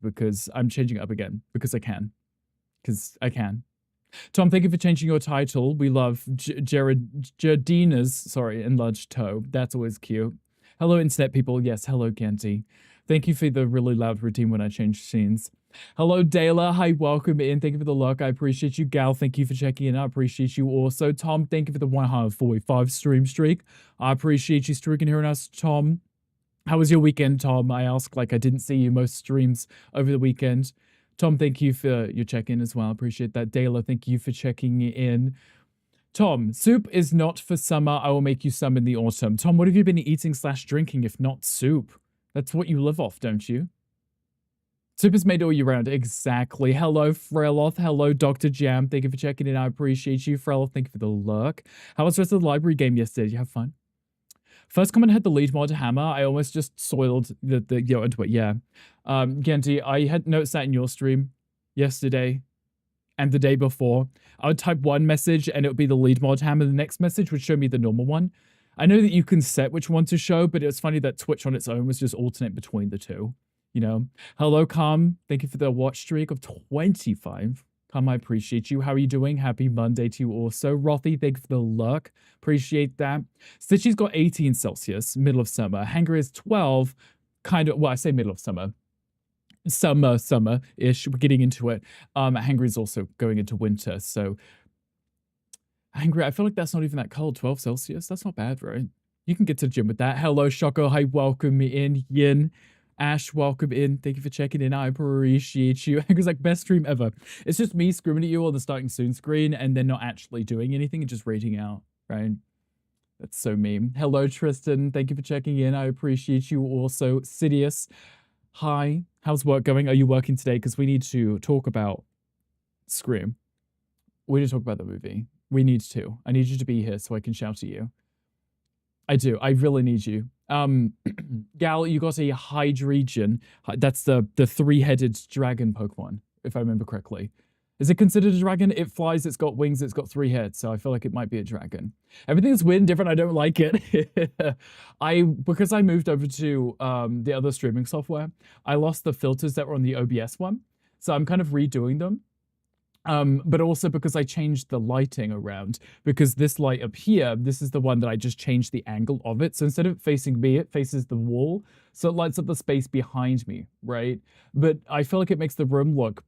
because I'm changing it up again because I can. Because I can. Tom, thank you for changing your title. We love Jardina's, sorry, enlarged toe. That's always cute. Hello, internet people. Yes, hello, Canty. Thank you for the really loud routine when I change scenes. Hello, Dayla. Hi, welcome in. Thank you for the luck. I appreciate you. Gal, thank you for checking in. I appreciate you also. Tom, thank you for the 145 stream streak. I appreciate you streaking here on us, Tom. How was your weekend, Tom? I asked like I didn't see you most streams over the weekend. Tom, thank you for your check-in as well. Appreciate that. Dayla, thank you for checking in. Tom, soup is not for summer. I will make you some in the autumn. Tom, what have you been eating / drinking if not soup? That's what you live off, don't you? Soup is made all year round. Exactly. Hello, Freloth. Hello, Dr. Jam. Thank you for checking in. I appreciate you. Freloth, thank you for the lurk. How was the rest of the library game yesterday? Did you have fun? First comment had the lead mod hammer. I almost just soiled the into it. Yeah. Genty, I had noticed that in your stream yesterday and the day before. I would type one message and it would be the lead mod hammer. The next message would show me the normal one. I know that you can set which one to show, but it was funny that Twitch on its own was just alternate between the two. You know. Hello, Calm. Thank you for the watch streak of 25. Calm, I appreciate you. How are you doing? Happy Monday to you also. Rothy, thank you for the luck. Appreciate that. Stitchy's got 18 Celsius, middle of summer. Hanger is 12, kind of, well, I say middle of summer. Summer-ish. We're getting into it. Hanger is also going into winter, so Hanger, I feel like that's not even that cold. 12 Celsius. That's not bad, right? You can get to the gym with that. Hello, Shoko. Hi, welcome in. Yin. Ash, welcome in. Thank you for checking in. I appreciate you. Hanger's like, best stream ever. It's just me screaming at you on the starting soon screen and then not actually doing anything and just reading out, right? That's so mean. Hello, Tristan. Thank you for checking in. I appreciate you also. Sidious. Hi. How's work going? Are you working today? Because we need to talk about Scream. We need to talk about the movie. We need to. I need you to be here so I can shout at you. I do. I really need you. Gal, you got a Hydreigon. That's the three-headed dragon Pokemon, if I remember correctly. Is it considered a dragon? It flies, it's got wings, it's got 3 heads, so I feel like it might be a dragon. Everything is weird and different, I don't like it. Because I moved over to the other streaming software, I lost the filters that were on the OBS one, so I'm kind of redoing them. But also because I changed the lighting around, because this light up here, this is the one that I just changed the angle of it. So instead of facing me, it faces the wall. So it lights up the space behind me, right? But I feel like it makes the room look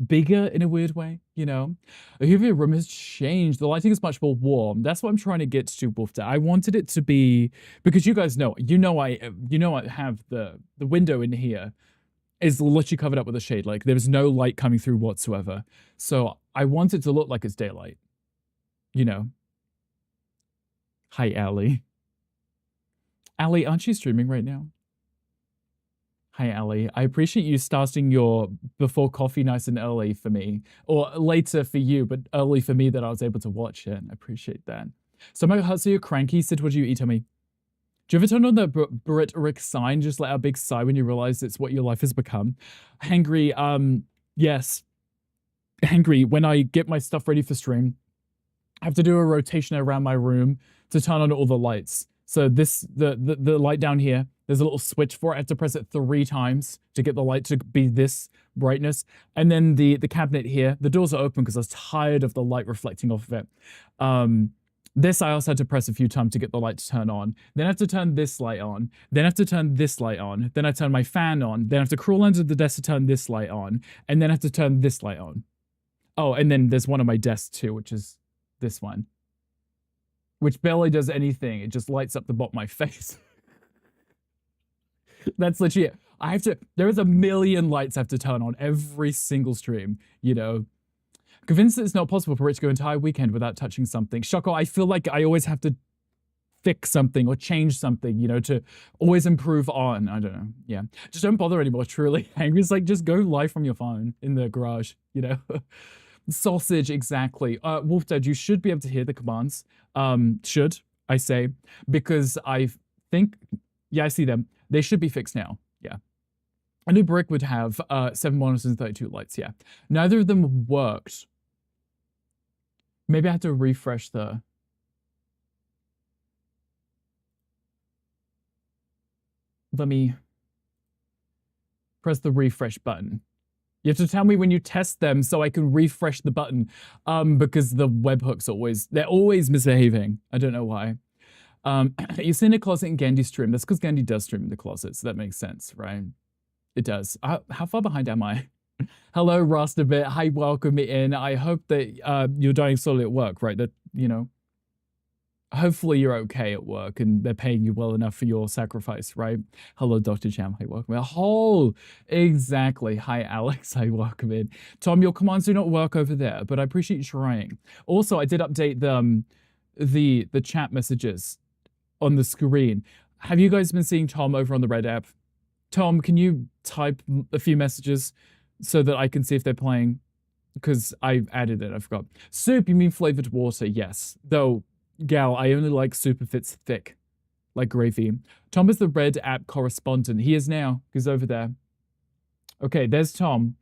bigger in a weird way, you know? Here your room has changed. The lighting is much more warm. That's what I'm trying to get to, Wolfda. I wanted it to be, because you guys know, I have the window in here is literally covered up with a shade. Like, there's no light coming through whatsoever. So I want it to look like it's daylight. You know? Hi, Allie. Allie, aren't you streaming right now? Hi, Allie. I appreciate you starting your before coffee nice and early for me. Or later for you, but early for me that I was able to watch it. I appreciate that. So you're cranky. Sid, what do you eat, Tommy? Do you ever turn on the Brit Rick sign, just let out a big sigh when you realize it's what your life has become? Hangry, yes. Hangry, when I get my stuff ready for stream, I have to do a rotation around my room to turn on all the lights. So the light down here, there's a little switch for it. I have to press it 3 times to get the light to be this brightness. And then the cabinet here, the doors are open because I was tired of the light reflecting off of it. This I also had to press a few times to get the light to turn on. Then I have to turn this light on. Then I have to turn this light on. Then I turn my fan on. Then I have to crawl under the desk to turn this light on. And then I have to turn this light on. Oh, and then there's one on my desk too, which is this one. Which barely does anything. It just lights up the bottom of my face. That's legit. There is a million lights I have to turn on every single stream, you know. Convinced that it's not possible for it to go an entire weekend without touching something. Shoko, I feel like I always have to fix something or change something, you know, to always improve on. I don't know. Yeah. Just don't bother anymore, truly. Angry's like, just go live from your phone in the garage, you know. Sausage, exactly. Wolfdad, you should be able to hear the commands. Should, I say, because I think, yeah, I see them. They should be fixed now. Yeah. A new brick would have 7 monitors and 32 lights, yeah. Neither of them worked. Maybe I had to refresh the... Let me press the refresh button. You have to tell me when you test them so I can refresh the button. Because the webhooks they're always misbehaving. I don't know why. You've seen a closet in Gandhi stream. That's because Gandhi does stream in the closet, so that makes sense, right? It does. How far behind am I? Hello, Rastabit. Hi, welcome in. I hope that you're dying slowly at work, right? That, you know, hopefully you're okay at work and they're paying you well enough for your sacrifice, right? Hello, Dr. Jam. Hi, welcome in. Oh, exactly. Hi, Alex. Hi, welcome in. Tom, your commands do not work over there, but I appreciate you trying. Also, I did update the chat messages on the screen. Have you guys been seeing Tom over on the Red app? Tom, can you type a few messages so that I can see if they're playing? Because I've added it, I forgot. Soup, you mean flavored water? Yes. Though, gal, I only like soup if it's thick, like gravy. Tom is the Red app correspondent. He is now. He's over there. Okay, there's Tom.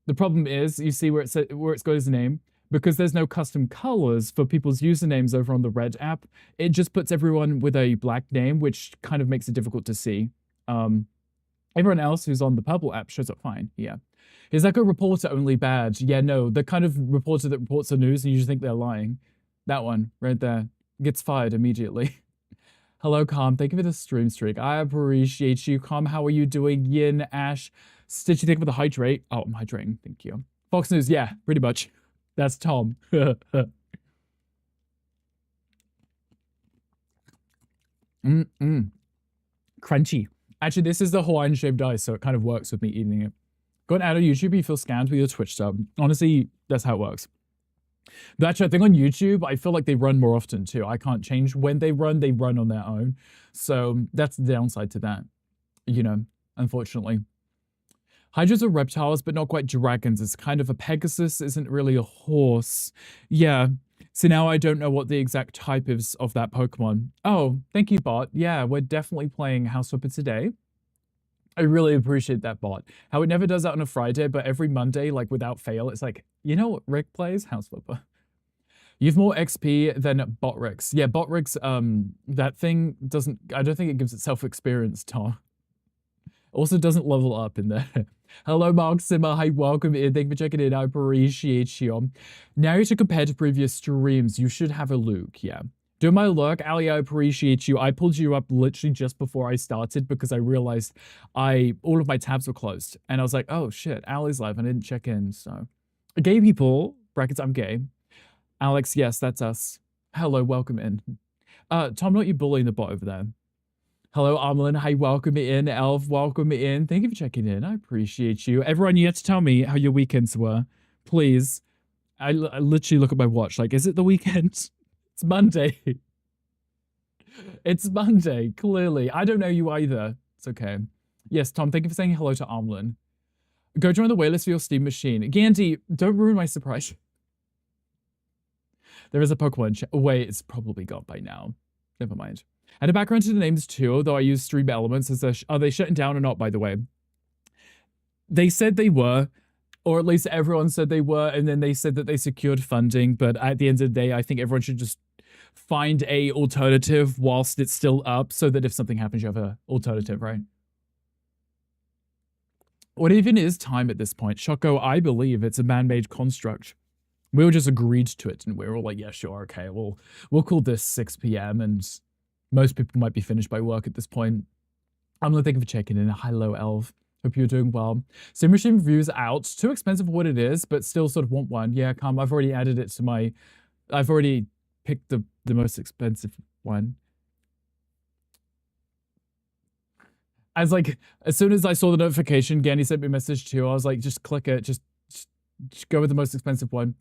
The problem is, you see where it's got his name? Because there's no custom colors for people's usernames over on the Red app, it just puts everyone with a black name, which kind of makes it difficult to see. Everyone else who's on the purple app shows up fine. Yeah. Is that good reporter only bad? Yeah, no. The kind of reporter that reports the news and you just think they're lying. That one right there gets fired immediately. Hello, Calm. Thank you for the stream streak. I appreciate you, Calm. How are you doing? Yin, Ash, Stitchy, thank you for the hydrate. Oh, I'm hydrating. Thank you. Fox News. Yeah, pretty much. That's Tom. Crunchy. Actually, this is the Hawaiian shaved ice, so it kind of works with me eating it. Go and add on YouTube, you feel scammed with your Twitch sub. Honestly, that's how it works. But actually, I think on YouTube, I feel like they run more often too. I can't change when they run on their own. So that's the downside to that, you know, unfortunately. Hydras are reptiles, but not quite dragons. It's kind of a Pegasus, isn't really a horse. Yeah. So now I don't know what the exact type is of that Pokemon. Oh, thank you, bot. Yeah, we're definitely playing House Flipper today. I really appreciate that, bot. How it never does that on a Friday, but every Monday, like without fail, it's like, you know what Rick plays? House Flipper. You have more XP than Botrix. Yeah, Botrix, that thing doesn't, I don't think it gives itself experience, Tom. Also doesn't level up in there. Hello, Mark Simmer. Hi, welcome in. Thank you for checking in. I appreciate you. Now to compare to previous streams, you should have a look, yeah. Do my luck, Ali, I appreciate you. I pulled you up literally just before I started because I realized all of my tabs were closed. And I was like, oh shit, Ali's live. I didn't check in, so. Gay people, brackets, I'm gay. Alex, yes, that's us. Hello, welcome in. Tom, not you bullying the bot over there. Hello, Armelin. Hi, welcome in. Elf, welcome in. Thank you for checking in. I appreciate you. Everyone, you have to tell me how your weekends were. Please. I literally look at my watch like, is it the weekend? It's Monday. It's Monday, clearly. I don't know you either. It's okay. Yes, Tom, thank you for saying hello to Armelin. Go join the waitlist for your Steam machine. Gandhi, don't ruin my surprise. There is a Pokemon chat. Wait, it's probably gone by now. Never mind. I had a background to the names too, though I use Stream Elements. Are they shutting down or not, by the way? They said they were, or at least everyone said they were, and then they said that they secured funding, but at the end of the day, I think everyone should just find a alternative whilst it's still up, so that if something happens, you have an alternative, right? What even is time at this point? Shoko, I believe it's a man-made construct. We all just agreed to it, and we were all like, yeah, sure, okay, we'll call this 6 p.m., and most people might be finished by work at this point. I'm gonna thank you for checking in. Hello, Elf. Hope you're doing well. Sim Machine Review's out. Too expensive for what it is, but still sort of want one. Yeah, come. I've already added it to my... I've already picked the most expensive one. As soon as I saw the notification, Gandhi sent me a message too. I was like, just click it. Just go with the most expensive one.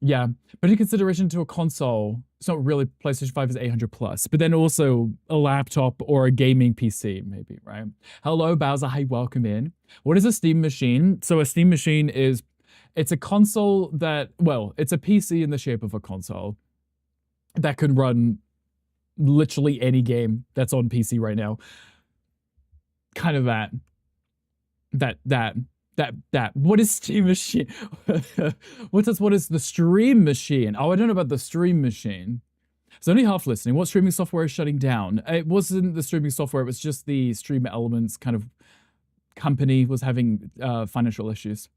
Yeah, but in consideration to a console, it's not really PlayStation 5 is 800 plus, but then also a laptop or a gaming PC, maybe, right? Hello, Bowser. Hi, welcome in. What is a Steam machine? So a Steam machine it's a console that, well, it's a PC in the shape of a console that can run literally any game that's on PC right now. Kind of that. What is Steam machine? What is the stream machine? Oh, I don't know about the stream machine. It's only half listening. What streaming software is shutting down? It wasn't the streaming software. It was just the Stream Elements kind of company was having financial issues.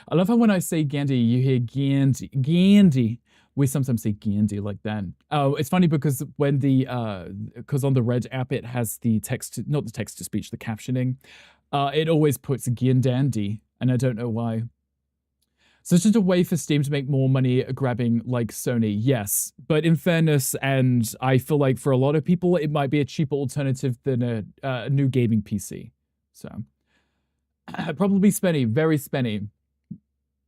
I love how when I say Gandhi, you hear Gandhi. Gandhi. We sometimes say Gandhi like that. Oh, it's funny because when because on the Red app it has the text, not the text to speech, the captioning. It always puts Gandhi, and I don't know why. So it's just a way for Steam to make more money grabbing like Sony, yes. But in fairness, and I feel like for a lot of people, it might be a cheaper alternative than a new gaming PC. So probably spenny, very spenny.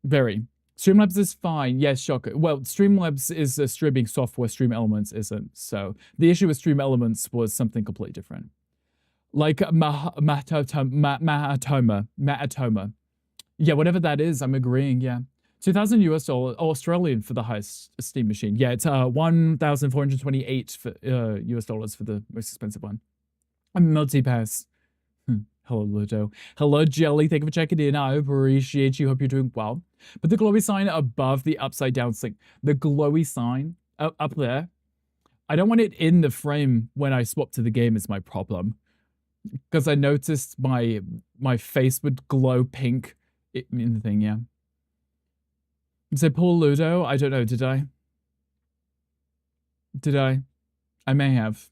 Very. Streamlabs is fine. Yes, shocker. Well, Streamlabs is a streaming software. Stream Elements isn't. So the issue with Stream Elements was something completely different. Like Mahatoma. Yeah, whatever that is, I'm agreeing. Yeah, $2,000 or Australian for the highest Steam machine. Yeah, it's 1,428 for US dollars for the most expensive one. Multipass. Hello, Ludo. Hello, Jelly. Thank you for checking in. I appreciate you. Hope you're doing well. But the glowy sign above the upside down sync, the glowy sign up there, I don't want it in the frame when I swap to the game is my problem. Because I noticed my face would glow pink in the thing, yeah. So Paul Ludo, I don't know, did I? Did I? I may have.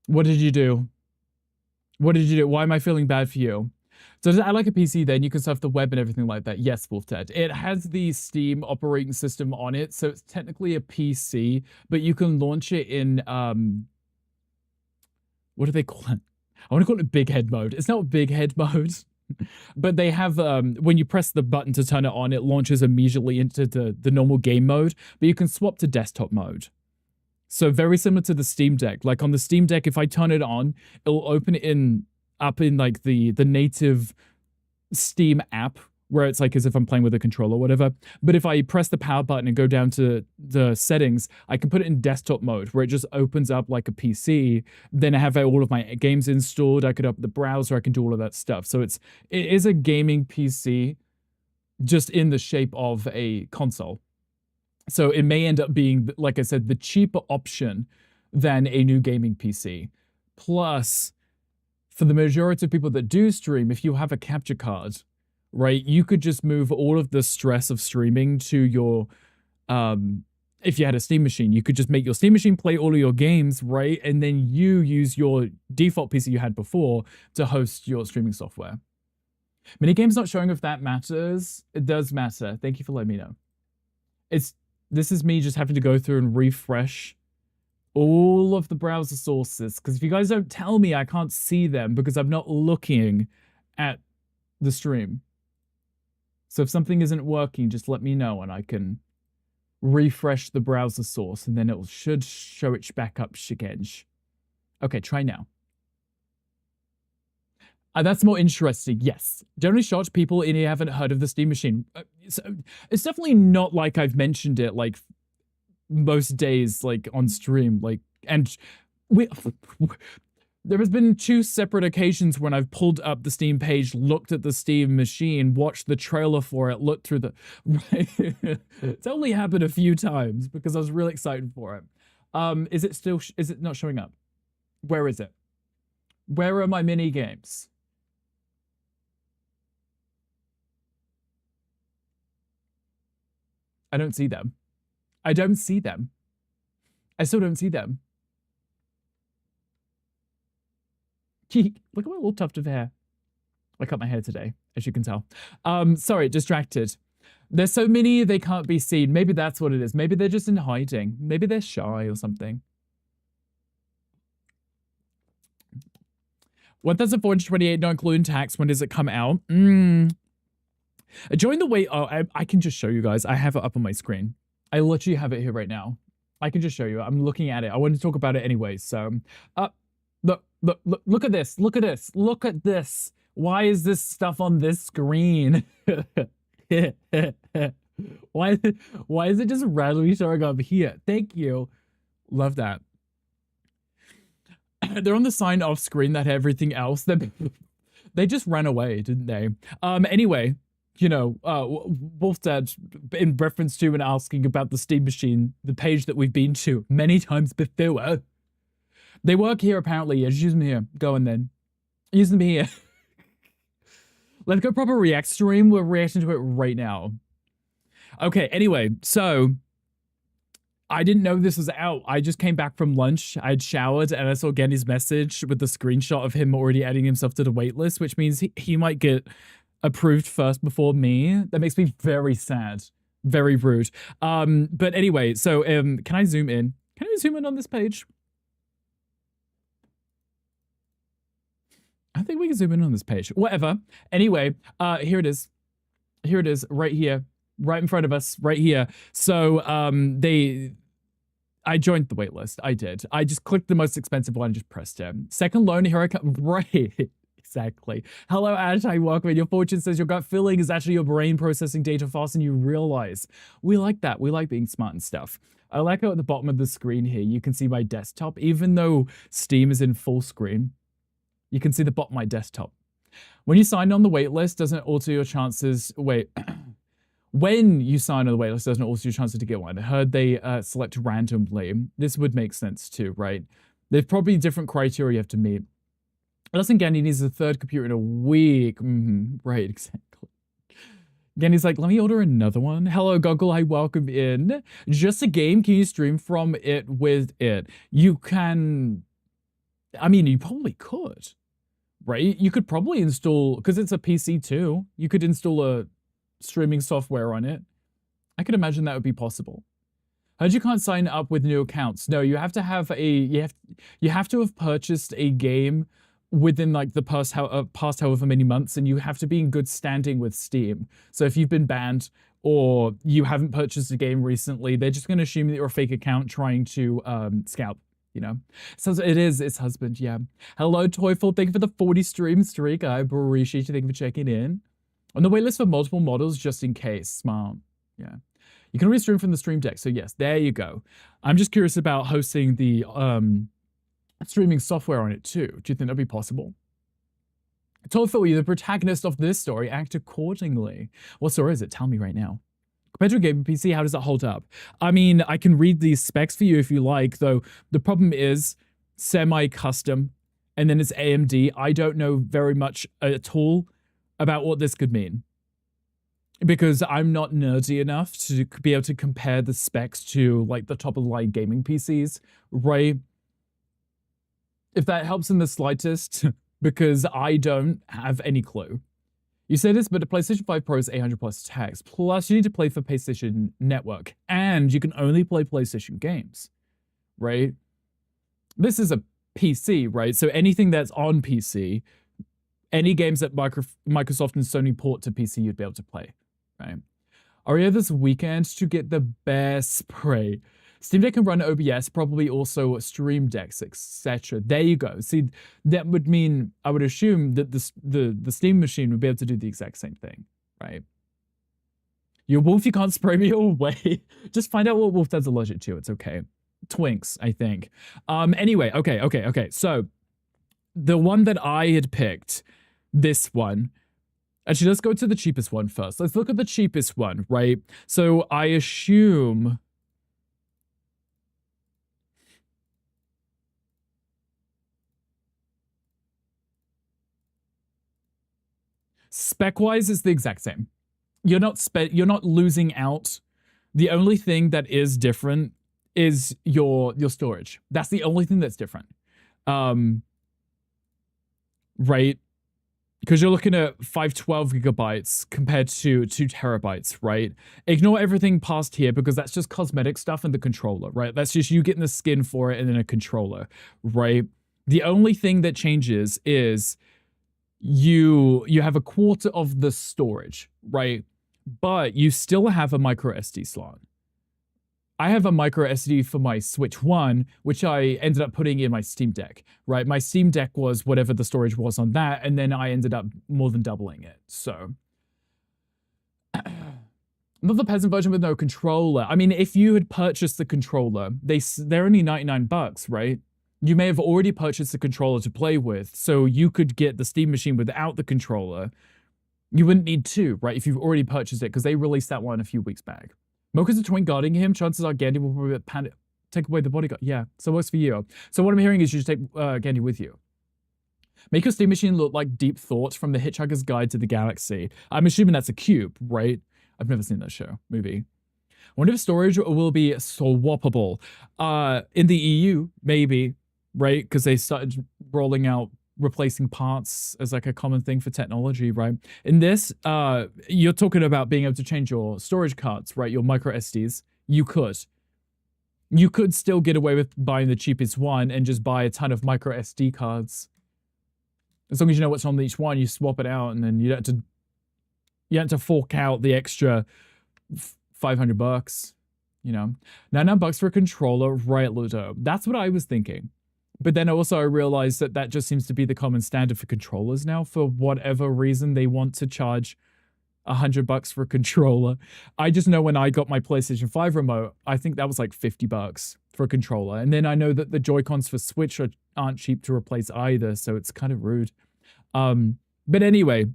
What did you do? What did you do? Why am I feeling bad for you? So does it add like a PC then? You can surf the web and everything like that. Yes, WolfTed. It has the Steam operating system on it, so it's technically a PC, but you can launch it in, what do they call it? I want to call it big head mode. It's not big head mode, but they have, when you press the button to turn it on, it launches immediately into the normal game mode, but you can swap to desktop mode. So very similar to the Steam Deck. Like on the Steam Deck, if I turn it on, it'll open it up in like the native Steam app, where it's like as if I'm playing with a controller or whatever. But if I press the power button and go down to the settings, I can put it in desktop mode, where it just opens up like a PC. Then I have all of my games installed. I could open the browser. I can do all of that stuff. So it is a gaming PC, just in the shape of a console. So it may end up being, like I said, the cheaper option than a new gaming PC. Plus, for the majority of people that do stream, if you have a capture card, right, you could just move all of the stress of streaming to your, if you had a Steam machine, you could just make your Steam machine play all of your games, right? And then you use your default PC you had before to host your streaming software. Minigame's not showing if that matters. It does matter. Thank you for letting me know. This is me just having to go through and refresh all of the browser sources, because if you guys don't tell me, I can't see them because I'm not looking at the stream. So if something isn't working, just let me know and I can refresh the browser source and then it should show it back up again. Okay, try now. That's more interesting, yes. Generally shocked people in here haven't heard of the Steam machine. It's definitely not like I've mentioned it like most days like on stream, like, and there has been 2 separate occasions when I've pulled up the Steam page, looked at the Steam machine, watched the trailer for it, looked through the it's only happened a few times because I was really excited for it. Is it not showing up? Where is it? Where are my mini games? I don't see them. I don't see them. I still don't see them. Look at my little tuft of hair. I cut my hair today, as you can tell. Sorry, distracted. There's so many they can't be seen. Maybe that's what it is. Maybe they're just in hiding. Maybe they're shy or something. 1,428 not including tax. When does it come out? Join the wait. Oh, I can just show you guys. I have it up on my screen. I literally have it here right now. I can just show you. I'm looking at it. I wanted to talk about it anyway. So, look at this. Look at this. Look at this. Why is this stuff on this screen? Why is it just randomly showing up here? Thank you. Love that. They're on the sign off screen that everything else. They just ran away, didn't they? Anyway, you know, WolfDad, in reference to and asking about the Steam machine, the page that we've been to many times before. They work here apparently. Yeah, just use them here. Go on then. Use them here. Let's go proper react stream. We're reacting to it right now. Okay, anyway, so I didn't know this was out. I just came back from lunch. I had showered and I saw Genny's message with the screenshot of him already adding himself to the waitlist, which means he might get approved first before me. That makes me very sad. Very rude. But anyway, so can I zoom in? Can I zoom in on this page? I think we can zoom in on this page. Whatever. Anyway, here it is. Here it is, right here. Right in front of us, right here. So I joined the waitlist. I did. I just clicked the most expensive one and just pressed it. Second loan, here I come. Right. Exactly. Hello, Ash. Hi, welcome. Your fortune says your gut feeling is actually your brain processing data fast and you realize. We like that. We like being smart and stuff. I like how at the bottom of the screen here, you can see my desktop. Even though Steam is in full screen, you can see the bottom of my desktop. When you sign on the waitlist, doesn't it alter your chances? Wait. When you sign on the waitlist, doesn't it alter your chances to get one? I heard they select randomly. This would make sense too, right? There's probably different criteria you have to meet. Listen, Genny needs a third computer in a week. Right, exactly. Genny's like, let me order another one. Hello, Goggle. Hi, welcome in. Just a game. Can you stream from it with it? You can. I mean, you probably could, right? You could probably install, because it's a PC too. You could install a streaming software on it. I could imagine that would be possible. Heard you can't sign up with new accounts. No, you have to have you have to have purchased a game within like the past however many months, and you have to be in good standing with Steam. So if you've been banned or you haven't purchased a game recently, they're just going to assume that you're a fake account trying to scalp, you know? So it's husband, yeah. Hello, Toyful. Thank you for the 40 stream streak. I appreciate you. Thank you for checking in. On the waitlist for multiple models, just in case. Smart, yeah. You can always stream from the Stream Deck, so yes, there you go. I'm just curious about hosting the streaming software on it too. Do you think that'd be possible? Tofu, you're the protagonist of this story. Act accordingly. What story is it? Tell me right now. Compared to a gaming PC, how does that hold up? I mean, I can read these specs for you if you like, though the problem is semi-custom, and then it's AMD. I don't know very much at all about what this could mean, because I'm not nerdy enough to be able to compare the specs to like the top of the line gaming PCs, right? If that helps in the slightest, because I don't have any clue. You say this, but the PlayStation 5 Pro is 800 plus tax. Plus, you need to play for PlayStation Network, and you can only play PlayStation games, right? This is a PC, right? So anything that's on PC, any games that Microsoft and Sony port to PC, you'd be able to play, right? Are you here this weekend to get the best spray? Steam Deck can run OBS, probably also Stream Decks, etc. There you go. See, that would mean, I would assume that the Steam machine would be able to do the exact same thing, right? You Wolf, you can't spray me away. Just find out what Wolf Dad's allergic to. It's okay. Twinks, I think. Anyway, okay. So, the one that I had picked, this one. Actually, let's go to the cheapest one first. Let's look at the cheapest one, right? So, I assume... Spec-wise, it's the exact same. You're not losing out. The only thing that is different is your storage. That's the only thing that's different. Right? Because you're looking at 512 gigabytes compared to 2 terabytes, right? Ignore everything past here because that's just cosmetic stuff and the controller, right? That's just you getting the skin for it and then a controller, right? The only thing that changes is you have a quarter of the storage, right? But you still have a micro SD slot. I have a micro SD for my Switch 1, which I ended up putting in my Steam Deck, right? My Steam Deck was whatever the storage was on that, and then I ended up more than doubling it, so. Not the peasant version with no controller. I mean, if you had purchased the controller, they're only $99, right? You may have already purchased the controller to play with, so you could get the Steam machine without the controller. You wouldn't need two, right, if you've already purchased it, because they released that one a few weeks back. Mocha's a twin guarding him. Chances are Gandhi will probably take away the bodyguard. Yeah, so it works for you. So what I'm hearing is you should take Gandhi with you. Make your Steam machine look like Deep Thought from The Hitchhiker's Guide to the Galaxy. I'm assuming that's a cube, right? I've never seen that movie. I wonder if storage will be swappable. In the EU, maybe, right? Because they started rolling out replacing parts as like a common thing for technology, right? In this, you're talking about being able to change your storage cards, right? Your micro SDs. You could still get away with buying the cheapest one and just buy a ton of micro SD cards. As long as you know what's on each one, you swap it out, and then you don't have to fork out the extra $500, you know. $99 for a controller, right, Ludo? That's what I was thinking. But then also I realized that that just seems to be the common standard for controllers now. For whatever reason, they want to charge $100 for a controller. I just know when I got my PlayStation 5 remote, I think that was like $50 for a controller. And then I know that the Joy-Cons for Switch aren't cheap to replace either, so it's kind of rude. But anyway,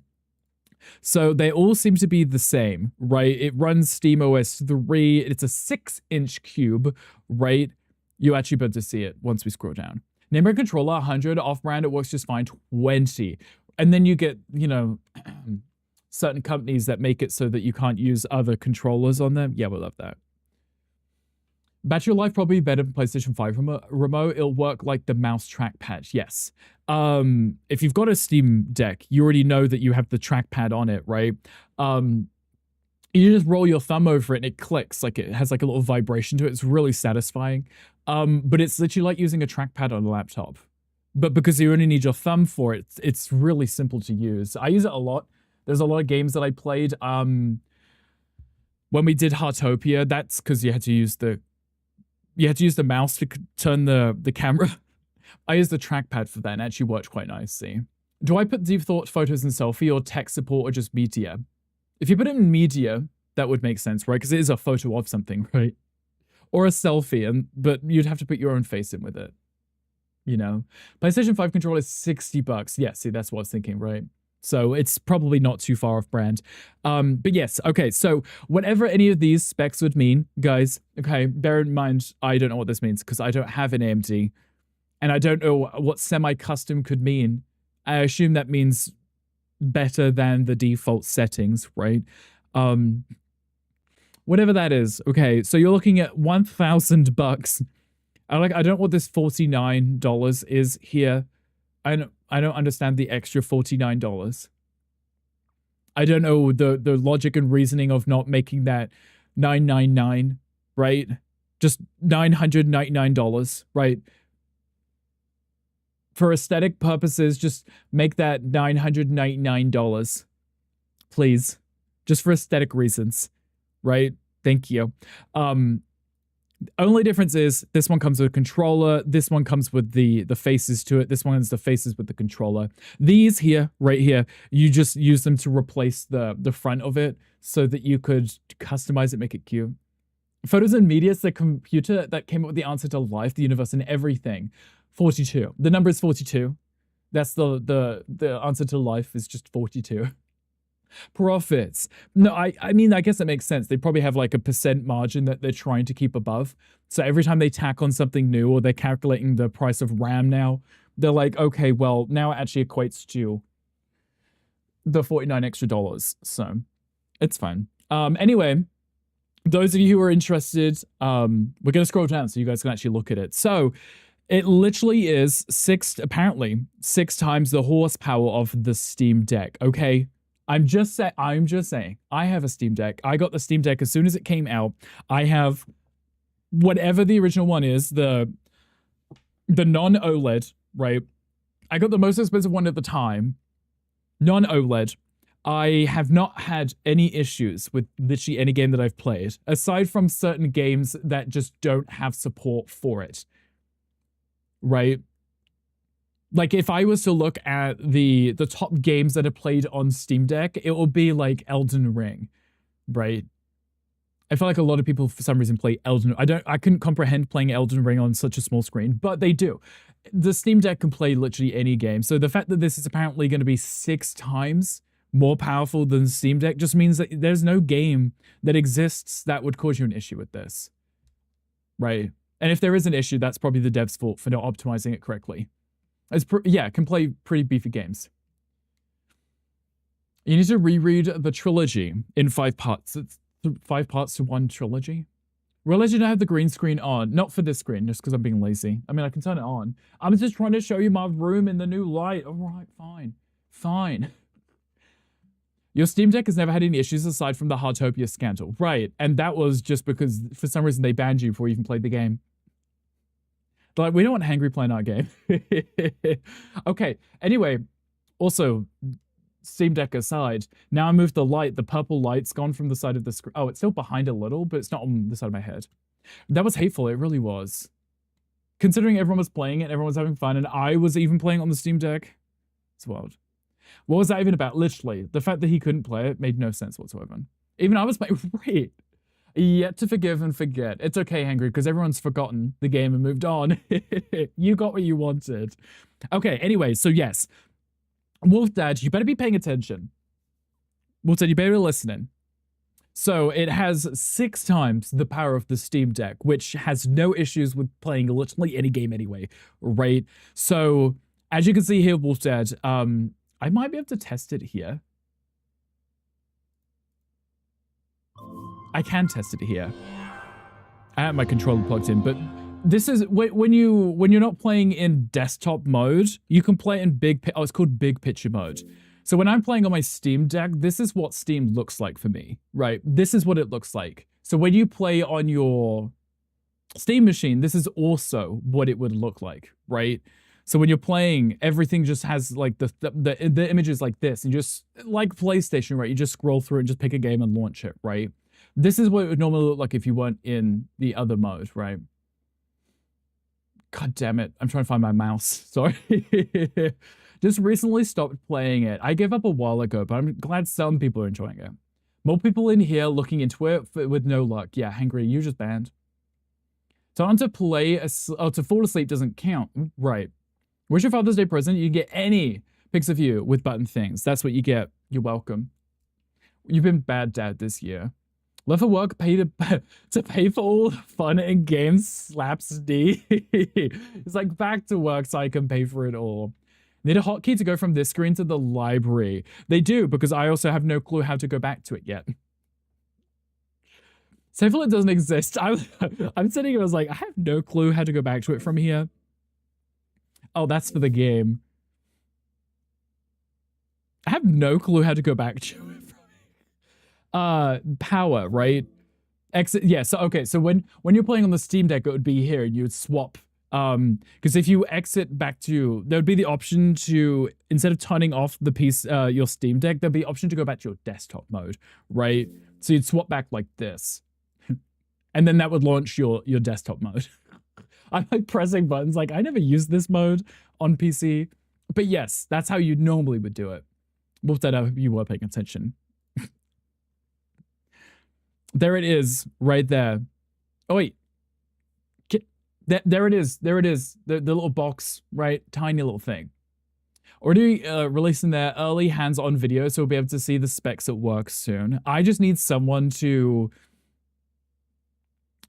so they all seem to be the same, right? It runs SteamOS 3. It's a 6-inch cube, right? You actually better to see it once we scroll down. Name brand controller, 100. Off-brand, it works just fine, 20. And then you get, you know, certain companies that make it so that you can't use other controllers on them. Yeah, we love that. Battery life probably better than PlayStation 5 remote. It'll work like the mouse trackpad. Yes. If you've got a Steam Deck, you already know that you have the trackpad on it, right? You just roll your thumb over it and it clicks. Like it has like a little vibration to it. It's really satisfying. But it's literally like using a trackpad on a laptop. But because you only need your thumb for it, it's really simple to use. I use it a lot. There's a lot of games that I played. When we did Heartopia, that's because you had to use the mouse to turn the camera. I used the trackpad for that and it actually worked quite nicely. Do I put Deep Thought photos in selfie or tech support or just media? If you put it in media, that would make sense, right? Because it is a photo of something, right? Or a selfie, but you'd have to put your own face in with it. You know? PlayStation 5 controller is $60. Yeah, see, that's what I was thinking, right? So it's probably not too far off brand. But yes, okay, so whatever any of these specs would mean, guys, okay, bear in mind, I don't know what this means because I don't have an AMD. And I don't know what semi-custom could mean. I assume that means better than the default settings, right? Whatever that is. Okay, so you're looking at $1,000. I don't know what this $49 is here. I don't understand the extra $49. I don't know the logic and reasoning of not making that $999, right? Just $999, right? For aesthetic purposes, just make that $999, please. Just for aesthetic reasons, right? Thank you. Only difference is this one comes with a controller. This one comes with the faces to it. This one has the faces with the controller. These here, right here, you just use them to replace the front of it so that you could customize it, make it cute. Photos and Media is the computer that came up with the answer to life, the universe, and everything. 42. The number is 42. That's the answer to life is just 42. Profits. No, I mean, I guess that makes sense. They probably have like a % margin that they're trying to keep above. So every time they tack on something new or they're calculating the price of RAM now, they're like, okay, well, now it actually equates to the $49 extra. So it's fine. Anyway, those of you who are interested, we're going to scroll down so you guys can actually look at it. So it literally is apparently six times the horsepower of the Steam Deck. Okay. I'm just saying, I have a Steam Deck. I got the Steam Deck as soon as it came out. I have whatever the original one is, the non-OLED, right? I got the most expensive one at the time, non-OLED. I have not had any issues with literally any game that I've played, aside from certain games that just don't have support for it, right? Like, if I was to look at the top games that are played on Steam Deck, it will be like Elden Ring, right? I feel like a lot of people, for some reason, play Elden Ring. I couldn't comprehend playing Elden Ring on such a small screen, but they do. The Steam Deck can play literally any game. So the fact that this is apparently going to be 6 times more powerful than the Steam Deck just means that there's no game that exists that would cause you an issue with this, right? And if there is an issue, that's probably the dev's fault for not optimizing it correctly. Yeah, can play pretty beefy games. You need to reread the trilogy in 5 parts. It's 5 parts to 1 trilogy. Realize you don't have the green screen on. Not for this screen, just because I'm being lazy. I mean, I can turn it on. I'm just trying to show you my room in the new light. All right, fine. Fine. Your Steam Deck has never had any issues aside from the Heartopia scandal. Right, and that was just because for some reason they banned you before you even played the game. But like, we don't want Hangry playing our game. Okay, anyway, also, Steam Deck aside, now I moved the light. The purple light's gone from the side of the screen. Oh, it's still behind a little, but it's not on the side of my head. That was hateful. It really was. Considering everyone was playing it, everyone was having fun, and I was even playing on the Steam Deck. It's wild. What was that even about? Literally, the fact that he couldn't play it made no sense whatsoever. Even I was playing. Right. Yet to forgive and forget. It's okay, Hangry, because everyone's forgotten the game and moved on. You got what you wanted. Okay, anyway, so yes. Wolf Dad, you better be paying attention. Wolf Dad, you better be listening. So it has 6 times the power of the Steam Deck, which has no issues with playing literally any game anyway, right? So as you can see here, Wolf Dad, I might be able to test it here. I can test it here. I have my controller plugged in, but this is when you're not playing in desktop mode, you can play in it's called big picture mode. So when I'm playing on my Steam Deck, this is what Steam looks like for me, right? This is what it looks like. So when you play on your Steam machine, this is also what it would look like, right? So when you're playing, everything just has like the images like this, and just like PlayStation, right? You just scroll through and just pick a game and launch it, right? This is what it would normally look like if you weren't in the other mode, right? God damn it. I'm trying to find my mouse. Sorry. Just recently stopped playing it. I gave up a while ago, but I'm glad some people are enjoying it. More people in here looking into it with no luck. Yeah, Hangry, you just banned. Time to to fall asleep doesn't count. Right. Wish your Father's Day present. You get any pics of you with button things. That's what you get. You're welcome. You've been bad dad this year. Left for work, pay to pay for all fun and games slaps D. It's like back to work so I can pay for it all. Need a hotkey to go from this screen to the library. They do, because I also have no clue how to go back to it yet. Safely it doesn't exist. I'm sitting here, I was like, I have no clue how to go back to it from here. Oh, that's for the game. I have no clue how to go back to it. Power, right? Exit. Yeah. So okay. So when you're playing on the Steam Deck, it would be here, and you would swap. Because if you exit back to, there would be the option to, instead of turning off the piece, your Steam Deck, there'd be option to go back to your desktop mode, right? So you'd swap back like this, and then that would launch your desktop mode. I'm like pressing buttons. Like I never used this mode on PC, but yes, that's how you normally would do it. Wolf Dad, you were paying attention. There it is, right there. Oh wait, there it is. There it is. The little box, right? Tiny little thing. Already releasing their early hands-on video, so we'll be able to see the specs at work soon. I just need someone to,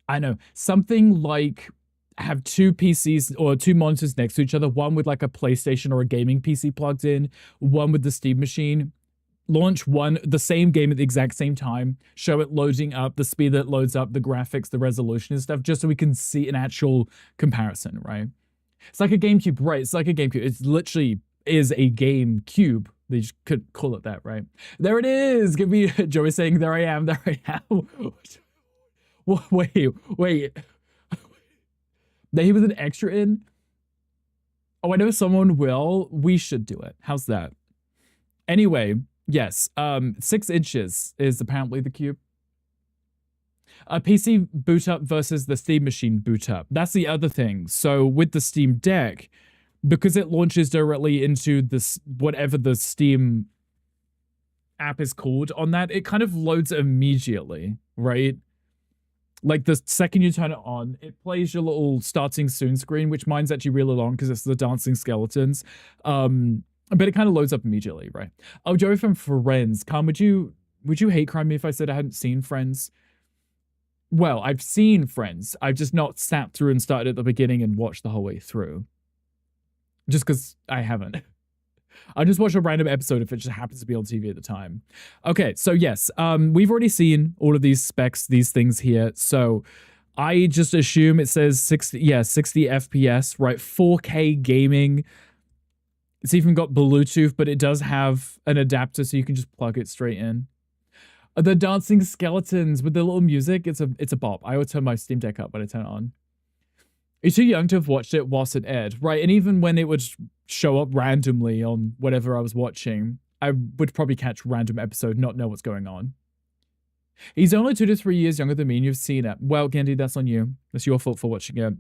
I know, something like have 2 PCs or 2 monitors next to each other, one with like a PlayStation or a gaming PC plugged in, one with the Steam machine. Launch the same game at the exact same time, show it loading up, the speed that it loads up, the graphics, the resolution and stuff, just so we can see an actual comparison, right? It's like a GameCube, right? It's like a GameCube. It's literally is a GameCube. They just could call it that, right? There it is. Give me Joey saying, there I am, there I am. Wait. That he was an extra in? Oh, I know someone will. We should do it. How's that? Anyway, yes, 6 inches is apparently the cube. A PC boot up versus the Steam machine boot up. That's the other thing. So with the Steam Deck, because it launches directly into this whatever the Steam app is called on that, it kind of loads immediately, right? Like the second you turn it on, it plays your little starting soon screen, which mine's actually really long because it's the dancing skeletons. But it kind of loads up immediately, right? Oh, Joey from Friends. Calm, would you hate crime me if I said I hadn't seen Friends? Well, I've seen Friends. I've just not sat through and started at the beginning and watched the whole way through. just because I haven't. I just watch a random episode if it just happens to be on TV at the time. Okay, so yes, we've already seen all of these specs, these things here. So I just assume it says 60 FPS, right? 4K gaming. It's even got Bluetooth, but it does have an adapter, so you can just plug it straight in. The dancing skeletons with the little music, it's a bop. I would turn my Steam Deck up when I turn it on. You're too young to have watched it whilst it aired, right? And even when it would show up randomly on whatever I was watching, I would probably catch a random episode, not know what's going on. He's only 2 to 3 years younger than me, and you've seen it. Well, Gandhi, that's on you. That's your fault for watching it.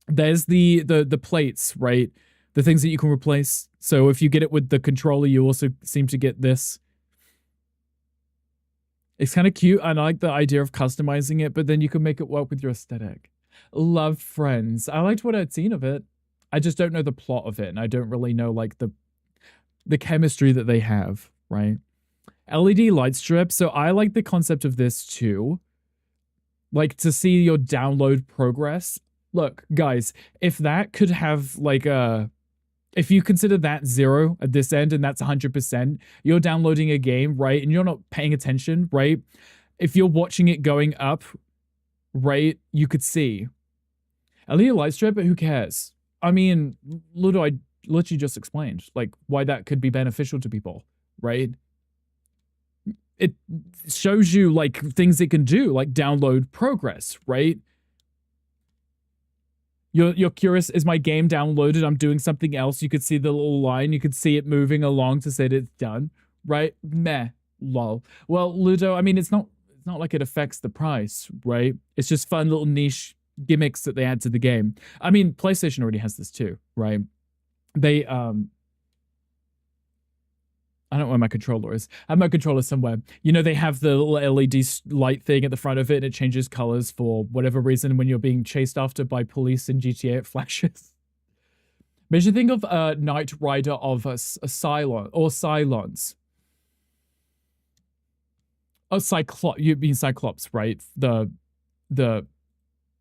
There's the plates, right? The things that you can replace. So if you get it with the controller, you also seem to get this. It's kind of cute. I like the idea of customizing it, but then you can make it work with your aesthetic. Love Friends. I liked what I'd seen of it. I just don't know the plot of it, and I don't really know like the chemistry that they have, right? LED light strip. So I like the concept of this too. Like to see your download progress. Look, guys, if that could have like if you consider that 0 at this end and that's 100%, you're downloading a game, right? And you're not paying attention, right? If you're watching it going up, right, you could see. LED light strip, but who cares? I mean, Ludo, I literally just explained like why that could be beneficial to people, right? It shows you like things it can do, like download progress, right? You're curious, is my game downloaded? I'm doing something else. You could see the little line. You could see it moving along to say that it's done, right? Meh, lol. Well, Ludo, I mean, it's not like it affects the price, right? It's just fun little niche gimmicks that they add to the game. I mean, PlayStation already has this too, right? They I don't know where my controller is. I have my controller somewhere. You know, they have the little LED light thing at the front of it, and it changes colors for whatever reason. When you're being chased after by police in GTA, it flashes. Makes you think of Knight Rider of a Cylon, or Cylons. Oh, Cyclops. You mean Cyclops, right?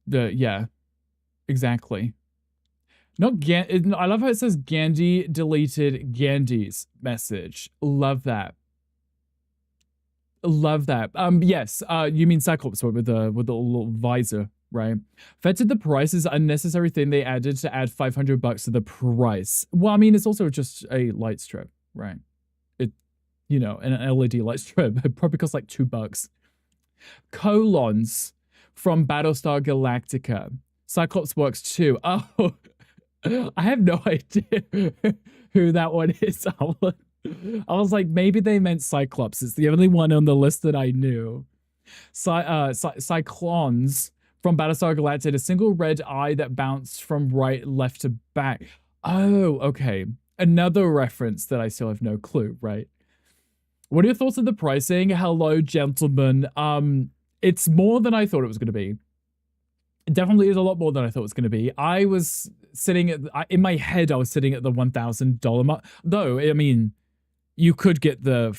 Yeah, exactly. Not Gan. I love how it says Gandhi deleted Gandhi's message. Love that. Love that. Yes. You mean Cyclops with the little visor, right? Fetted the price is an unnecessary thing they added to add $500 to the price. Well, I mean, it's also just a light strip, right? It, you know, an LED light strip. It probably costs like $2. Colons from Battlestar Galactica. Cyclops works too. Oh. I have no idea who that one is. I was like, maybe they meant Cyclops. It's the only one on the list that I knew. Cyclones from Battlestar Galactica, a single red eye that bounced from right, left to back. Oh, okay. Another reference that I still have no clue, right? What are your thoughts on the pricing? Hello, gentlemen. It's more than I thought it was going to be. It definitely is a lot more than I thought it was going to be. I was sitting at, in my head, I was sitting at the $1,000 mark. Though, I mean, you could get the,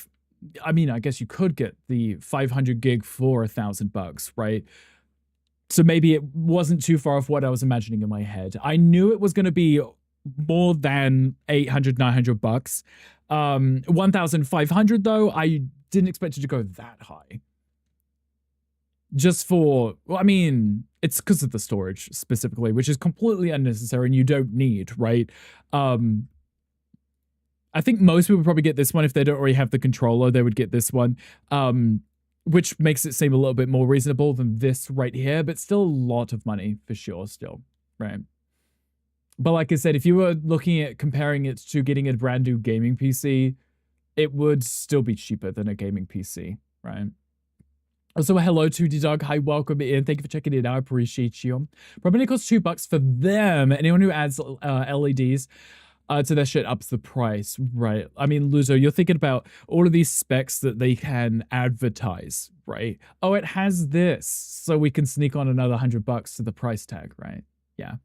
I mean, I guess you could get the 500 gig for $1,000, right? So maybe it wasn't too far off what I was imagining in my head. I knew it was going to be more than $800, $900. 1,500 though, I didn't expect it to go that high. Just for, well, I mean, it's because of the storage specifically, which is completely unnecessary and you don't need, right? I think most people probably get this one if they don't already have the controller, they would get this one, which makes it seem a little bit more reasonable than this right here, but still a lot of money for sure still, right? But like I said, if you were looking at comparing it to getting a brand new gaming PC, it would still be cheaper than a gaming PC, right? Also, hello to D-Dog. Hi, welcome in. Thank you for checking it out. I appreciate you. Probably costs $2 for them. Anyone who adds LEDs to their shit ups the price, right? I mean, Luzo, you're thinking about all of these specs that they can advertise, right? Oh, it has this, so we can sneak on another $100 to the price tag, right? Yeah.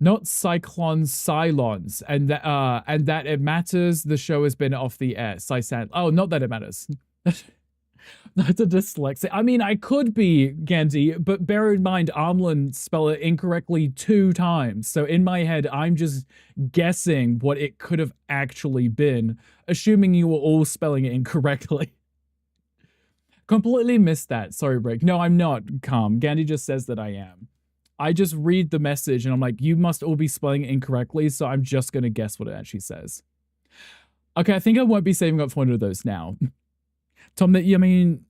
Not Cylons, and that it matters. The show has been off the air. Oh, not that it matters. That's a dyslexic. I mean, I could be, Gandhi, but bear in mind, Armlin spell it incorrectly 2 times. So in my head, I'm just guessing what it could have actually been, assuming you were all spelling it incorrectly. Completely missed that. Sorry, Break. No, I'm not calm. Gandhi just says that I am. I just read the message and I'm like, you must all be spelling it incorrectly, so I'm just going to guess what it actually says. Okay, I think I won't be saving up for one of those now. Tom, I mean,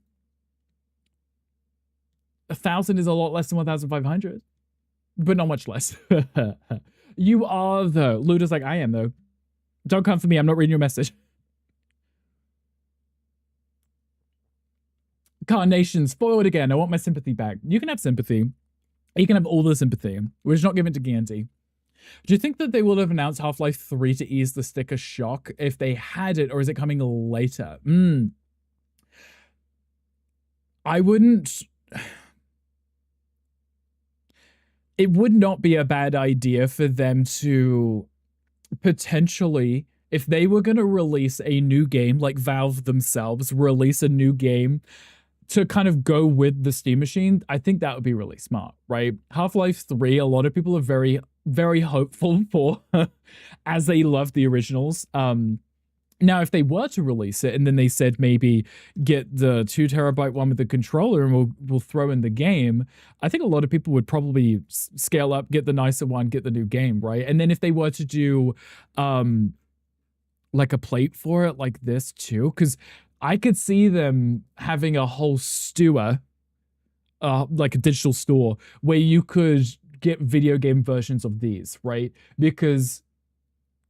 1,000 is a lot less than 1,500, but not much less. You are, though. Luda's like, I am, though. Don't come for me. I'm not reading your message. Carnation, spoiled again. I want my sympathy back. You can have sympathy. You can have all the sympathy. We're just not giving it to Gandhi. Do you think that they would have announced Half-Life 3 to ease the sticker shock if they had it, or is it coming later? I wouldn't... It would not be a bad idea for them to potentially, if they were going to release a new game, like Valve themselves release a new game to kind of go with the Steam Machine, I think that would be really smart, right? Half-Life 3, a lot of people are very, very hopeful for, as they love the originals. Now, if they were to release it and then they said maybe get the 2 terabyte one with the controller and we'll throw in the game, I think a lot of people would probably scale up, get the nicer one, get the new game, right? And then if they were to do like a plate for it like this too, because I could see them having a whole store, like a digital store, where you could get video game versions of these, right? Because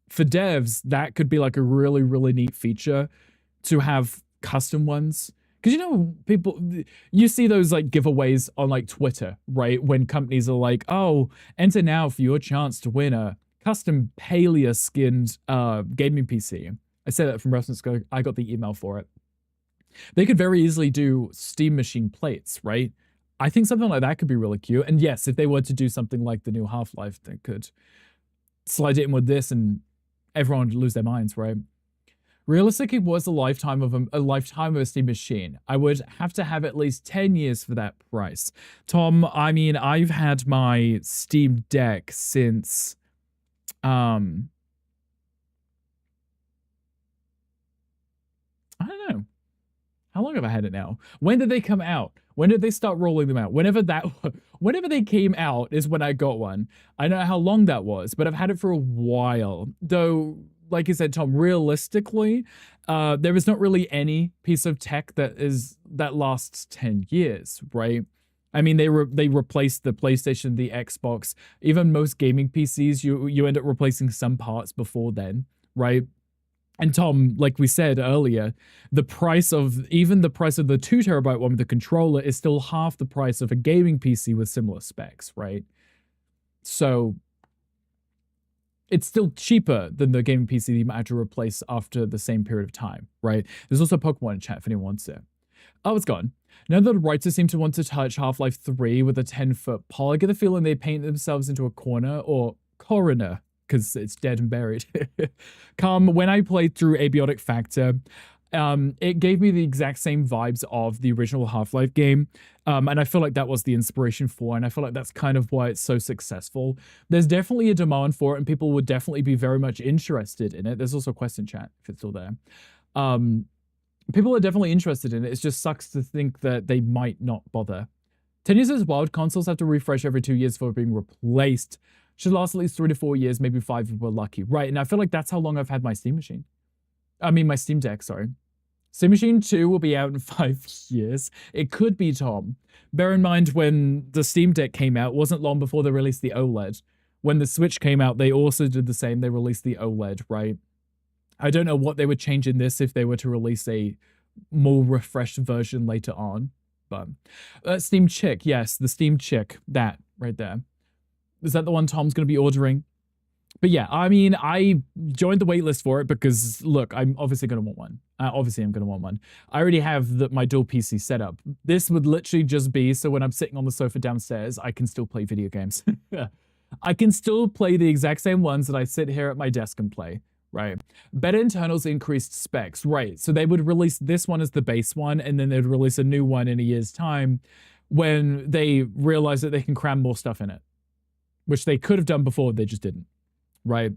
for devs, that could be like a really, really neat feature to have custom ones. Because, you know, people, you see those like giveaways on like Twitter, right? When companies are like, oh, enter now for your chance to win a custom Palia skinned gaming PC. I say that from reference because I got the email for it. They could very easily do Steam Machine plates, right? I think something like that could be really cute. And yes, if they were to do something like the new Half-Life, they could slide it in with this and everyone would lose their minds, right? Realistically, was a lifetime of a Steam Machine. I would have to have at least 10 years for that price. Tom, I mean, I've had my Steam Deck since I don't know. How long have I had it now? When did they come out? When did they start rolling them out? Whenever they came out is when I got one. I don't know how long that was, but I've had it for a while. Though, like you said, Tom, realistically, there is not really any piece of tech that lasts 10 years, right? I mean, they replaced the PlayStation, the Xbox, even most gaming PCs. You end up replacing some parts before then, right? And Tom, like we said earlier, the price of the 2 terabyte one with the controller is still half the price of a gaming PC with similar specs, right? So it's still cheaper than the gaming PC that you might have to replace after the same period of time, right? There's also Pokemon in chat if anyone wants it. Oh, it's gone. Now that the writers seem to want to touch Half-Life 3 with a 10-foot pole, I get the feeling they paint themselves into a corner or coroner, because it's dead and buried. When I played through Abiotic Factor, it gave me the exact same vibes of the original Half-Life game. And I feel like that was the inspiration for, and I feel like that's kind of why it's so successful. There's definitely a demand for it, and people would definitely be very much interested in it. There's also a question chat, if it's still there. People are definitely interested in it. It just sucks to think that they might not bother. 10 years as wild, consoles have to refresh every 2 years for being replaced. Should last at least 3 to 4 years, maybe 5 if we're lucky. Right, and I feel like that's how long I've had my Steam Machine. I mean, my Steam Deck, sorry. Steam Machine 2 will be out in 5 years. It could be, Tom. Bear in mind, when the Steam Deck came out, it wasn't long before they released the OLED. When the Switch came out, they also did the same. They released the OLED, right? I don't know what they would change in this if they were to release a more refreshed version later on. But Steam Chick, yes, the Steam Chick, that right there. Is that the one Tom's going to be ordering? But yeah, I mean, I joined the waitlist for it because, look, I'm obviously going to want one. Obviously, I'm going to want one. I already have my dual PC setup. This would literally just be so when I'm sitting on the sofa downstairs, I can still play video games. I can still play the exact same ones that I sit here at my desk and play, right? Better internals, increased specs, right? So they would release this one as the base one, and then they'd release a new one in a year's time when they realize that they can cram more stuff in it, which they could have done before, they just didn't, right?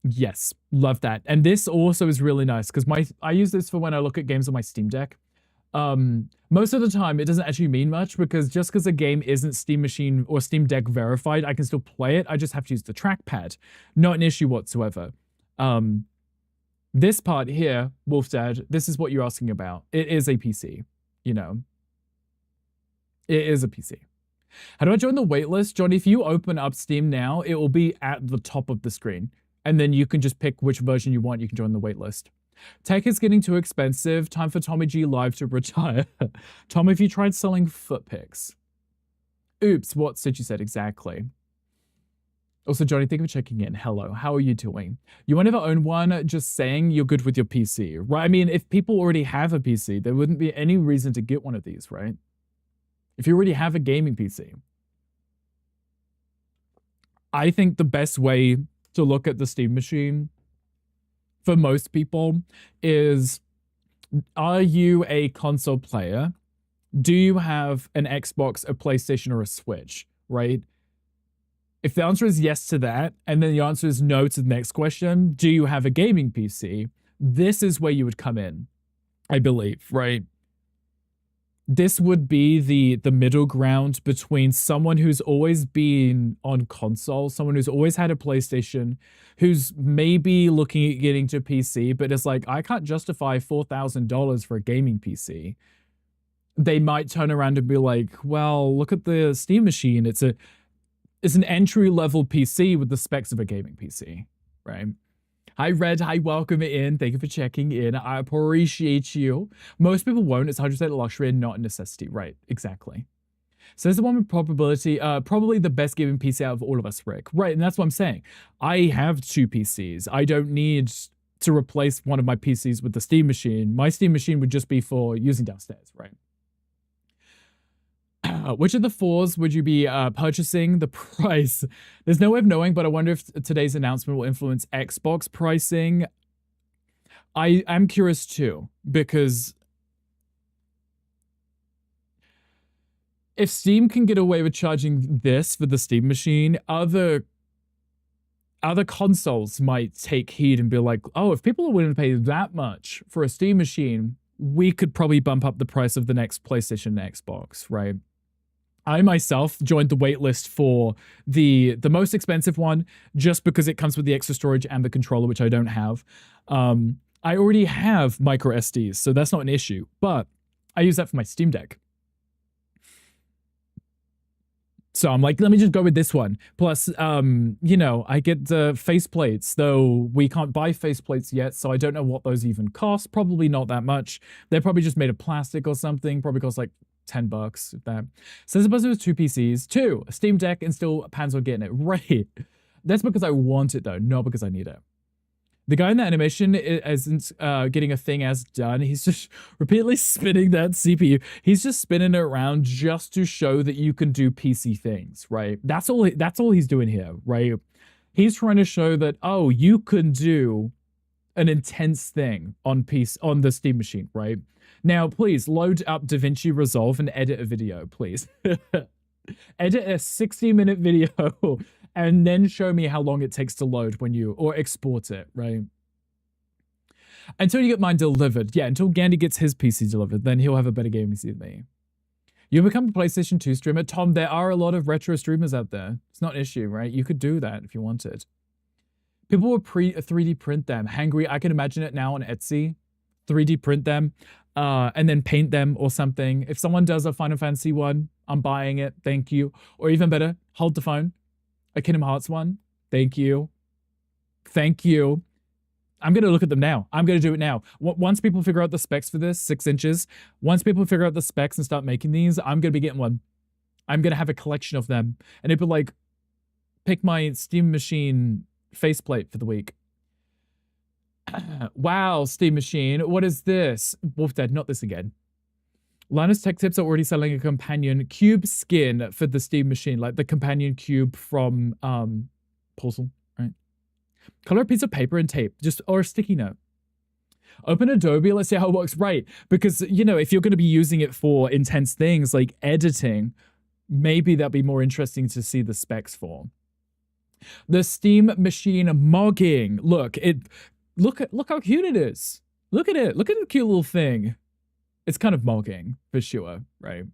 Yes, love that. And this also is really nice because I use this for when I look at games on my Steam Deck. Most of the time it doesn't actually mean much because just because a game isn't Steam Machine or Steam Deck verified, I can still play it. I just have to use the trackpad. Not an issue whatsoever. This part here, Wolfdad, this is what you're asking about. It is a PC, you know. It is a PC. How do I join the waitlist? John, if you open up Steam now, it will be at the top of the screen. And then you can just pick which version you want. You can join the waitlist. Tech is getting too expensive. Time for Tommy G Live to retire. Tom, have you tried selling foot pics? Oops, what did you said exactly? Also, Johnny, thank you for checking in. Hello, how are you doing? You won't ever own one, just saying you're good with your PC, right? I mean, if people already have a PC, there wouldn't be any reason to get one of these, right? If you already have a gaming PC. I think the best way to look at the Steam Machine for most people is, are you a console player? Do you have an Xbox, a PlayStation, or a Switch, right? If the answer is yes to that, and then the answer is no to the next question, do you have a gaming PC? This is where you would come in, I believe, right? This would be the middle ground between someone who's always been on console, someone who's always had a PlayStation, who's maybe looking at getting to PC, but is like, I can't justify $4,000 for a gaming PC. They might turn around and be like, well, look at the Steam Machine. It's an entry-level PC with the specs of a gaming PC, right? Hi, Red. Hi, welcome in. Thank you for checking in. I appreciate you. Most people won't. It's 100% luxury and not a necessity. Right, exactly. So there's the one with probability, probably the best gaming PC out of all of us, Rick. Right, and that's what I'm saying. I have 2 PCs. I don't need to replace one of my PCs with the Steam Machine. My Steam Machine would just be for using downstairs, right? Which of the 4s would you be purchasing? The price. There's no way of knowing, but I wonder if today's announcement will influence Xbox pricing. I am curious too, because if Steam can get away with charging this for the Steam Machine, other consoles might take heed and be like, oh, if people are willing to pay that much for a Steam Machine, we could probably bump up the price of the next PlayStation and Xbox, right? I myself joined the waitlist for the most expensive one just because it comes with the extra storage and the controller, which I don't have. I already have micro SDs, so that's not an issue, but I use that for my Steam Deck. So I'm like, let me just go with this one. Plus, you know, I get the faceplates, though we can't buy faceplates yet, so I don't know what those even cost. Probably not that much. They're probably just made of plastic or something. Probably cost like $10, if that. So suppose it was 2 PCs, 2, a Steam Deck, and still plans on getting it. Right. That's because I want it, though, not because I need it. The guy in the animation isn't getting a thing as done. He's just repeatedly spinning that CPU. He's just spinning it around just to show that you can do PC things, right? That's all he's doing here, right? He's trying to show that, oh, you can do an intense thing on the Steam Machine, right? Now, please load up DaVinci Resolve and edit a video, please. Edit a 60-minute video and then show me how long it takes to load or export it, right? Until you get mine delivered. Yeah, until Gandhi gets his PC delivered, then he'll have a better gaming PC than me. You become a PlayStation 2 streamer. Tom, there are a lot of retro streamers out there. It's not an issue, right? You could do that if you wanted. People will 3D print them. Hangry, I can imagine it now on Etsy. 3D print them. And then paint them or something. If someone does a Final Fantasy one, I'm buying it. Thank you. Or even better, hold the phone. A Kingdom Hearts one. Thank you. Thank you. I'm going to look at them now. I'm going to do it now. Once people figure out the specs for this, 6 inches, once people figure out the specs and start making these, I'm going to be getting one. I'm going to have a collection of them. And it'd be like, pick my Steam Machine faceplate for the week. Wow, Steam Machine. What is this? Wolf Dead, not this again. Linus Tech Tips are already selling a companion cube skin for the Steam Machine, like the companion cube from Portal, right? Color a piece of paper and tape, or a sticky note. Open Adobe, let's see how it works. Right, because, if you're going to be using it for intense things like editing, maybe that'd be more interesting to see the specs for. The Steam Machine Mogging. Look how cute it is. Look at it. Look at the cute little thing. It's kind of mogging, for sure, right?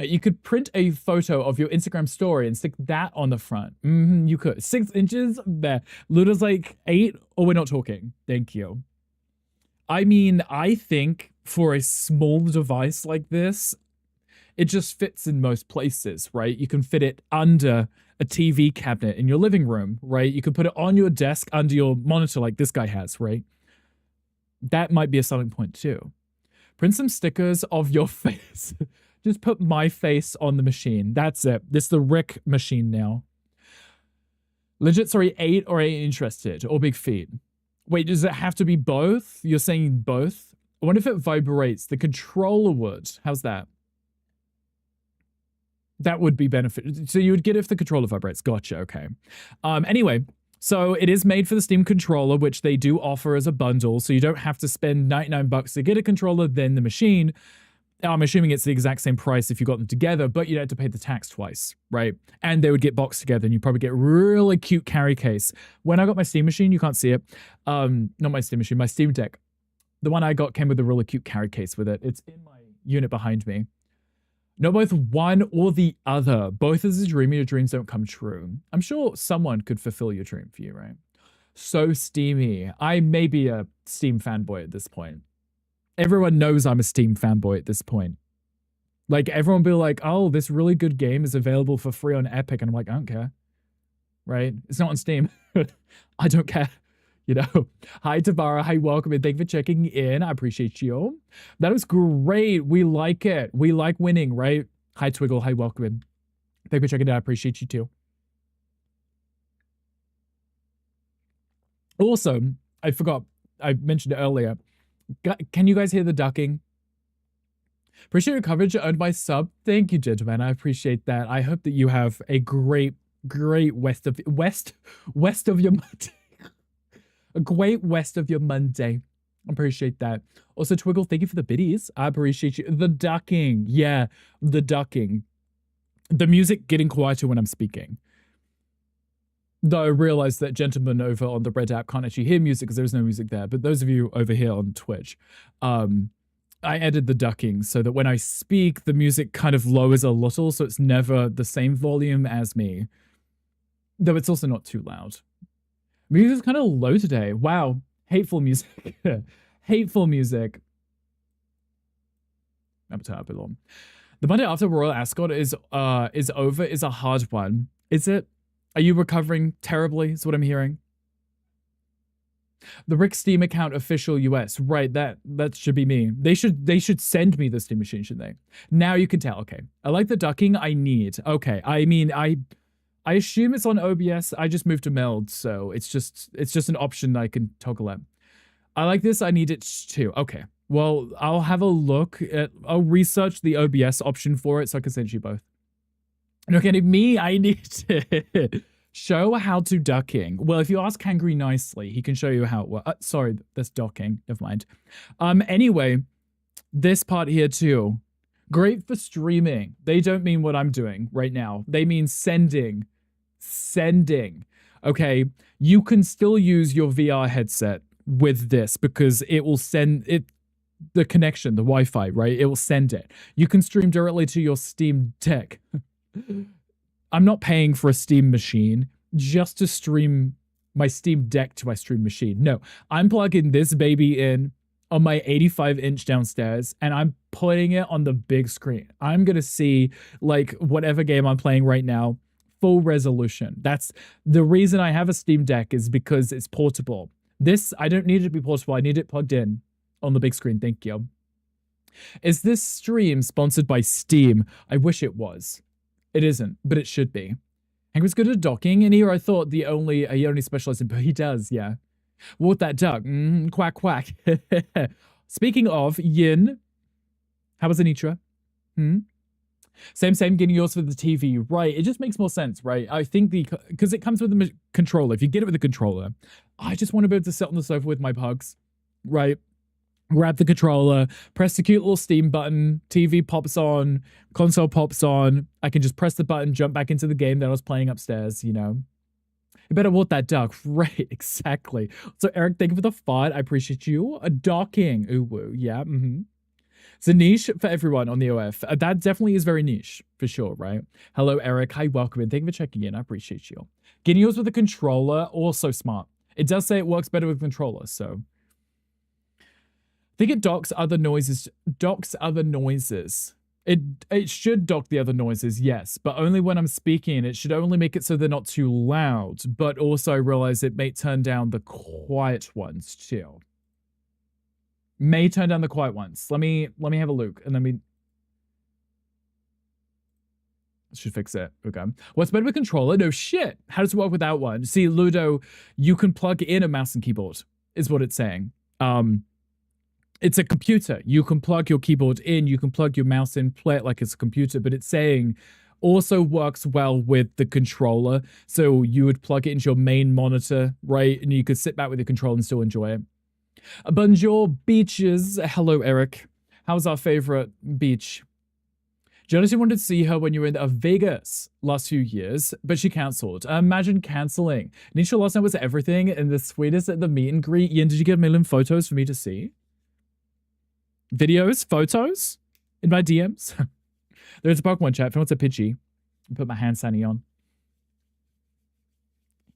You could print a photo of your Instagram story and stick that on the front. You could. 6 inches there. Luda's like 8, or we're not talking. Thank you. I mean, I think for a small device like this, it just fits in most places, right? You can fit it under a TV cabinet in your living room, right? You could put it on your desk under your monitor like this guy has, right? That might be a selling point too. Print some stickers of your face. Just put my face on the machine. That's it. This is the Rick machine now. Legit, sorry, 8 or 8 interested or big feet. Wait, does it have to be both? You're saying both? I wonder if it vibrates. The controller would. How's that? That would be benefit. So you would get it if the controller vibrates. Gotcha. Okay. Anyway, so it is made for the Steam controller, which they do offer as a bundle. So you don't have to spend $99 to get a controller, then the machine. I'm assuming it's the exact same price if you got them together, but you'd have to pay the tax twice, right? And they would get boxed together, and you probably get a really cute carry case. When I got my Steam machine, you can't see it. Not my Steam machine, my Steam Deck. The one I got came with a really cute carry case with it. It's in my unit behind me. Not both one or the other. Both is a dream, your dreams don't come true. I'm sure someone could fulfill your dream for you, right? So steamy. I may be a Steam fanboy at this point. Everyone knows I'm a Steam fanboy at this point. Like, everyone will be like, oh, this really good game is available for free on Epic. And I'm like, I don't care. Right? It's not on Steam. I don't care. Hi, Tabara. Hi, welcome. And thank you for checking in. I appreciate you. That was great. We like it. We like winning, right? Hi, Twiggle. Hi, welcome in. Thank you for checking in. I appreciate you too. Also, I forgot. I mentioned it earlier. Can you guys hear the ducking? Appreciate your coverage. Earned my sub. Thank you, gentlemen. I appreciate that. I hope that you have a great west of your Monday. A great west of your Monday. I appreciate that. Also, Twiggle, thank you for the biddies. I appreciate you. The ducking. Yeah, the ducking. The music getting quieter when I'm speaking. Though I realize that gentlemen over on the Red app can't actually hear music because there's no music there. But those of you over here on Twitch, I added the ducking so that when I speak, the music kind of lowers a little, so it's never the same volume as me. Though it's also not too loud. Music's kind of low today. Wow. Hateful music. Hateful music. The Monday after Royal Ascot is over is a hard one. Is it? Are you recovering terribly, is what I'm hearing? The Rick Steam account official US. Right, that should be me. They should send me the Steam machine, shouldn't they? Now you can tell. Okay. I like the ducking I need. Okay. I mean, I assume it's on OBS. I just moved to Meld, so it's just an option I can toggle at. I like this. I need it too. Okay. Well, I'll have a look at. I'll research the OBS option for it so I can send you both. Look at me. I need to show how to ducking. Well, if you ask Hangry nicely, he can show you how it works. Sorry, that's docking. Never mind. Anyway, this part here too. Great for streaming. They don't mean what I'm doing right now. They mean sending. Okay, you can still use your VR headset with this because it will send it the connection, the Wi-Fi, right? It will send it. You can stream directly to your Steam Deck. I'm not paying for a Steam machine just to stream my Steam Deck to my stream machine. No, I'm plugging this baby in on my 85-inch downstairs, and I'm putting it on the big screen. I'm going to see, like, whatever game I'm playing right now, full resolution. That's the reason I have a Steam Deck, is because it's portable. This, I don't need it to be portable. I need it plugged in on the big screen. Thank you. Is this stream sponsored by Steam? I wish it was. It isn't, but it should be. Hank was good at docking, and here I thought he only specialized in, but he does, yeah. What that duck? Quack, quack. Speaking of, Yin, how was Anitra? Same, getting yours for the TV. Right. It just makes more sense, right? I think because it comes with the controller. If you get it with the controller, I just want to be able to sit on the sofa with my pugs, right? Grab the controller, press the cute little Steam button, TV pops on, console pops on. I can just press the button, jump back into the game that I was playing upstairs, you know? You better walk that duck. Right, exactly. So, Eric, thank you for the fight. I appreciate you. Docking. Ooh, woo. Yeah, It's a niche for everyone on the OF. That definitely is very niche, for sure, right? Hello, Eric. Hi, welcome in. Thank you for checking in. I appreciate you. Getting yours with a controller, also smart. It does say it works better with controller, so... I think it docks other noises. It should dock the other noises, yes, but only when I'm speaking. It should only make it so they're not too loud, but also I realize it may turn down the quiet ones too. May turn down the quiet ones. Let me have a look, and should fix it. Okay. What's better with controller? No shit. How does it work without one? See, Ludo, you can plug in a mouse and keyboard, is what it's saying. It's a computer. You can plug your keyboard in, you can plug your mouse in, play it like it's a computer, but it's saying also works well with the controller. So you would plug it into your main monitor, right? And you could sit back with your controller and still enjoy it. Bonjour, beaches. Hello, Eric. How's our favorite beach? Jonathan wanted to see her when you were in Vegas last few years, but she cancelled. Imagine cancelling. Nisha last night was everything, and the sweetest at the meet and greet. Ian, did you get a million photos for me to see? Videos, photos in my DMs. There's a Pokemon chat. If you want a Pidgey, put my hand sanny on.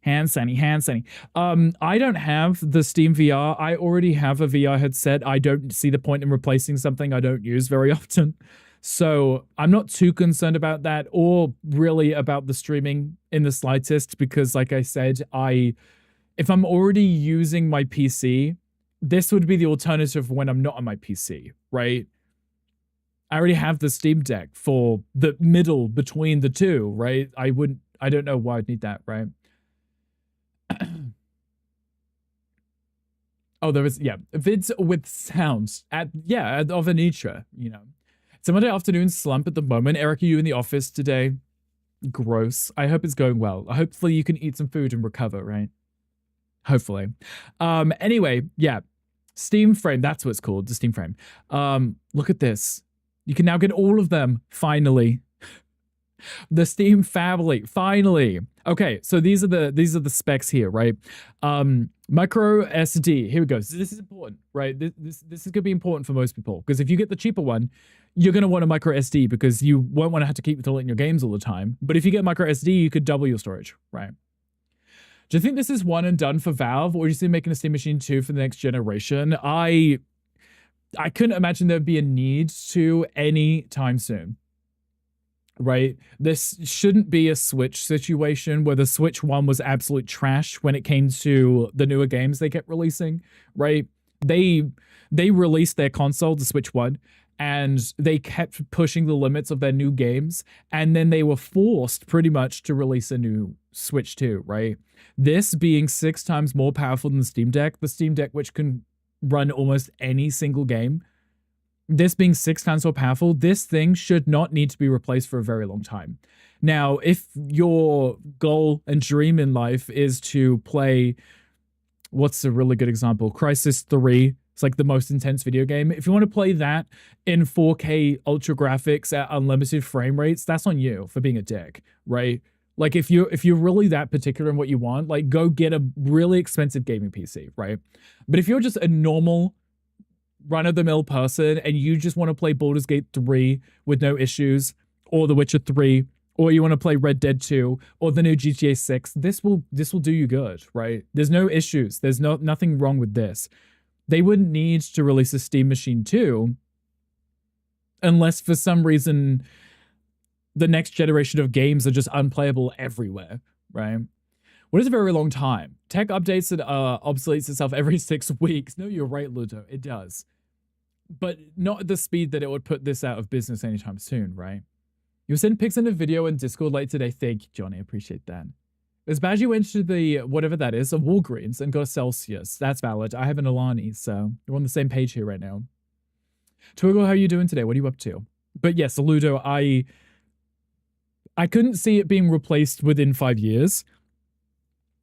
Hand sanny. I don't have the Steam VR. I already have a VR headset. I don't see the point in replacing something I don't use very often. So I'm not too concerned about that, or really about the streaming in the slightest, because like I said, if I'm already using my PC, this would be the alternative when I'm not on my PC, right? I already have the Steam Deck for the middle between the two, right? I don't know why I'd need that, right? Oh, there was, yeah, vids with sounds of Anitra, you know. It's a Monday afternoon slump at the moment. Eric, are you in the office today? Gross. I hope it's going well. Hopefully you can eat some food and recover, right? Hopefully. Anyway, yeah. Steam Frame, that's what it's called, the Steam Frame. Look at this. You can now get all of them, finally. The Steam family, finally. Okay, so these are the specs here, right? Micro SD. Here we go. So this is important, right? This is gonna be important for most people, because if you get the cheaper one, you're gonna want a micro SD because you won't want to have to keep it in your games all the time. But if you get micro SD, you could double your storage, right? Do you think this is one and done for Valve, or do you see making a Steam Machine 2 for the next generation? I couldn't imagine there'd be a need to any time soon, right? This shouldn't be a Switch situation where the Switch 1 was absolute trash when it came to the newer games they kept releasing, right? They released their console, the Switch 1, and they kept pushing the limits of their new games, and then they were forced pretty much to release a new Switch 2, right? This being 6 times more powerful than the Steam Deck which can run almost any single game, this being 6 times more powerful, this thing should not need to be replaced for a very long time. Now, if your goal and dream in life is to play, what's a really good example? Crysis 3. It's like the most intense video game. If you want to play that in 4K ultra graphics at unlimited frame rates, that's on you for being a dick, right? Like if you're really that particular in what you want, like go get a really expensive gaming PC, right? But if you're just a normal run-of-the-mill person and you just want to play Baldur's Gate 3 with no issues, or The Witcher 3, or you want to play Red Dead 2, or the new GTA 6, this will do you good, right? There's no issues. There's nothing wrong with this. They wouldn't need to release a Steam Machine 2 unless for some reason the next generation of games are just unplayable everywhere, right? What is a very long time? Tech updates and obsoletes itself every 6 weeks. No, you're right, Ludo. It does. But not at the speed that it would put this out of business anytime soon, right? You sent pics in a video in Discord late today. Thank you, Johnny. I appreciate that. As bad as you went to the, whatever that is, a Walgreens and got a Celsius. That's valid. I have an Alani, so we're on the same page here right now. Twiggle, how are you doing today? What are you up to? But yes, Ludo, I I couldn't see it being replaced within 5 years.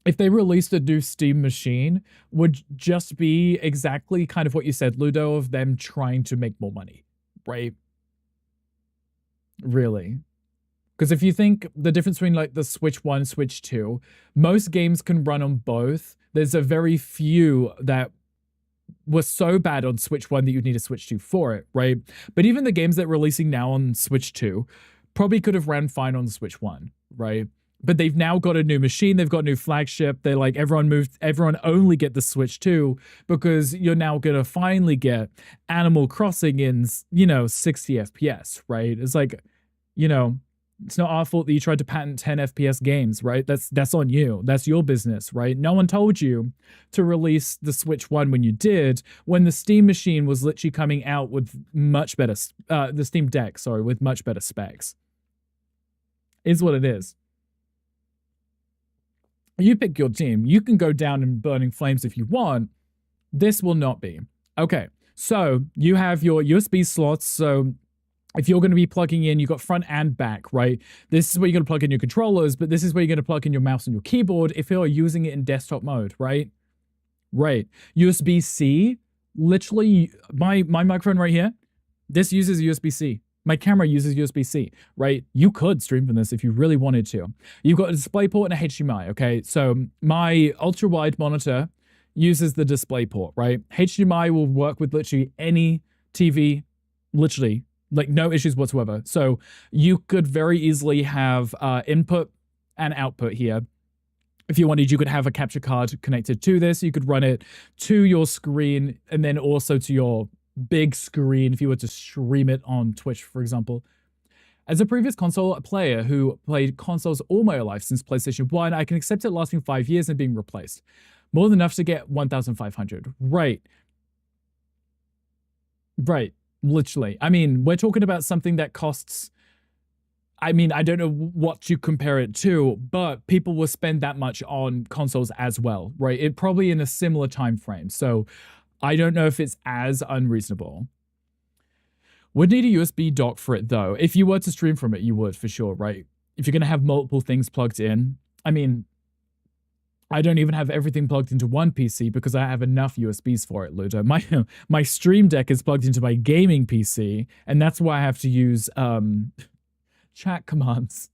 If they released a new Steam machine, would just be exactly kind of what you said, Ludo, of them trying to make more money, right? Really. Because if you think the difference between like the Switch 1, Switch 2, most games can run on both. There's a very few that were so bad on Switch 1 that you'd need a Switch 2 for it, right? But even the games that are releasing now on Switch 2 probably could have ran fine on the Switch 1, right? But they've now got a new machine, they've got a new flagship. They're like, everyone only get the Switch 2 because you're now gonna finally get Animal Crossing in, 60 FPS, right? It's like, it's not our fault that you tried to patent 10 FPS games, right? That's on you. That's your business, right? No one told you to release the Switch 1 when you did, when the Steam machine was literally coming out with much better, the Steam Deck, sorry, with much better specs. Is what it is. You pick your team. You can go down in burning flames if you want. This will not be. Okay, so you have your USB slots, so if you're going to be plugging in, you've got front and back, right? This is where you're going to plug in your controllers, but this is where you're going to plug in your mouse and your keyboard if you're using it in desktop mode, right? Right. USB-C, literally, my microphone right here, this uses USB-C. My camera uses USB-C, right? You could stream from this if you really wanted to. You've got a DisplayPort and a HDMI, okay? So my ultra-wide monitor uses the DisplayPort, right? HDMI will work with literally any TV, literally, like no issues whatsoever. So you could very easily have input and output here. If you wanted, you could have a capture card connected to this. You could run it to your screen and then also to your big screen if you were to stream it on Twitch, for example. As a previous console player who played consoles all my life since PlayStation 1, I can accept it lasting 5 years and being replaced. More than enough to get 1,500. Right. Right. Literally. I mean, we're talking about something that costs, I mean, I don't know what you compare it to, but people will spend that much on consoles as well, right? It probably in a similar time frame. So I don't know if it's as unreasonable. Would need a USB dock for it though. If you were to stream from it, you would for sure, right? If you're going to have multiple things plugged in. I mean, I don't even have everything plugged into one PC because I have enough USBs for it, Ludo. My Stream Deck is plugged into my gaming PC, and that's why I have to use chat commands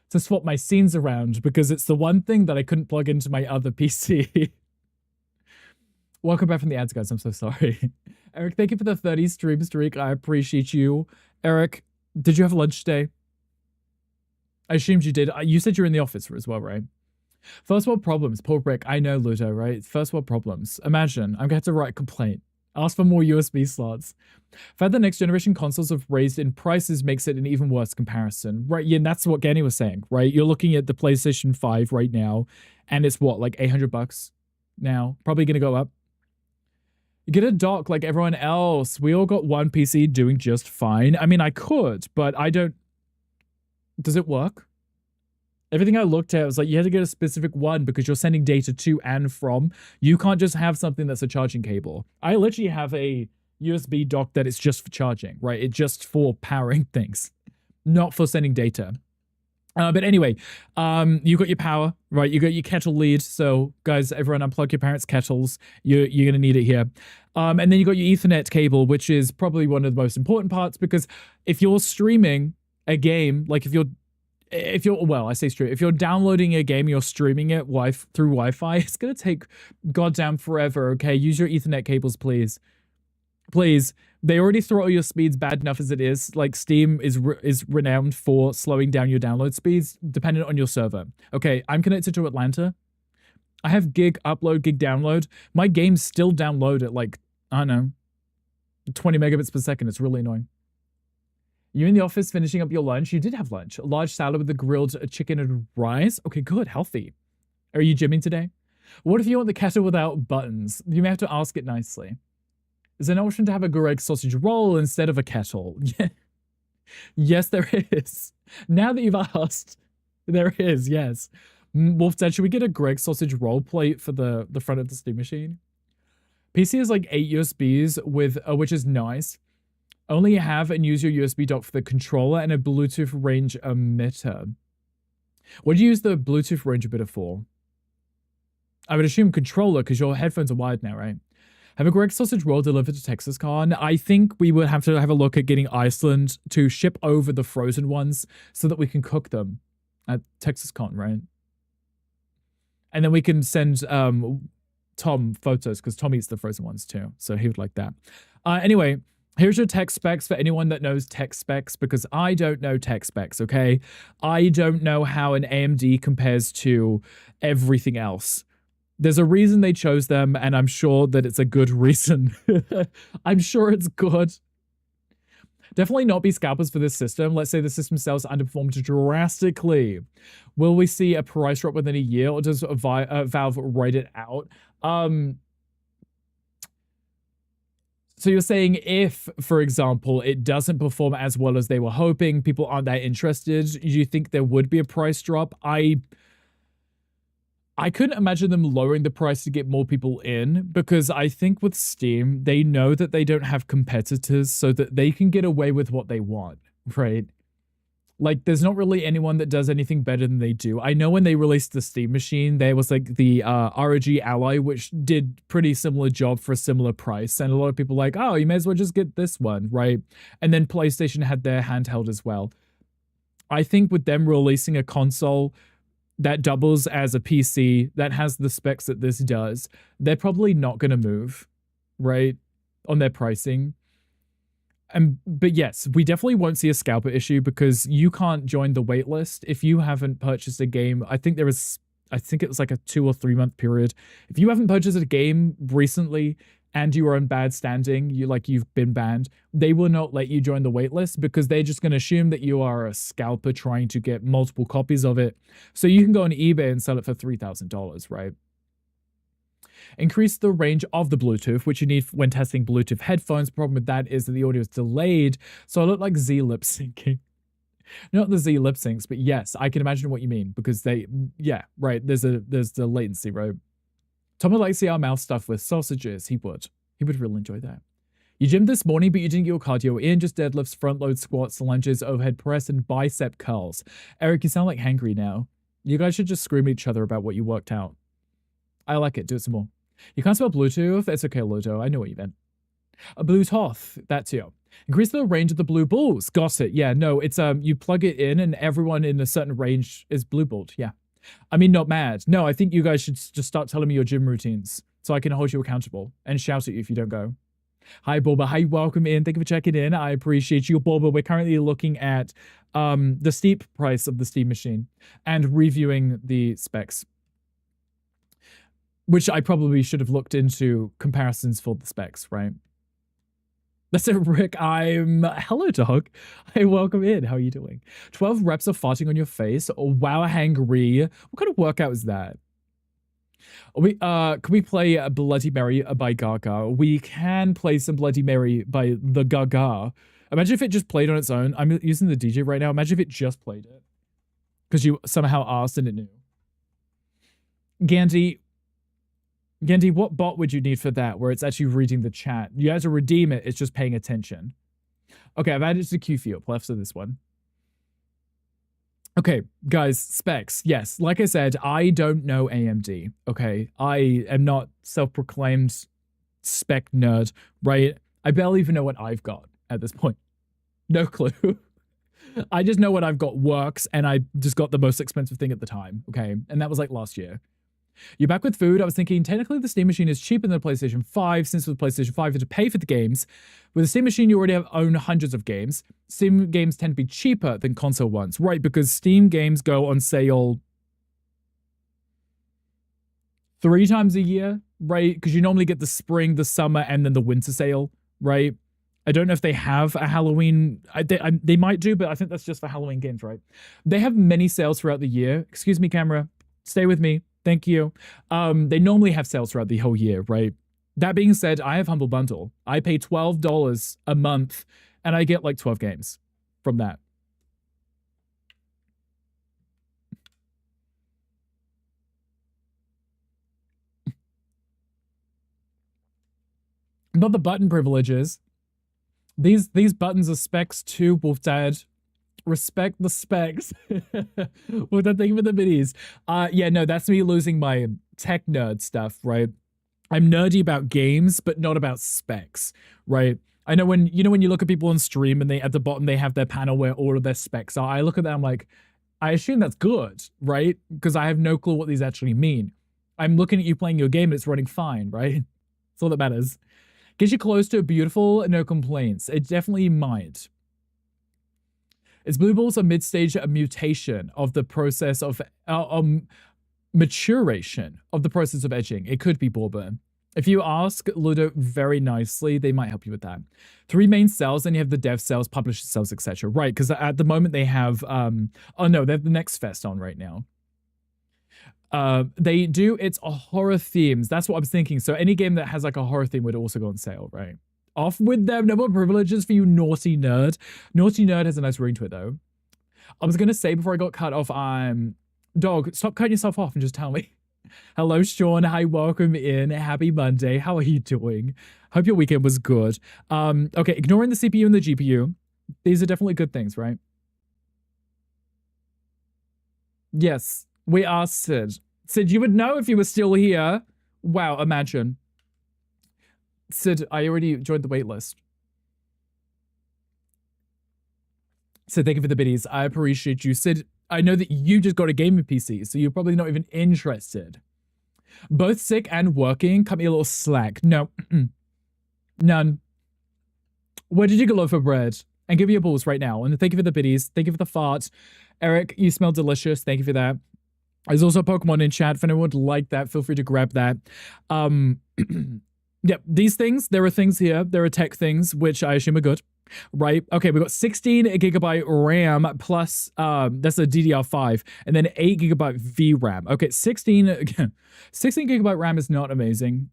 to swap my scenes around because it's the one thing that I couldn't plug into my other PC. Welcome back from the ads, guys. I'm so sorry. Eric, thank you for the 30 stream streak. I appreciate you. Eric, did you have lunch today? I assumed you did. You said you're in the office as well, right? First world problems. Poor Rick. I know, Ludo, right? First world problems. Imagine. I'm going to have to write a complaint. Ask for more USB slots. The fact that next generation consoles have raised in prices makes it an even worse comparison. Right, yeah, and that's what Ganny was saying, right? You're looking at the PlayStation 5 right now, and it's what, like $800 now? Probably going to go up. Get a dock like everyone else. We all got one PC doing just fine. I mean, I could, but I don't... Does it work? Everything I looked at was like, you had to get a specific one because you're sending data to and from. You can't just have something that's a charging cable. I literally have a USB dock that is just for charging, right? It's just for powering things, not for sending data. But anyway, you got your power, right? You got your kettle lead. So guys, everyone unplug your parents' kettles. You're going to need it here. And then you got your Ethernet cable, which is probably one of the most important parts because if you're streaming a game, like if you're well, I say stream, if you're downloading a game, you're streaming it through Wi-Fi, it's going to take goddamn forever, okay? Use your Ethernet cables, please. Please. They already throttle your speeds bad enough as it is. Like, Steam is renowned for slowing down your download speeds, dependent on your server. Okay, I'm connected to Atlanta. I have gig upload, gig download. My games still download at, like, I don't know, 20 megabits per second. It's really annoying. You're in the office finishing up your lunch. You did have lunch. A large salad with a grilled chicken and rice. Okay, good. Healthy. Are you gymming today? What if you want the kettle without buttons? You may have to ask it nicely. Is there an option to have a Greg sausage roll instead of a kettle? Yeah. Yes, there is. Now that you've asked, there is, yes. Wolf said, should we get a Greg sausage roll plate for the front of the Steam machine? PC is like 8 USBs, which is nice. Only have and use your USB dock for the controller and a Bluetooth range emitter. What do you use the Bluetooth range emitter for? I would assume controller because your headphones are wired now, right? Have a Greg sausage roll delivered to TexasCon. I think we would have to have a look at getting Iceland to ship over the frozen ones so that we can cook them at TexasCon, right? And then we can send Tom photos because Tom eats the frozen ones too, so he would like that. Anyway, here's your tech specs for anyone that knows tech specs, because I don't know tech specs, okay? I don't know how an AMD compares to everything else. There's a reason they chose them, and I'm sure that it's a good reason. I'm sure it's good. Definitely not be scalpers for this system. Let's say the system sales underperformed drastically. Will we see a price drop within a year, or does Valve write it out? So you're saying if, for example, it doesn't perform as well as they were hoping, people aren't that interested, do you think there would be a price drop? I couldn't imagine them lowering the price to get more people in, because I think with Steam, they know that they don't have competitors so that they can get away with what they want, right? Like, there's not really anyone that does anything better than they do. I know when they released the Steam Machine, there was like the ROG Ally, which did pretty similar job for a similar price. And a lot of people were like, oh, you may as well just get this one, right? And then PlayStation had their handheld as well. I think with them releasing a console that doubles as a PC, that has the specs that this does, they're probably not going to move, right, on their pricing. But yes, we definitely won't see a scalper issue because you can't join the waitlist if you haven't purchased a game. I think it was like a 2 or 3 month period. If you haven't purchased a game recently and you are in bad standing, you've been banned, they will not let you join the waitlist because they're just going to assume that you are a scalper trying to get multiple copies of it. So you can go on eBay and sell it for $3,000, right? Increase the range of the Bluetooth, which you need when testing Bluetooth headphones. The problem with that is that the audio is delayed, so I look like Z lip syncing. Not the Z lip syncs, but yes, I can imagine what you mean, because yeah, right, there's the latency, right? Tom would like to see our mouth stuffed with sausages. He would really enjoy that. You gymmed this morning, but you didn't get your cardio in, just deadlifts, front load, squats, lunges, overhead press, and bicep curls. Eric, you sound like hangry now. You guys should just scream at each other about what you worked out. I like it. Do it some more. You can't spell Bluetooth. It's okay, Ludo. I know what you meant. A Bluetooth. That too. Increase the range of the blue balls. Got it. Yeah, no, it's you plug it in and everyone in a certain range is blue balled. Yeah. I mean, not mad. No, I think you guys should just start telling me your gym routines so I can hold you accountable and shout at you if you don't go. Hi, Bulba. Hi, welcome in. Thank you for checking in. I appreciate you, Bulba. We're currently looking at the steep price of the Steam Machine and reviewing the specs, which I probably should have looked into comparisons for the specs, right? That's it, Rick. Hello, dog. Hey, welcome in. How are you doing? 12 reps of farting on your face. Oh, wow, hangry. What kind of workout is that? Can we play Bloody Mary by Gaga? We can play some Bloody Mary by the Gaga. Imagine if it just played on its own. I'm using the DJ right now. Imagine if it just played it, because you somehow asked and it knew. Gandhi, what bot would you need for that, where it's actually reading the chat? You have to redeem it. It's just paying attention. Okay, I've added it to queue for you. Left of this one. Okay, guys, specs. Yes, like I said, I don't know AMD. Okay, I am not self-proclaimed spec nerd, right? I barely even know what I've got at this point. No clue. I just know what I've got works, and I just got the most expensive thing at the time. Okay, and that was like last year. You're back with food. I was thinking, technically the Steam Machine is cheaper than the PlayStation 5, since with the PlayStation 5 you have to pay for the games. With the Steam Machine, you already own hundreds of games. Steam games tend to be cheaper than console ones, right? Because Steam games go on sale 3 times a year, right? Because you normally get the spring, the summer, and then the winter sale, right? I don't know if they have a Halloween. They might do, but I think that's just for Halloween games, right? They have many sales throughout the year. Excuse me, camera. Stay with me. Thank you. They normally have sales throughout the whole year, right? That being said, I have Humble Bundle. I pay $12 a month, and I get like 12 games from that. Not the button privileges. These buttons are specs too, Wolf Dad. Respect the specs. With that thing for the minis. Yeah, no, that's me losing my tech nerd stuff, right? I'm nerdy about games, but not about specs, right? I know when when you look at people on stream and they at the bottom they have their panel where all of their specs are. I look at that, I'm like, I assume that's good, right? Because I have no clue what these actually mean. I'm looking at you playing your game and it's running fine, right? That's all that matters. Gets you close to beautiful, no complaints. It definitely might. Is blue balls a mid-stage mutation of the process of maturation of the process of edging? It could be Borburn. If you ask Ludo very nicely, they might help you with that. 3 main cells, then you have the dev cells, publisher cells, etc. Right, because at the moment they have, oh no, they have the Next Fest on right now. They do, it's a horror themes. That's what I was thinking. So any game that has like a horror theme would also go on sale, right? Off with them, no more privileges for you naughty nerd. Naughty nerd has a nice ring to it though. I was gonna say before I got cut off, Dog, stop cutting yourself off and just tell me. Hello, Sean. Hi, welcome in. Happy Monday. How are you doing? Hope your weekend was good. Okay, ignoring the CPU and the GPU. These are definitely good things, right? Yes, we are Sid. Sid, you would know if you were still here. Wow, imagine. Sid, I already joined the waitlist. Sid, thank you for the biddies. I appreciate you. Sid, I know that you just got a gaming PC, so you're probably not even interested. Both sick and working, cut me a little slack. No. None. Where did you go for bread? And give me a balls right now. And thank you for the biddies. Thank you for the farts. Eric, you smell delicious. Thank you for that. There's also Pokemon in chat. If anyone would like that, feel free to grab that. Yep, these things, there are things here. There are tech things, which I assume are good. Right? Okay, we've got 16 gigabyte RAM plus, that's a DDR5, and then 8 gigabyte VRAM. Okay, 16 gigabyte RAM is not amazing.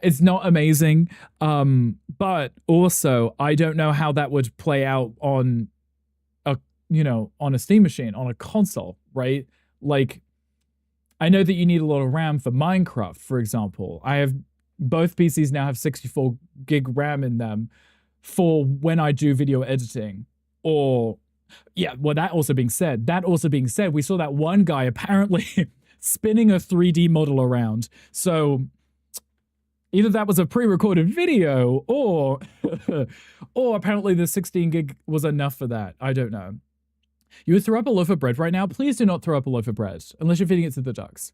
It's not amazing, but also, I don't know how that would play out on on a Steam machine, on a console, right? Like, I know that you need a lot of RAM for Minecraft, for example. I have both PCs now have 64 gig RAM in them for when I do video editing. Or, yeah, well, that also being said, we saw that one guy apparently spinning a 3D model around. So either that was a pre-recorded video or apparently the 16 gig was enough for that. I don't know. You would throw up a loaf of bread right now? Please do not throw up a loaf of bread, unless you're feeding it to the ducks.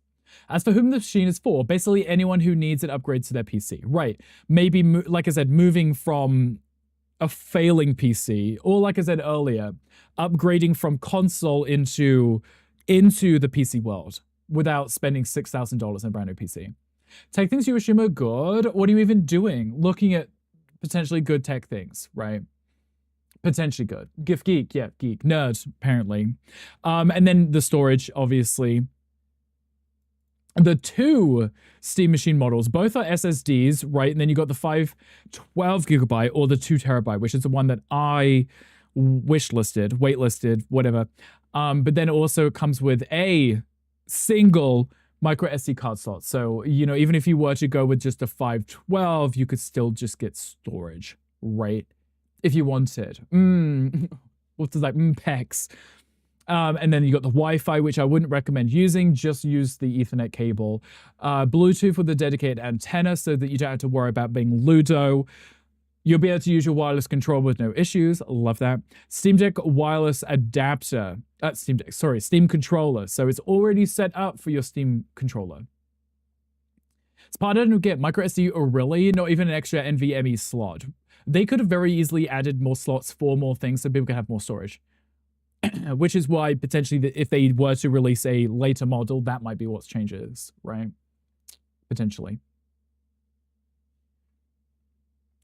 As for whom the machine is for, basically anyone who needs an upgrade to their PC. Right. Maybe, like I said, moving from a failing PC, or like I said earlier, upgrading from console into the PC world without spending $6,000 on a brand new PC. Tech things you assume are good? What are you even doing? Looking at potentially good tech things, right? Potentially good. Geek, yeah, geek. Nerd, apparently. And then the storage, obviously. The 2 Steam Machine models, both are SSDs, right? And then you got the 512 gigabyte or the 2 terabyte, which is the one that I waitlisted, whatever. But then it also comes with a single micro SD card slot. So, even if you were to go with just a 512, you could still just get storage, right? If you wanted. What does that pecs? And then you got the Wi-Fi, which I wouldn't recommend using. Just use the Ethernet cable. Bluetooth with a dedicated antenna so that you don't have to worry about being Ludo. You'll be able to use your wireless control with no issues. Love that. Steam Deck wireless adapter. Steam controller. So it's already set up for your Steam controller. It's part I don't get. Micro SD or really not even an extra NVMe slot. They could have very easily added more slots for more things so people could have more storage. Which is why potentially if they were to release a later model, that might be what changes, right? Potentially.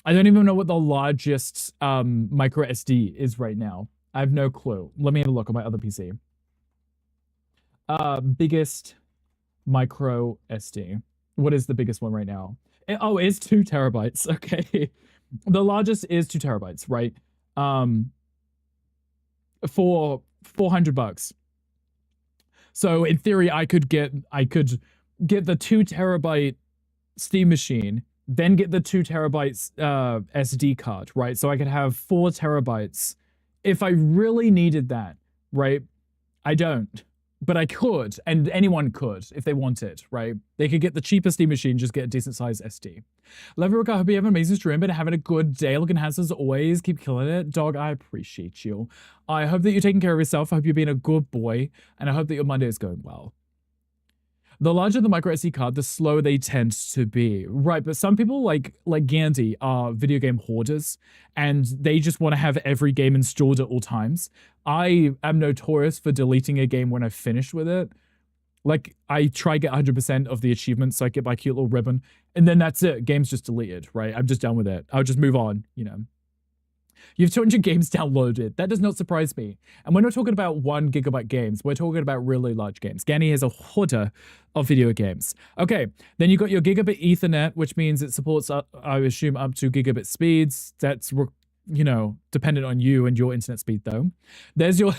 I don't even know what the largest micro SD is right now. I have no clue. Let me have a look on my other PC. Biggest micro SD. What is the biggest one right now? It's 2 terabytes. Okay. The largest is 2 terabytes, right? For $400. So in theory, I could get the 2 terabyte Steam machine, then get the 2 terabytes SD card, right? So I could have 4 terabytes if I really needed that, right? I don't. But I could, and anyone could if they wanted, right? They could get the cheapest Steam machine, just get a decent size SD. Love you, Rick. I hope you have an amazing stream, but having a good day. Looking handsome as always. Keep killing it. Dog, I appreciate you. I hope that you're taking care of yourself. I hope you're being a good boy, and I hope that your Monday is going well. The larger the micro SD card, the slower they tend to be. Right, but some people like Gandhi are video game hoarders, and they just want to have every game installed at all times. I am notorious for deleting a game when I've finished with it. Like, I try get 100% of the achievements so I get my cute little ribbon, and then that's it. Game's just deleted, right? I'm just done with it. I'll just move on, you know. You have 200 games downloaded. That does not surprise me. And we're not talking about 1 gigabyte games. We're talking about really large games. Gandhi has a hoarder of video games. Okay, then you got your gigabit Ethernet, which means it supports, I assume, up to gigabit speeds. That's, you know, dependent on you and your internet speed, though. There's your,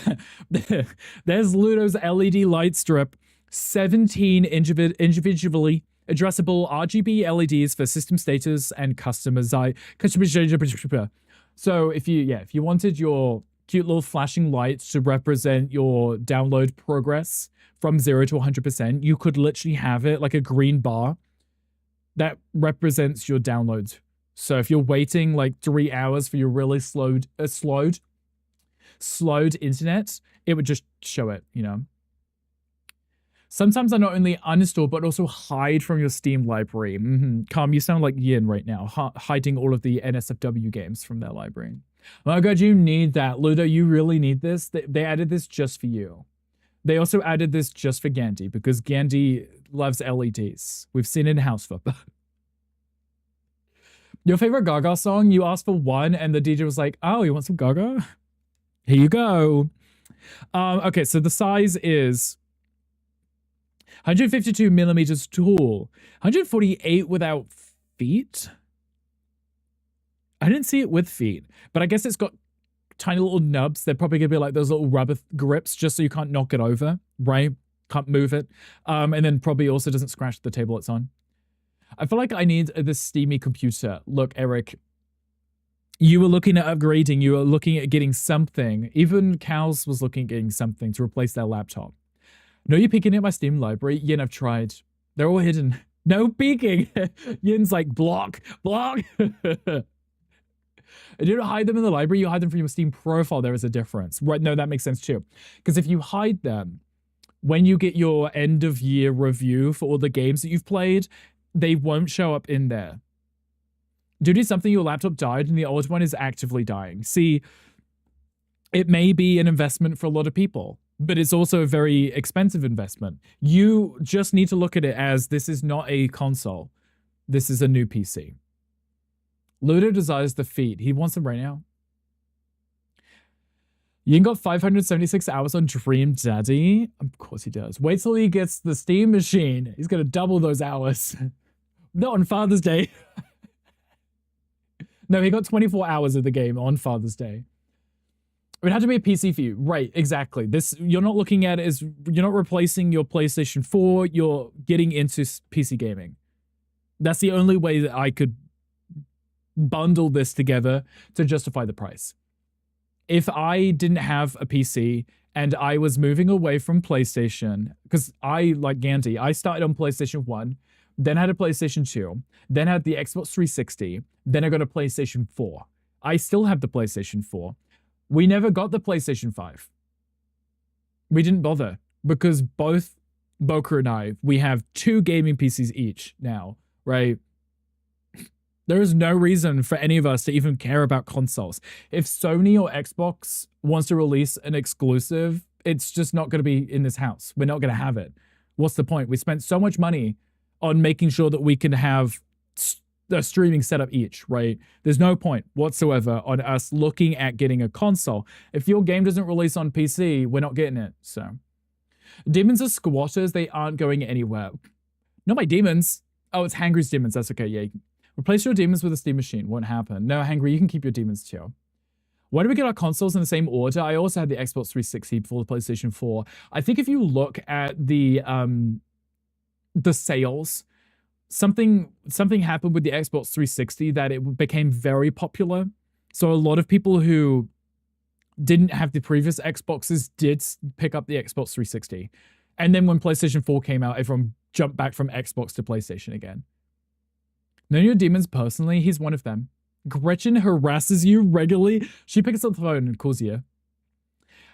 there's Ludo's LED light strip. 17 individually addressable RGB LEDs for system status and customization. So if you wanted your cute little flashing lights to represent your download progress from 0 to 100%, you could literally have it like a green bar that represents your downloads. So if you're waiting like 3 hours for your really slowed internet, it would just show it, you know. Sometimes I not only uninstall, but also hide from your Steam library. Calm, you sound like Yin right now, hiding all of the NSFW games from their library. Oh my god, you need that. Ludo, you really need this. They added this just for you. They also added this just for Gandhi, because Gandhi loves LEDs. We've seen it in House Flipper. Your favorite Gaga song? You asked for one, and the DJ was like, oh, you want some Gaga? Here you go. Okay, so the size is 152 millimeters tall, 148 without feet. I didn't see it with feet, but I guess it's got tiny little nubs. They're probably gonna be like those little rubber grips just so you can't knock it over, right? Can't move it. And then probably also doesn't scratch the table it's on. I feel like I need this steamy computer. Look, Eric, you were looking at upgrading. You were looking at getting something. Even Cows was looking at getting something to replace their laptop. No, you're peeking at my Steam library. Yin, I've tried. They're all hidden. No peeking. Yin's like, block. You don't hide them in the library. You hide them from your Steam profile. There is a difference. Right? No, that makes sense too. Because if you hide them, when you get your end of year review for all the games that you've played, they won't show up in there. Due to something, your laptop died and the old one is actively dying. See, it may be an investment for a lot of people, but it's also a very expensive investment. You just need to look at it as this is not a console. This is a new PC. Ludo desires the feet. He wants them right now. Yin got 576 hours on Dream Daddy. Of course he does. Wait till he gets the Steam machine. He's going to double those hours. Not on Father's Day. No, he got 24 hours of the game on Father's Day. It would have to be a PC for you. Right, exactly. This, you're not looking at it as, you're not replacing your PlayStation 4, you're getting into PC gaming. That's the only way that I could bundle this together to justify the price. If I didn't have a PC and I was moving away from PlayStation, because I, like Gandhi, I started on PlayStation 1, then had a PlayStation 2, then had the Xbox 360, then I got a PlayStation 4. I still have the PlayStation 4. We never got the PlayStation 5. We didn't bother because both Boker and I, we have 2 gaming PCs each now, right? There is no reason for any of us to even care about consoles. If Sony or Xbox wants to release an exclusive, it's just not going to be in this house. We're not going to have it. What's the point? We spent so much money on making sure that we can have a streaming setup each, right? There's no point whatsoever on us looking at getting a console. If your game doesn't release on PC, we're not getting it, so. Demons are squatters. They aren't going anywhere. Not my demons. Oh, it's Hangry's demons. That's okay, yeah. Replace your demons with a Steam machine. Won't happen. No, Hangry, you can keep your demons too. Why do we get our consoles in the same order? I also had the Xbox 360 before the PlayStation 4. I think if you look at the sales, something happened with the Xbox 360 that it became very popular. So a lot of people who didn't have the previous Xboxes did pick up the Xbox 360. And then when PlayStation 4 came out, everyone jumped back from Xbox to PlayStation again. Know your demons personally, he's one of them. Gretchen harasses you regularly. She picks up the phone and calls you.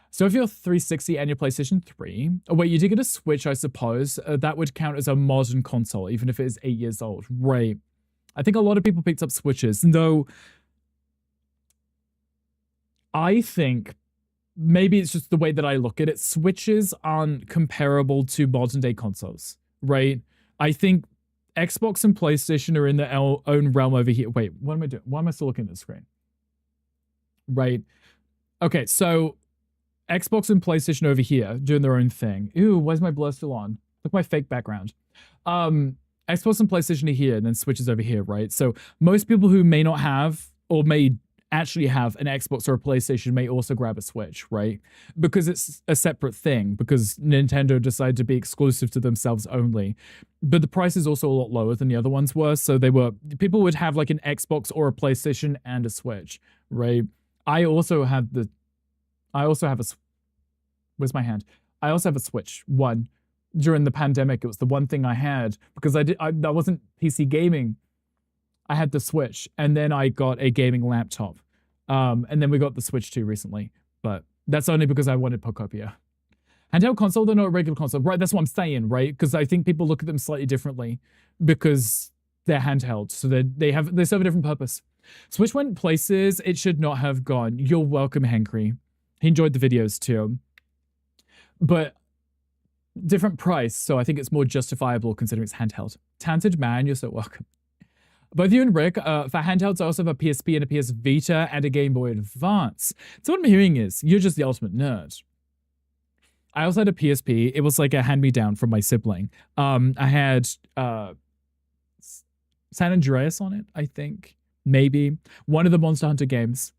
So if you're 360 and your PlayStation 3, oh wait, you did get a Switch, I suppose. That would count as a modern console, even if it is 8 years old. Right. I think a lot of people picked up Switches, though I think maybe it's just the way that I look at it. Switches aren't comparable to modern day consoles, right? I think Xbox and PlayStation are in their own realm over here. Wait, what am I doing? Why am I still looking at the screen? Right. Okay, so Xbox and PlayStation over here doing their own thing. Ooh, why's my blur still on? Look at my fake background. Xbox and PlayStation are here, and then Switch is over here, right? So most people who may not have or may actually have an Xbox or a PlayStation may also grab a Switch, right? Because it's a separate thing, because Nintendo decided to be exclusive to themselves only. But the price is also a lot lower than the other ones were, so people would have like an Xbox or a PlayStation and a Switch, right? I also have a, where's my hand? I also have a Switch, one. During the pandemic, it was the one thing I had, because I wasn't PC gaming. I had the Switch, and then I got a gaming laptop. And then we got the Switch 2 recently, but that's only because I wanted Pocopia. Handheld console, they're not a regular console. Right, that's what I'm saying, right? Because I think people look at them slightly differently because they're handheld, so they serve a different purpose. Switch went places it should not have gone. You're welcome, Hankry. He enjoyed the videos too. But different price, so I think it's more justifiable considering it's handheld. Talented man, you're so welcome. Both you and Rick, for handhelds, I also have a PSP and a PS Vita and a Game Boy Advance. So what I'm hearing is, you're just the ultimate nerd. I also had a PSP. It was like a hand-me-down from my sibling. I had San Andreas on it, I think. Maybe. One of the Monster Hunter games.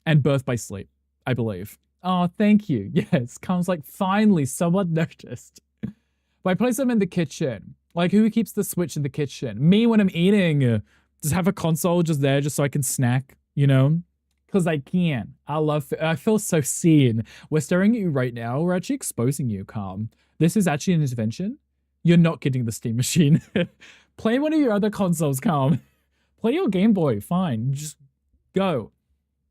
And Birth by Sleep, I believe. Oh, thank you. Yes, comes like, finally, someone noticed. But I place them in the kitchen. Like, who keeps the Switch in the kitchen? Me when I'm eating. Just have a console just there just so I can snack, you know? Because I can. I feel so seen. We're staring at you right now. We're actually exposing you, Calm. This is actually an intervention. You're not getting the Steam machine. Play one of your other consoles, Calm. Play your Game Boy, fine. Just go.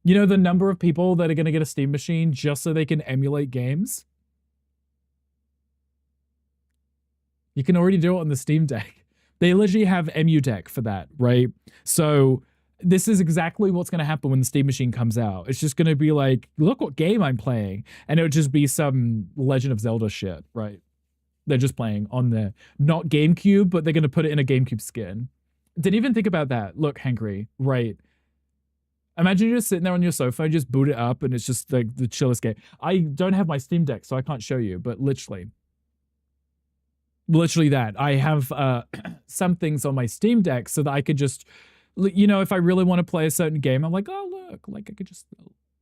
You know the number of people that are going to get a Steam machine just so they can emulate games? You can already do it on the Steam Deck. They literally have EmuDeck for that, right? So this is exactly what's going to happen when the Steam machine comes out. It's just going to be like, look what game I'm playing. And it would just be some Legend of Zelda shit, right? They're just playing on there. Not GameCube, but they're going to put it in a GameCube skin. Didn't even think about that. Look, Hankry, right? Imagine you're just sitting there on your sofa and just boot it up and it's just like the chillest game. I don't have my Steam Deck, so I can't show you, but literally that. I have some things on my Steam Deck so that I could just, you know, if I really want to play a certain game, I'm like, oh, look, like I could just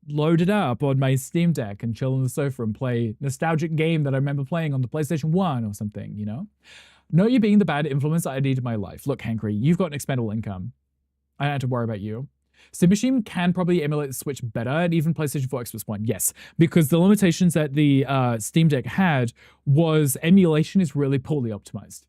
load it up on my Steam Deck and chill on the sofa and play nostalgic game that I remember playing on the PlayStation 1 or something, you know? No, you being the bad influence I need in my life. Look, Hankry, you've got an expendable income. I don't have to worry about you. Steam Machine can probably emulate the Switch better, and even PlayStation 4, Xbox One, yes. Because the limitations that the Steam Deck had was emulation is really poorly optimized.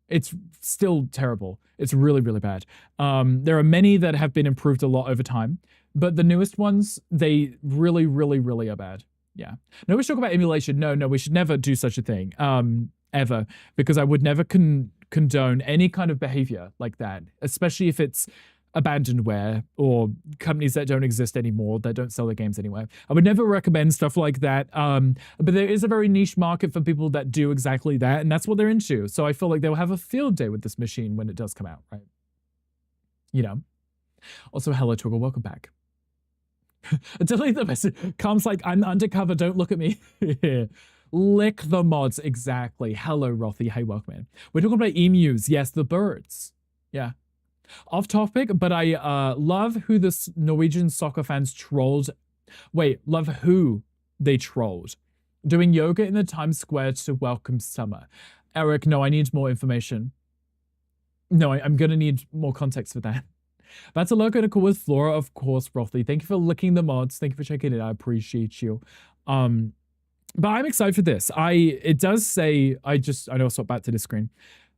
It's still terrible. It's really, really bad. There are many that have been improved a lot over time, but the newest ones, they really, really, really are bad. Yeah. No, we should talk about emulation. No, we should never do such a thing, ever, because I would never condone any kind of behavior like that, especially if it's abandonware or companies that don't exist anymore, that don't sell their games anywhere. I would never recommend stuff like that. But there is a very niche market for people that do exactly that, and that's what they're into. So I feel like they'll have a field day with this machine when it does come out, right? You know. Also, hello, Toggle, welcome back. Delete the message. Calm's like, I'm undercover, don't look at me. Lick the mods, exactly. Hello, Rothy. Hey, welcome in. We're talking about emus. Yes, the birds. Yeah. Off topic, but I love who the Norwegian soccer fans trolled. Wait, love who they trolled. Doing yoga in the Times Square to welcome summer. Eric, no, I need more information. No, I'm going to need more context for that. That's a logo to call with Flora, of course, Rothy. Thank you for licking the mods. Thank you for checking it. I appreciate you. But I'm excited for this. It does say, I know I'll swap back to the screen.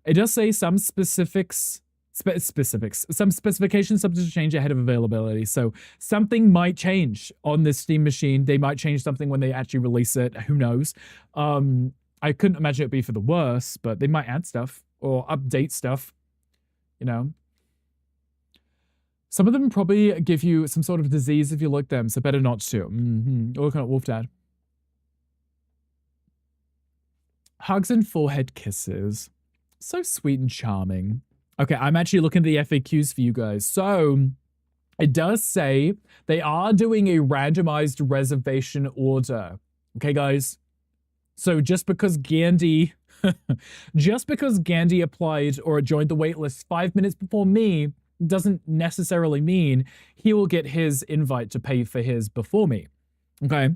It does say some specifics, some specifications subject to change ahead of availability. So something might change on this Steam machine. They might change something when they actually release it. Who knows? I couldn't imagine it'd be for the worse, but they might add stuff or update stuff, you know? Some of them probably give you some sort of disease if you lick them, so better not to. Looking at Wolf Dad. Hugs and forehead kisses. So sweet and charming. Okay, I'm actually looking at the FAQs for you guys. So it does say they are doing a randomized reservation order. Okay, guys? So just because Gandhi applied or joined the waitlist 5 minutes before me doesn't necessarily mean he will get his invite to pay for his before me. Okay?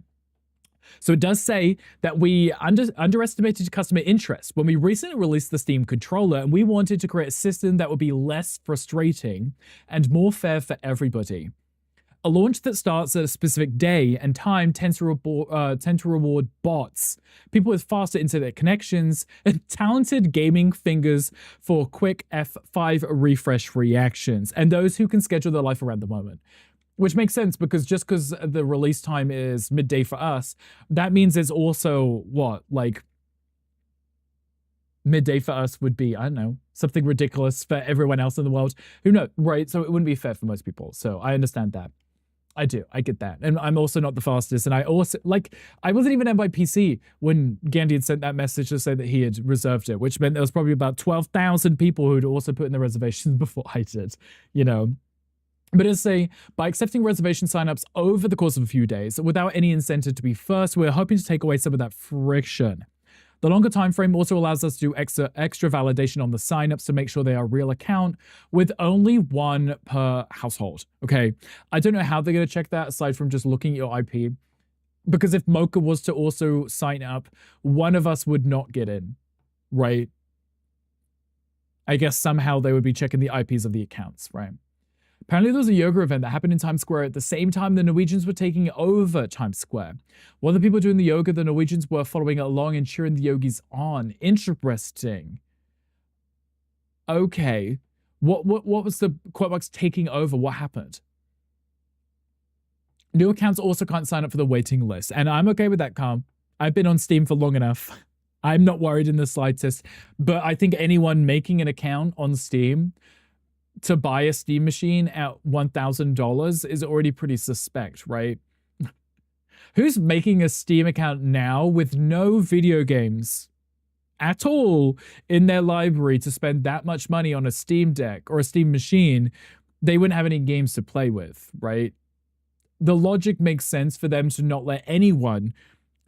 So it does say that we underestimated customer interest when we recently released the Steam controller, and we wanted to create a system that would be less frustrating and more fair for everybody. A launch that starts at a specific day and time tends to reward bots, people with faster internet connections, and talented gaming fingers for quick F5 refresh reactions, and those who can schedule their life around the moment. Which makes sense, because just because the release time is midday for us, that means it's also, what, like, midday for us would be, I don't know, something ridiculous for everyone else in the world. Who knows, right? So it wouldn't be fair for most people. So I understand that. I do. I get that. And I'm also not the fastest. And I also, like, I wasn't even on my PC when Gandhi had sent that message to say that he had reserved it, which meant there was probably about 12,000 people who'd also put in their reservations before I did, you know. But as say, by accepting reservation signups over the course of a few days, without any incentive to be first, we're hoping to take away some of that friction. The longer time frame also allows us to do extra validation on the signups to make sure they are a real account, with only one per household. Okay, I don't know how they're going to check that aside from just looking at your IP, because if Mocha was to also sign up, one of us would not get in, right? I guess somehow they would be checking the IPs of the accounts, right? Apparently there was a yoga event that happened in Times Square at the same time the Norwegians were taking over Times Square. While the people doing the yoga, the Norwegians were following along and cheering the yogis on. Interesting. Okay. What was the quote marks taking over? What happened? New accounts also can't sign up for the waiting list. And I'm okay with that, Calm. I've been on Steam for long enough. I'm not worried in the slightest. But I think anyone making an account on Steam to buy a Steam machine at $1,000 is already pretty suspect, right? Who's making a Steam account now with no video games at all in their library to spend that much money on a Steam Deck or a Steam machine? They wouldn't have any games to play with, right? The logic makes sense for them to not let anyone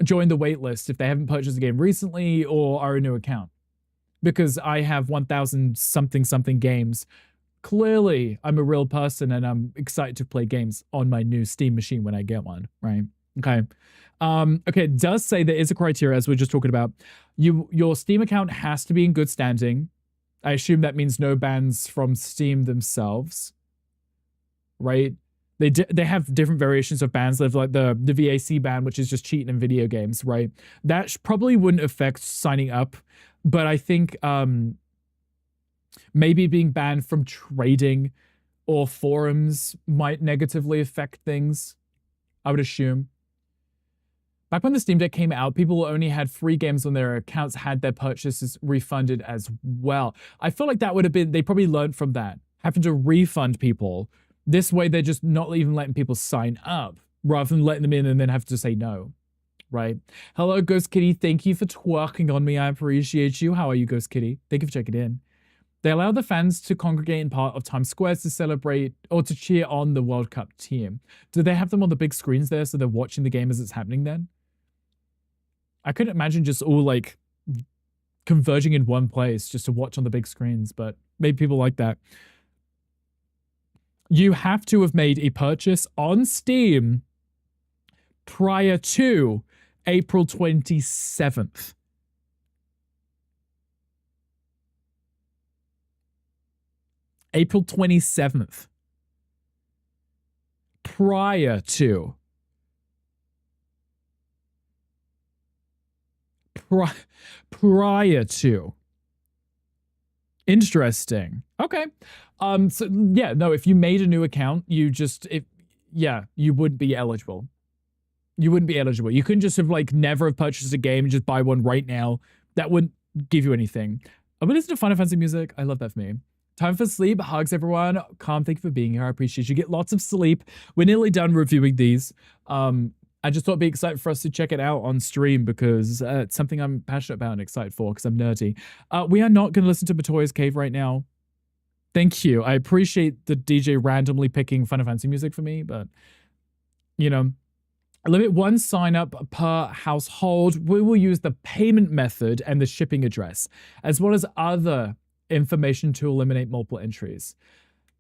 join the waitlist if they haven't purchased a game recently or are a new account. Because I have 1,000 something games. Clearly, I'm a real person and I'm excited to play games on my new Steam machine when I get one, right? Okay. Okay, it does say there is a criteria, as we are just talking about. Your Steam account has to be in good standing. I assume that means no bans from Steam themselves, right? They have different variations of bans. They have like the VAC ban, which is just cheating in video games, right? That probably wouldn't affect signing up, but I think maybe being banned from trading or forums might negatively affect things, I would assume. Back when the Steam Deck came out, people only had free games when their accounts had their purchases refunded as well. I feel like that would have been, they probably learned from that, having to refund people. This way, they're just not even letting people sign up, rather than letting them in and then have to say no, right? Hello, Ghost Kitty. Thank you for twerking on me. I appreciate you. How are you, Ghost Kitty? Thank you for checking in. They allow the fans to congregate in part of Times Square to celebrate or to cheer on the World Cup team. Do they have them on the big screens there so they're watching the game as it's happening then? I couldn't imagine just all like converging in one place just to watch on the big screens, but maybe people like that. You have to have made a purchase on Steam prior to April 27th. April 27th. prior to. Prior to. Interesting. Okay. So yeah, no, if you made a new account, you wouldn't be eligible. You wouldn't be eligible. You couldn't just have like never have purchased a game and just buy one right now. That wouldn't give you anything. I'm gonna listen to Final Fantasy music. I love that for me. Time for sleep. Hugs, everyone. Calm, thank you for being here. I appreciate you. Get lots of sleep. We're nearly done reviewing these. I just thought it'd be exciting for us to check it out on stream because it's something I'm passionate about and excited for because I'm nerdy. We are not going to listen to Matoya's Cave right now. Thank you. I appreciate the DJ randomly picking Final Fantasy music for me, but, you know, limit one sign up per household. We will use the payment method and the shipping address, as well as other information to eliminate multiple entries.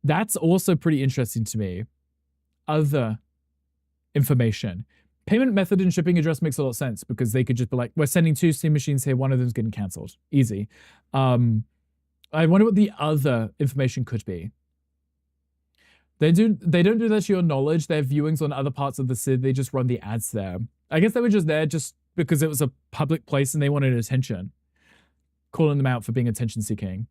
That's also pretty interesting to me. Other information. Payment method and shipping address makes a lot of sense because they could just be like, we're sending 2 Steam machines here, one of them's getting cancelled. Easy. I wonder what the other information could be. They don't do that to your knowledge. They have viewings on other parts of the city. They just run the ads there. I guess they were just there just because it was a public place and they wanted attention. Calling them out for being attention seeking.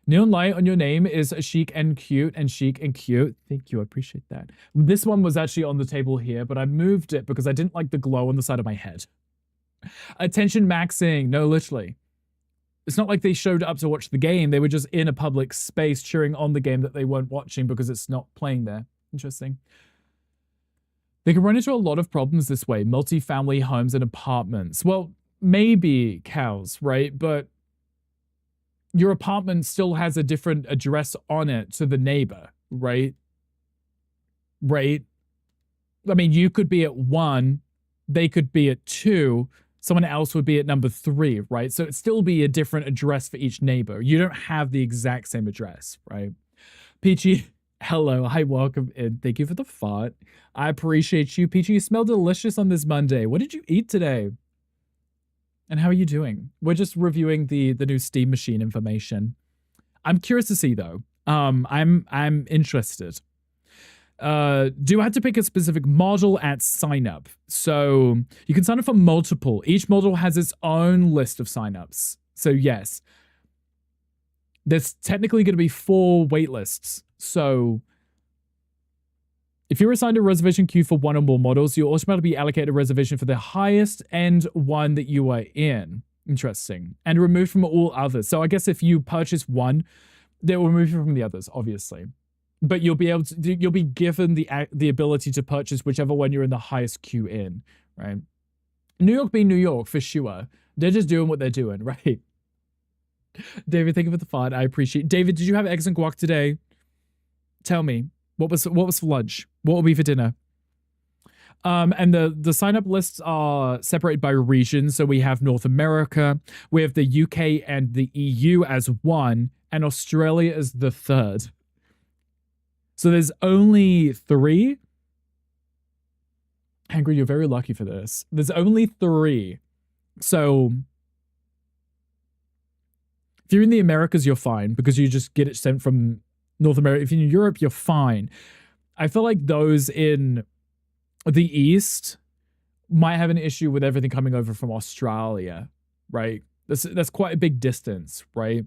Neon light on your name is chic and cute and chic and cute. Thank you, I appreciate that. This one was actually on the table here, but I moved it because I didn't like the glow on the side of my head. Attention maxing. No, literally. It's not like they showed up to watch the game. They were just in a public space cheering on the game that they weren't watching because it's not playing there. Interesting. They can run into a lot of problems this way. Multi-family homes and apartments. Well, maybe cows, right? But your apartment still has a different address on it to the neighbor, right? Right? I mean, you could be at 1, they could be at 2, someone else would be at number 3, right? So it'd still be a different address for each neighbor. You don't have the exact same address, right? Peachy, hello, hi, welcome in. Thank you for the fart. I appreciate you. Peachy, you smell delicious on this Monday. What did you eat today? And how are you doing? We're just reviewing the new Steam machine information. I'm curious to see though. I'm interested. Do I have to pick a specific model at sign up? So you can sign up for multiple. Each model has its own list of signups. So yes, there's technically going to be 4 wait lists. So if you're assigned a reservation queue for 1 or more models, you'll automatically be allocated a reservation for the highest end one that you are in. Interesting. And removed from all others. So I guess if you purchase 1, they will remove you from the others, obviously. But you'll be able to, you'll be given the ability to purchase whichever one you're in the highest queue in, right? New York being New York, for sure. They're just doing what they're doing, right? David, thank you for the fun. I appreciate it. David, did you have eggs and guac today? Tell me. What was for lunch? What will be for dinner? And the sign-up lists are separated by region. So we have North America, we have the UK and the EU as 1, and Australia as the 3rd. So there's only 3. Hangry, you're very lucky for this. There's only 3. So if you're in the Americas, you're fine because you just get it sent from North America. If you're in Europe, you're fine. I feel like those in the East might have an issue with everything coming over from Australia, right? That's quite a big distance, right?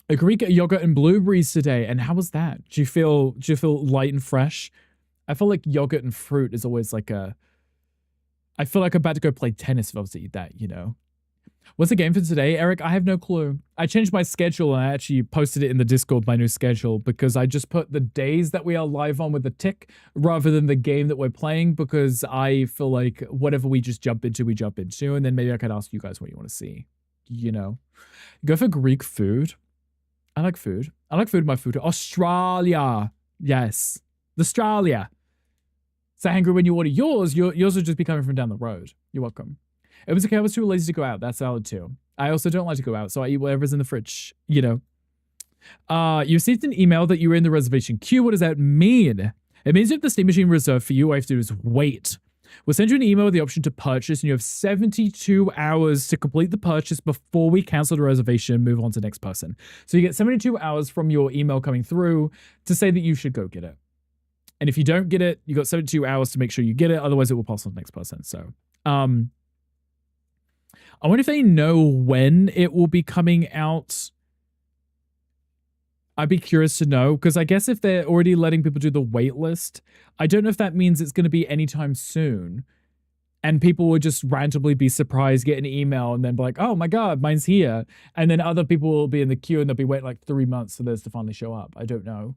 A Greek yogurt and blueberries today, and how was that? Do you feel light and fresh? I feel like yogurt and fruit is always like I feel like I'm about to go play tennis if I was to eat that, you know? What's the game for today, Eric? I have no clue. I changed my schedule and I actually posted it in the Discord, my new schedule, because I just put the days that we are live on with the tick rather than the game that we're playing, because I feel like whatever we just jump into, we jump into, and then maybe I could ask you guys what you want to see, you know? Go for Greek food. I like food. I like food in my food. Australia. Yes. Australia. So angry when you order yours will just be coming from down the road. You're welcome. It was okay. I was too lazy to go out. That's valid too. I also don't like to go out, so I eat whatever's in the fridge, you know. You received an email that you were in the reservation queue. What does that mean? It means if the Steam machine reserved for you, all you have to do is wait. We'll send you an email with the option to purchase, and you have 72 hours to complete the purchase before we cancel the reservation and move on to the next person. So you get 72 hours from your email coming through to say that you should go get it. And if you don't get it, you got 72 hours to make sure you get it. Otherwise, it will pass on to the next person. So, I wonder if they know when it will be coming out. I'd be curious to know, because I guess if they're already letting people do the wait list, I don't know if that means it's going to be anytime soon. And people will just randomly be surprised, get an email, and then be like, oh my God, mine's here. And then other people will be in the queue and they'll be waiting like 3 months for theirs to finally show up. I don't know.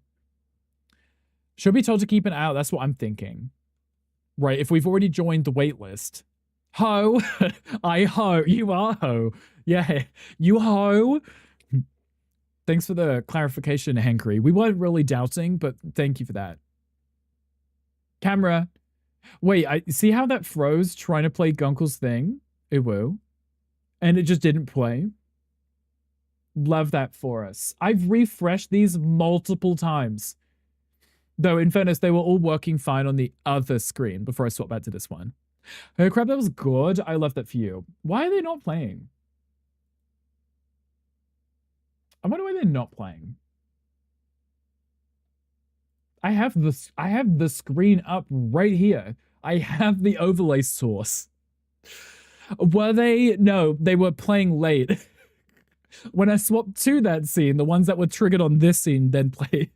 Should be told to keep an eye out. That's what I'm thinking. Right, if we've already joined the wait list. Ho! I ho! You are ho! Yeah, you ho! Thanks for the clarification, Hankry. We weren't really doubting, but thank you for that. Camera. Wait, I see how that froze trying to play Gunkel's thing? It will. And it just didn't play. Love that for us. I've refreshed these multiple times. Though, in fairness, they were all working fine on the other screen before I swapped back to this one. Oh, crap, that was good. I love that for you. Why are they not playing? I wonder why they're not playing. I have the screen up right here. I have the overlay source. Were they? No, they were playing late. When I swapped to that scene, the ones that were triggered on this scene then played.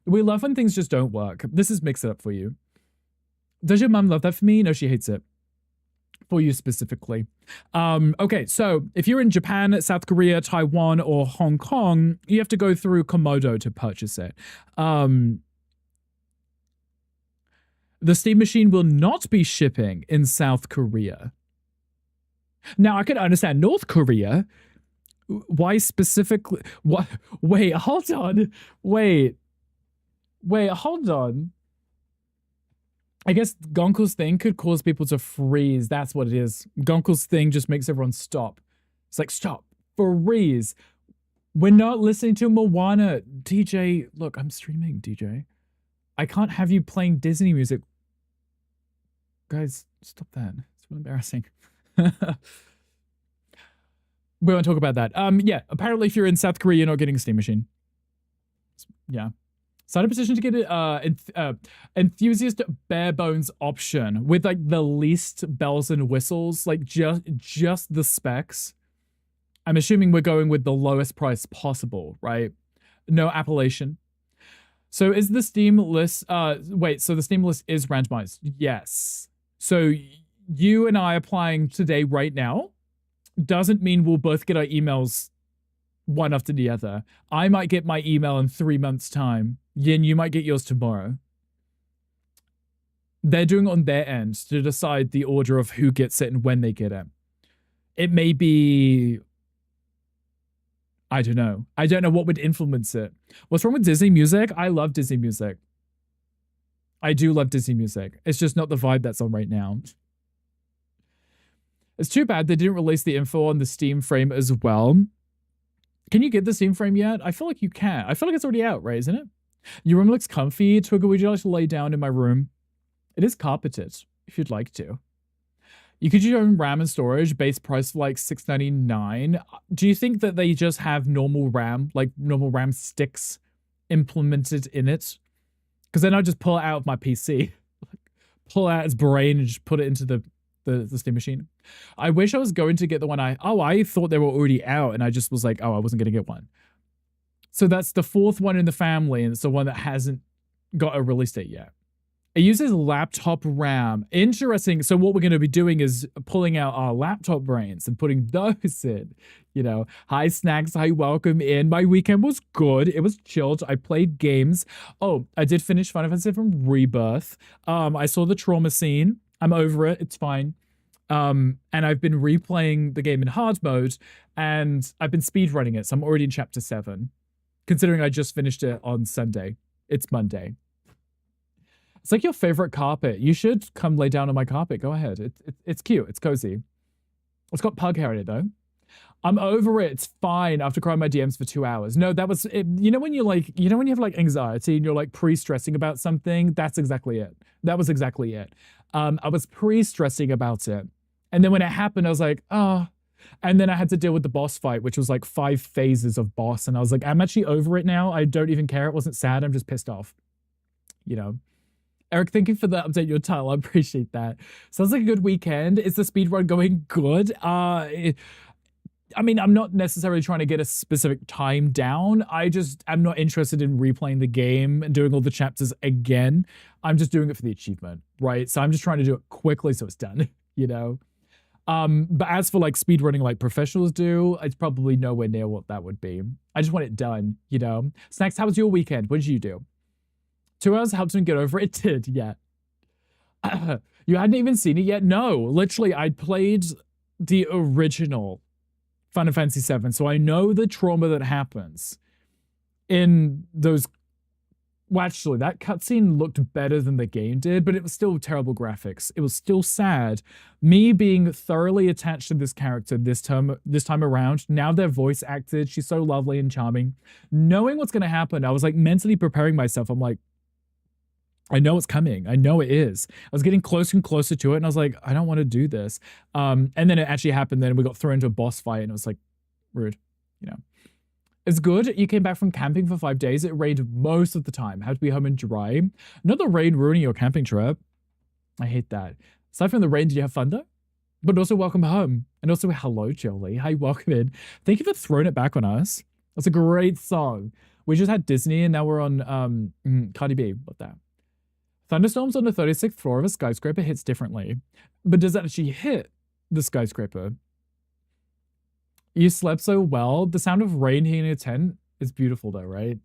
We love when things just don't work. This is Mix It Up for you. Does your mum love that for me? No, she hates it. For you specifically. Okay, so if you're in Japan, South Korea, Taiwan, or Hong Kong, you have to go through Komodo to purchase it. The Steam Machine will not be shipping in South Korea. Now, I can understand North Korea. Why specifically? What? Wait, hold on. Wait, hold on. I guess Gonkel's thing could cause people to freeze. That's what it is. Gonkel's thing just makes everyone stop. It's like, stop, freeze. We're not listening to Moana. DJ, look, I'm streaming, DJ. I can't have you playing Disney music. Guys, stop that. It's really embarrassing. We won't talk about that. Yeah, apparently if you're in South Korea, you're not getting a Steam Machine. Yeah. Sign a petition to get an enthusiast bare bones option with like the least bells and whistles, like just the specs. I'm assuming we're going with the lowest price possible, right? No appellation. So is the Steam list, wait, so the Steam list is randomized? Yes. So you and I applying today right now doesn't mean we'll both get our emails one after the other. I might get my email in 3 months' time. Yin, you might get yours tomorrow. They're doing it on their end to decide the order of who gets it and when they get it. It may be... I don't know. I don't know what would influence it. What's wrong with Disney music? I love Disney music. I do love Disney music. It's just not the vibe that's on right now. It's too bad they didn't release the info on the Steam frame as well. Can you get the Steam frame yet? I feel like you can. I feel like it's already out, right? Isn't it? Your room looks comfy. Twiggle, would you like to lay down in my room? It is carpeted, if you'd like to. You could use your own RAM and storage, base price for like $6.99. Do you think that they just have normal RAM, like normal RAM sticks implemented in it? Because then I'll just pull it out of my PC. Pull out its brain and just put it into the Steam Machine. I wish I was going to get the one I thought they were already out and I just was like, oh, I wasn't going to get one. So that's the fourth one in the family and it's the one that hasn't got a release date yet. It uses laptop RAM. Interesting. So what we're going to be doing is pulling out our laptop brains and putting those in. You know, hi Snacks, hi, welcome in. My weekend was good. It was chilled. I played games. Oh, I did finish Final Fantasy VII Rebirth. I saw the trauma scene. I'm over it. It's fine. And I've been replaying the game in hard mode and I've been speedrunning it. So I'm already in chapter 7, considering I just finished it on Sunday. It's Monday. It's like your favorite carpet. You should come lay down on my carpet. Go ahead. It's cute. It's cozy. It's got pug hair in it though. I'm over it. It's fine after crying my DMs for 2 hours. No, that was it. You know when you like, you know when you have like anxiety and you're like pre-stressing about something? That's exactly it. That was exactly it. I was pre-stressing about it. And then when it happened, I was like, oh. And then I had to deal with the boss fight, which was like 5 phases of boss. And I was like, I'm actually over it now. I don't even care. It wasn't sad. I'm just pissed off. you know. Eric, thank you for the update your title. I appreciate that. Sounds like a good weekend. Is the speedrun going good? I mean, I'm not necessarily trying to get a specific time down. I'm not interested in replaying the game and doing all the chapters again. I'm just doing it for the achievement, right? So I'm just trying to do it quickly so it's done, you know? But as for like speedrunning like professionals do, it's probably nowhere near what that would be. I just want it done, you know? Snacks, how was your weekend? What did you do? 2 hours helped me get over it? It did, yeah. You hadn't even seen it yet? No, literally, I played the original Final Fantasy VII, so I know the trauma that happens in those. Well, actually, that cutscene looked better than the game did, but it was still terrible graphics. It was still sad. Me being thoroughly attached to this character this time around, now they're voice acted, she's so lovely and charming. Knowing what's going to happen, I was like mentally preparing myself. I'm like, I know it's coming. I know it is. I was getting closer and closer to it, and I was like, I don't want to do this. And then it actually happened. Then we got thrown into a boss fight, and it was like, rude, you know. It's good. You came back from camping for 5 days. It rained most of the time. Had to be home and dry. Not the rain ruining your camping trip. I hate that. Aside from the rain, did you have fun though? But also welcome home. And also hello, Jolie. Hi, welcome in. Thank you for throwing it back on us. That's a great song. We just had Disney and now we're on Cardi B. What that? Thunderstorms on the 36th floor of a skyscraper hits differently. But does that actually hit the skyscraper? You slept so well. The sound of rain hitting a tent is beautiful though, right?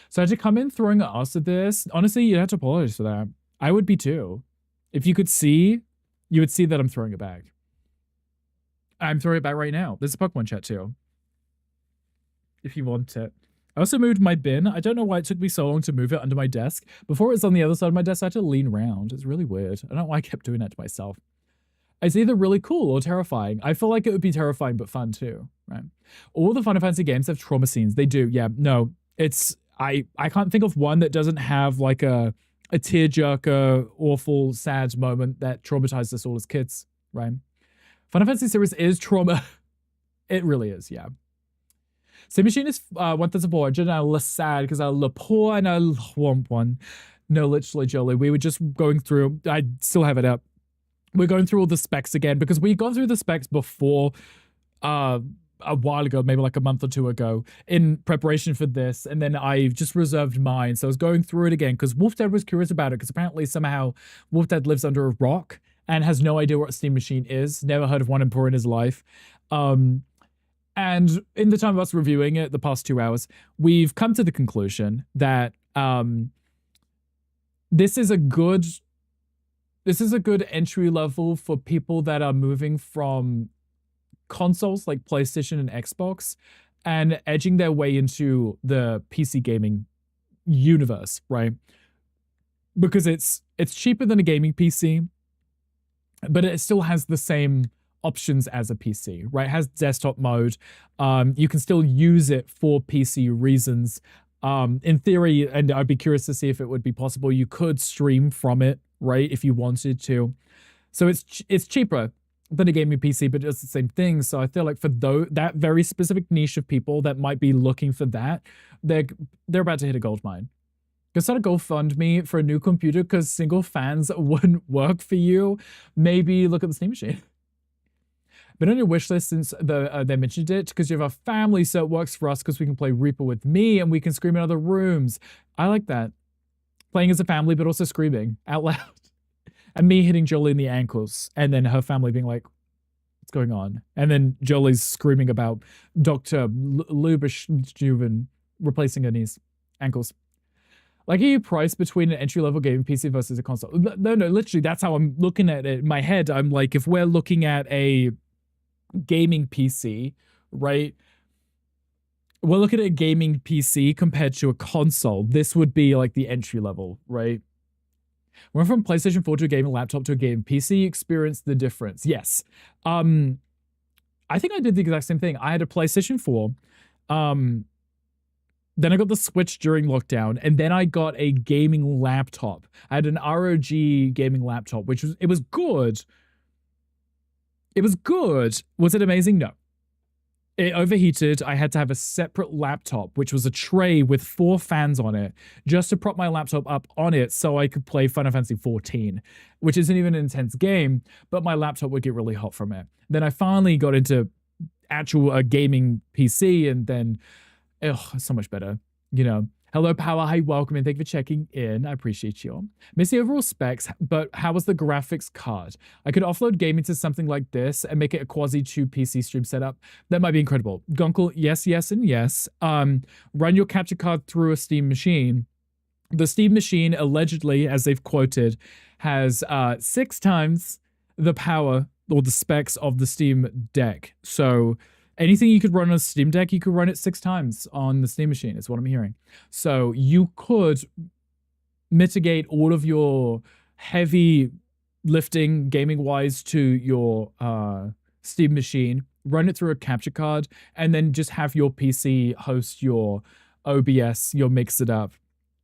So I had to come in throwing us at this. Honestly, you'd have to apologize for that. I would be too. If you could see, you would see that I'm throwing it back. I'm throwing it back right now. There's a Pokemon chat too. If you want it. I also moved my bin. I don't know why it took me so long to move it under my desk. Before it was on the other side of my desk, I had to lean around. It's really weird. I don't know why I kept doing that to myself. It's either really cool or terrifying. I feel like it would be terrifying but fun too, right? All the Final Fantasy games have trauma scenes. They do, yeah. No, it's I can't think of one that doesn't have like a tearjerker, awful, sad moment that traumatized us all as kids, right? Final Fantasy series is trauma. It really is, yeah. Sim Machine is 1,400 and I was sad because I look poor and I want one. No, literally, Jolie. We were just going through, I still have it up. We're going through all the specs again because we got through the specs before a while ago, maybe like a month or 2 ago in preparation for this. And then I just reserved mine. So I was going through it again because Wolf Dad was curious about it because apparently somehow Wolf Dad lives under a rock and has no idea what a steam machine is. Never heard of one before in his life. And in the time of us reviewing it, the past 2 hours, we've come to the conclusion that this is a good entry level for people that are moving from consoles like PlayStation and Xbox and edging their way into the PC gaming universe, right? Because it's cheaper than a gaming PC, but it still has the same options as a PC, right? It has desktop mode. You can still use it for PC reasons. In theory, and I'd be curious to see if it would be possible, you could stream from it, right, if you wanted to. So it's cheaper than a gaming PC, but it's the same thing. So I feel like for that very specific niche of people that might be looking for that, they're about to hit a gold mine. Go start a GoFundMe for a new computer because single fans wouldn't work for you. Maybe look at the Steam Machine. Been on your wish list since they mentioned it because you have a family, so it works for us because we can play Reaper with me and we can scream in other rooms. I like that. Playing as a family, but also screaming out loud. And me hitting Jolie in the ankles and then her family being like, what's going on? And then Jolie's screaming about Dr. Lubashjuven replacing her ankles. Like, are you priced between an entry-level gaming PC versus a console? No, literally, that's how I'm looking at it. In my head, I'm like, if we're looking at a gaming PC, right? We're looking at a gaming PC compared to a console. This would be like the entry level, right? Went from PlayStation 4 to a gaming laptop to a gaming PC, experienced the difference. Yes. I think I did the exact same thing. I had a PlayStation 4. Then I got the Switch during lockdown, and then I got a gaming laptop. I had an ROG gaming laptop, it was good. It was good. Was it amazing? No. It overheated. I had to have a separate laptop, which was a tray with 4 fans on it, just to prop my laptop up on it so I could play Final Fantasy XIV, which isn't even an intense game, but my laptop would get really hot from it. Then I finally got into actual gaming PC, and then, it's so much better, you know. Hello, Power. Hi, welcome, and thank you for checking in. I appreciate you. Miss the overall specs, but how was the graphics card? I could offload gaming to something like this and make it a quasi 2 PC stream setup. That might be incredible. Gunkel, yes, yes, and yes. Run your capture card through a Steam machine. The Steam machine, allegedly, as they've quoted, has 6 times the power or the specs of the Steam Deck. So anything you could run on a Steam Deck, you could run it 6 times on the Steam machine, is what I'm hearing. So you could mitigate all of your heavy lifting gaming-wise to your Steam machine, run it through a capture card, and then just have your PC host your OBS, your Mix It Up,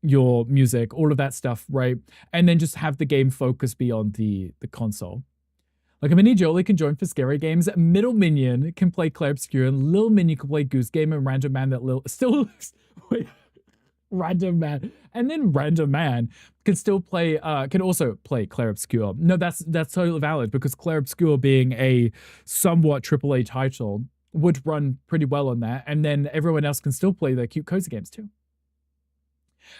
your music, all of that stuff, right? And then just have the game focus be on the console. Like a Mini Jolie can join for scary games. Middle Minion can play Claire Obscure, and Lil Minion can play Goose Game, and Random Man that still wait, Random Man, and then Random Man can still play can also play Claire Obscure. No, that's totally valid, because Claire Obscure, being a somewhat AAA title, would run pretty well on that, and then everyone else can still play their cute cozy games too.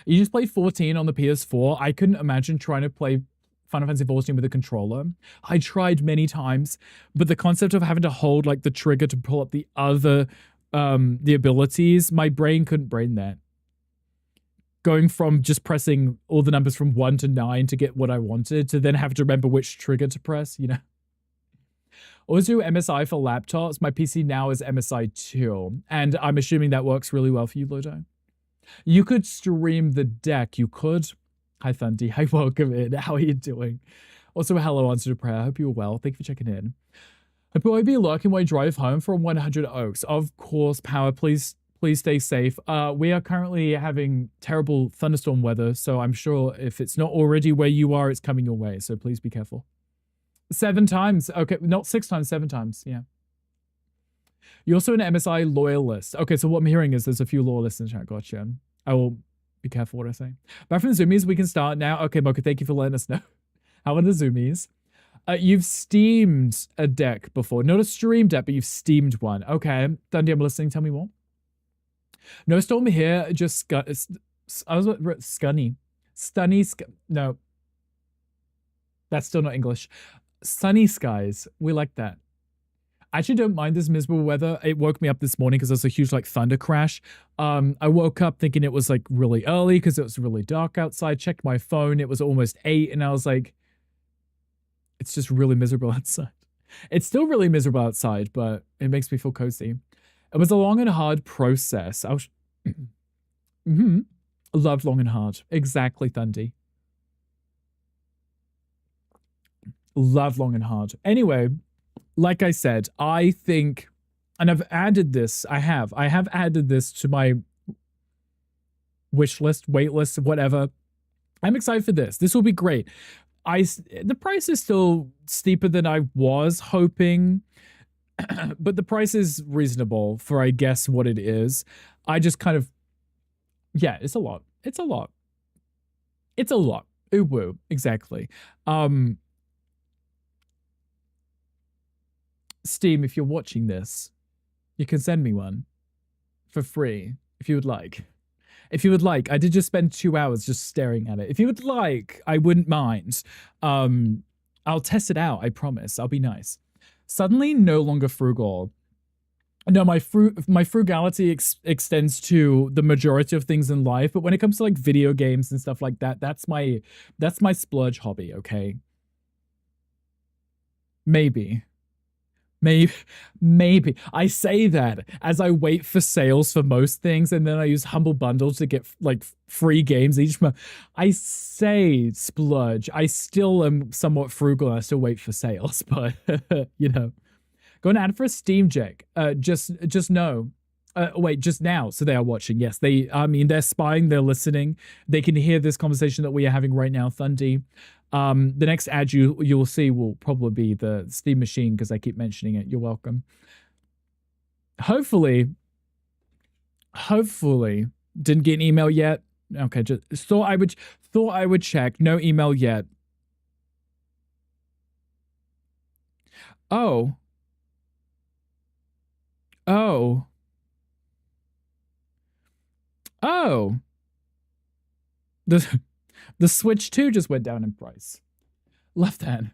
You just played 14 on the PS4. I couldn't imagine trying to play Final Fantasy XIV with a controller. I tried many times, but the concept of having to hold like the trigger to pull up the other the abilities, my brain couldn't brain that. Going from just pressing all the numbers from 1 to 9 to get what I wanted, to then have to remember which trigger to press, you know. Always do MSI for laptops. My PC now is MSI 2, and I'm assuming that works really well for you, Ludo. You could stream the deck. You could. Hi, Thundy. Hi, welcome in. How are you doing? Also, hello, answer to prayer. I hope you're well. Thank you for checking in. Hope you'll be lurking while you drive home from 100 Oaks. Of course, Power, please stay safe. We are currently having terrible thunderstorm weather, so I'm sure if it's not already where you are, it's coming your way. So please be careful. 7 times. Okay, not 6 times, 7 times. Yeah. You're also an MSI loyalist. Okay, so what I'm hearing is there's a few loyalists in chat. Gotcha. I will be careful what I say. Back from the Zoomies, we can start now. Okay, Mocha, thank you for letting us know. How are the Zoomies? You've steamed a deck before. Not a stream deck, but you've steamed one. Okay, Thundy, I'm listening. Tell me more. No storm here, just I was scunny. No. That's still not English. Sunny skies. We like that. I actually don't mind this miserable weather. It woke me up this morning because there's a huge like thunder crash. I woke up thinking it was like really early because it was really dark outside. Checked my phone. It was almost 8, and I was like, it's just really miserable outside. It's still really miserable outside, but it makes me feel cozy. It was a long and hard process. I was loved long and hard. Exactly, Thundy. Love long and hard. Anyway, like I said, I think, and I've added this, I have added this to my wish list, wait list, whatever. I'm excited for this. This will be great. The price is still steeper than I was hoping, but the price is reasonable for, I guess, what it is. I just kind of, yeah, it's a lot. It's a lot. It's a lot. Ooh, woo, exactly. Steam, if you're watching this, you can send me one for free if you would like. If you would like, I did just spend 2 hours just staring at it. If you would like, I wouldn't mind. I'll test it out, I promise. I'll be nice. Suddenly no longer frugal. No, my frugality extends to the majority of things in life, but when it comes to like video games and stuff like that, that's my splurge hobby, okay? Maybe. I say that as I wait for sales for most things, and then I use Humble Bundle to get like free games each month. I say splurge. I still am somewhat frugal, and I still wait for sales, but you know, go and add for a Steam Deck. Just know. Wait, just now. So they are watching. Yes, they're spying. They're listening. They can hear this conversation that we are having right now, Thundy. The next ad you'll see will probably be the Steam machine because I keep mentioning it. You're welcome. Hopefully, didn't get an email yet. Okay, just thought I would check. No email yet. Oh. Oh. Oh. The Switch 2 just went down in price. Left hand.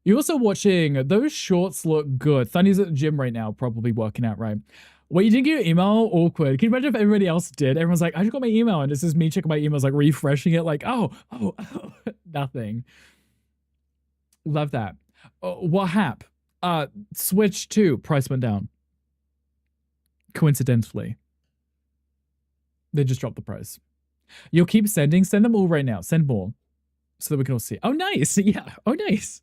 You're also watching, those shorts look good. Thunny's at the gym right now, probably working out, right? Wait, you didn't get your email? Awkward. Can you imagine if everybody else did? Everyone's like, I just got my email, and this is me checking my emails, like refreshing it, like, oh, nothing. Love that. What hap? Switch 2, price went down. Coincidentally. They just dropped the price. You'll keep sending. Send them all right now. Send more. So that we can all see. Oh, nice. Yeah. Oh, nice.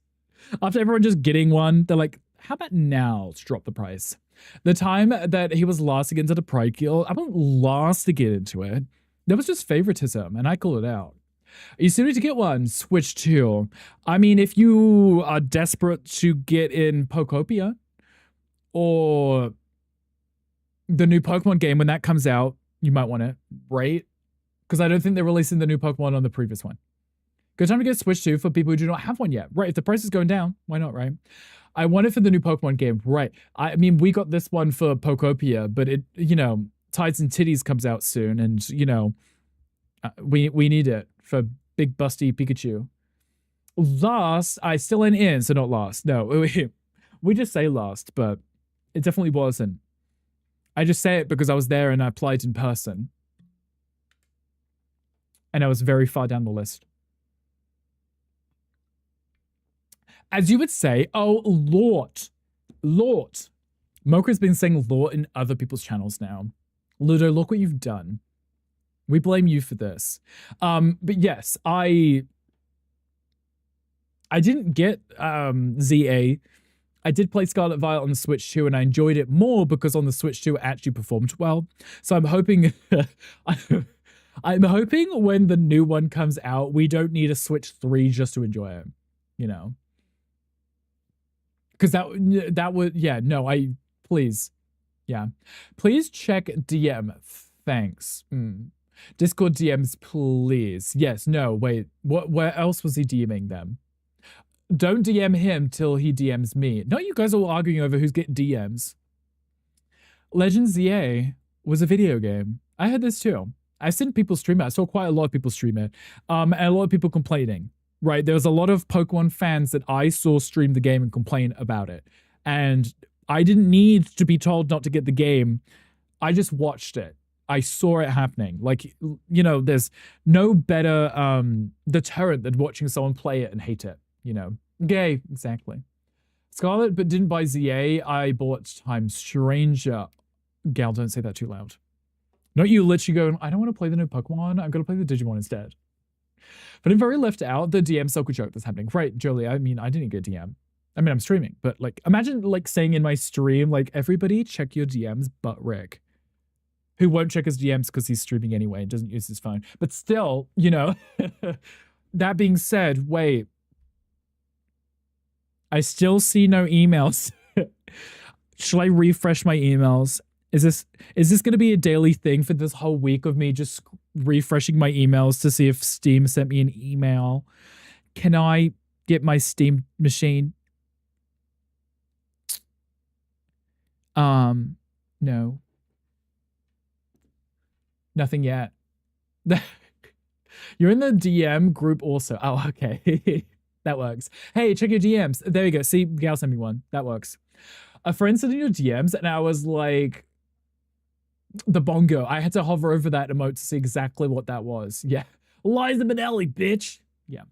After everyone just getting one, they're like, how about now to drop the price? The time that he was last to get into the Pride Guild, I wasn't last to get into it. That was just favoritism, and I called it out. You still need to get one. Switch 2. I mean, if you are desperate to get in Pokopia or the new Pokemon game, when that comes out, you might want it, right? Because I don't think they're releasing the new Pokemon on the previous one. Good time to get Switch 2 for people who do not have one yet. Right, if the price is going down, why not, right? I want it for the new Pokemon game, right? I mean, we got this one for Pokopia, but it, you know, Tides and Titties comes out soon, and, you know, we need it for big busty Pikachu. Last, I still ain't in, so not last. No, we just say last, but it definitely wasn't. I just say it because I was there and I applied in person. And I was very far down the list. As you would say, oh, Lord. Mocha's been saying Lord in other people's channels now. Ludo, look what you've done. We blame you for this. But yes, I didn't get ZA. I did play Scarlet Violet on the Switch 2, and I enjoyed it more because on the Switch 2 it actually performed well. So I'm hoping I'm hoping when the new one comes out, we don't need a Switch 3 just to enjoy it, you know? Because that would, yeah, no, please. Yeah. Please check DM. Thanks. Discord DMs, please. Yes, no, wait. Where else was he DMing them? Don't DM him till he DMs me. No, you guys are all arguing over who's getting DMs. Legends ZA was a video game. I had this too. I seen people stream it. I saw quite a lot of people stream it. And a lot of people complaining. Right, there was a lot of Pokemon fans that I saw stream the game and complain about it. And I didn't need to be told not to get the game. I just watched it. I saw it happening. Like, you know, there's no better deterrent than watching someone play it and hate it, you know. Gay, exactly. Scarlet, but didn't buy ZA. I bought Time Stranger. Gal, don't say that too loud. Not you literally going, I don't want to play the new Pokemon. I'm going to play the Digimon instead. But I'm very left out the DM circle joke that's happening. Right, Jolie, I mean, I didn't get DM. I mean, I'm streaming, but like, imagine like saying in my stream, like, everybody check your DMs but Rick, who won't check his DMs because he's streaming anyway and doesn't use his phone. But still, you know, that being said, wait, I still see no emails. Should I refresh my emails? Is this going to be a daily thing for this whole week of me just refreshing my emails to see if Steam sent me an email? Can I get my Steam machine? No. Nothing yet. You're in the DM group also. Oh, okay. That works. Hey, check your DMs. There you go. See, Gal sent me one. That works. A friend sent in your DMs and I was like, the bongo. I had to hover over that emote to see exactly what that was. Yeah. Liza Minnelli, bitch. Yeah.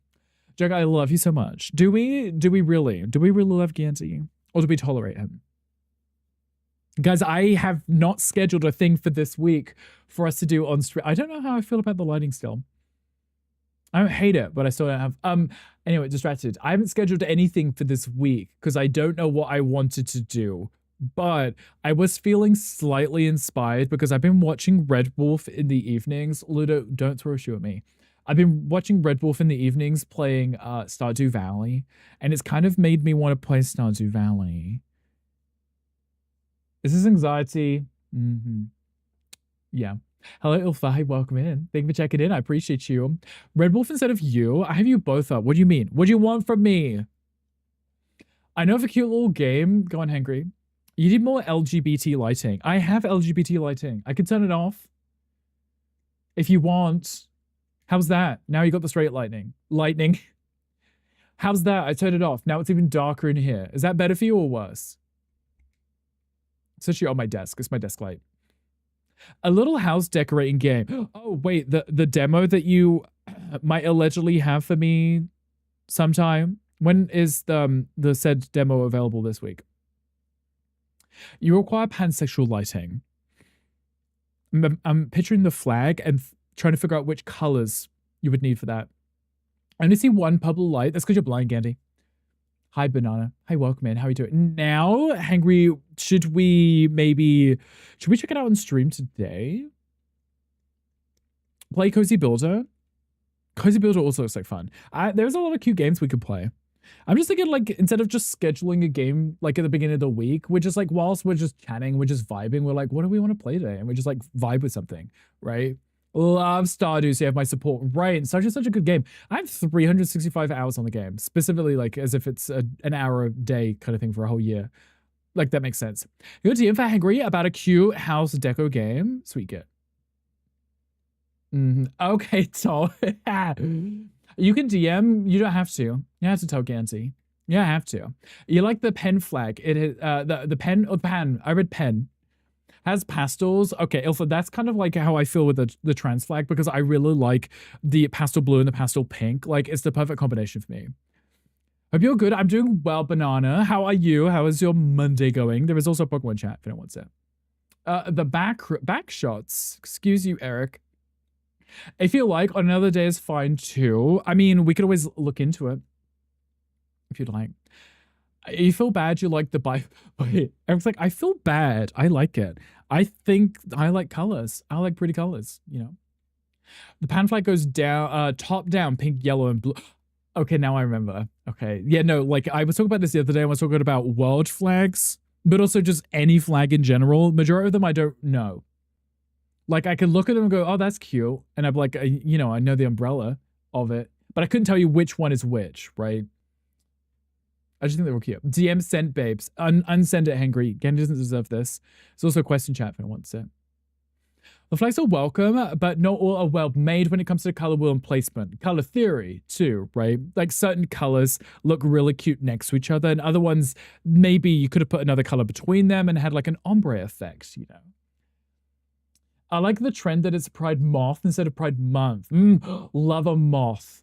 Jug, I love you so much. Do we really love Ganty? Or do we tolerate him? Guys, I have not scheduled a thing for this week for us to do on stream. I don't know how I feel about the lighting still. I don't hate it, but I still don't have anyway, distracted. I haven't scheduled anything for this week because I don't know what I wanted to do. But I was feeling slightly inspired because I've been watching Red Wolf in the evenings. Ludo, don't throw a shoe at me. I've been watching Red Wolf in the evenings playing Stardew Valley, and it's kind of made me want to play Stardew Valley. Is this anxiety? Yeah. Hello, Ilfa. Hi, welcome in. Thank you for checking in. I appreciate you. Red Wolf instead of you. I have you both up. What do you mean? What do you want from me? I know of a cute little game. Go on, Hangry. You need more LGBT lighting. I have LGBT lighting. I can turn it off. If you want. How's that? Now you got the straight lightning. Lightning. How's that? I turned it off. Now it's even darker in here. Is that better for you or worse? It's actually on my desk. It's my desk light. A little house decorating game. Oh, wait. The demo that you might allegedly have for me sometime. When is the said demo available this week? You require pansexual lighting. I'm picturing the flag and trying to figure out which colors you would need for that. I only see one purple light. That's because you're blind, Gandhi. Hi, Banana. Hi, welcome in. How are you doing? Now, Hangry, should we check it out on stream today? Play Cozy Builder? Cozy Builder also looks like fun. There's a lot of cute games we could play. I'm just thinking, like, instead of just scheduling a game, like, at the beginning of the week, we're just, like, whilst we're just chatting, we're just vibing, we're like, what do we want to play today? And we just, like, vibe with something, right? Love Stardew, so you have my support. Right, such a good game. I have 365 hours on the game, specifically, like, as if it's an hour a day kind of thing for a whole year. Like, that makes sense. You're DM for Hangry about a cute house deco game? Sweet get. Okay, Tom. You can DM. You don't have to. You don't have to tell Gansey. You don't have to. You like the pen flag. It is the pen or pan. I read pen. Has pastels. Okay, Ilfa, that's kind of like how I feel with the trans flag because I really like the pastel blue and the pastel pink. Like, it's the perfect combination for me. Hope you're good. I'm doing well, Banana. How are you? How is your Monday going? There is also a Pokemon chat if anyone wants it. The back shots. Excuse you, Eric. If you like, on another day is fine too. I mean, we could always look into it. If you'd like. You feel bad you like the Wait, Eric's like, I feel bad. I like it. I think I like colors. I like pretty colors, you know. The pan flag goes down, top down, pink, yellow, and blue. Okay, now I remember. Okay. Yeah, no, like I was talking about this the other day. I was talking about world flags, but also just any flag in general. Majority of them I don't know. Like, I could look at them and go, oh, that's cute. And I'm like, you know, I know the umbrella of it, but I couldn't tell you which one is which, right? I just think they were cute. DM sent babes. Unsend it, Hangry. Genji doesn't deserve this. It's also a question chat if anyone wants it. The flags are welcome, but not all are well made when it comes to color wheel and placement. Color theory, too, right? Like, certain colors look really cute next to each other, and other ones, maybe you could have put another color between them and had like an ombre effect, you know? I like the trend that it's Pride Moth instead of Pride Month. Love a moth.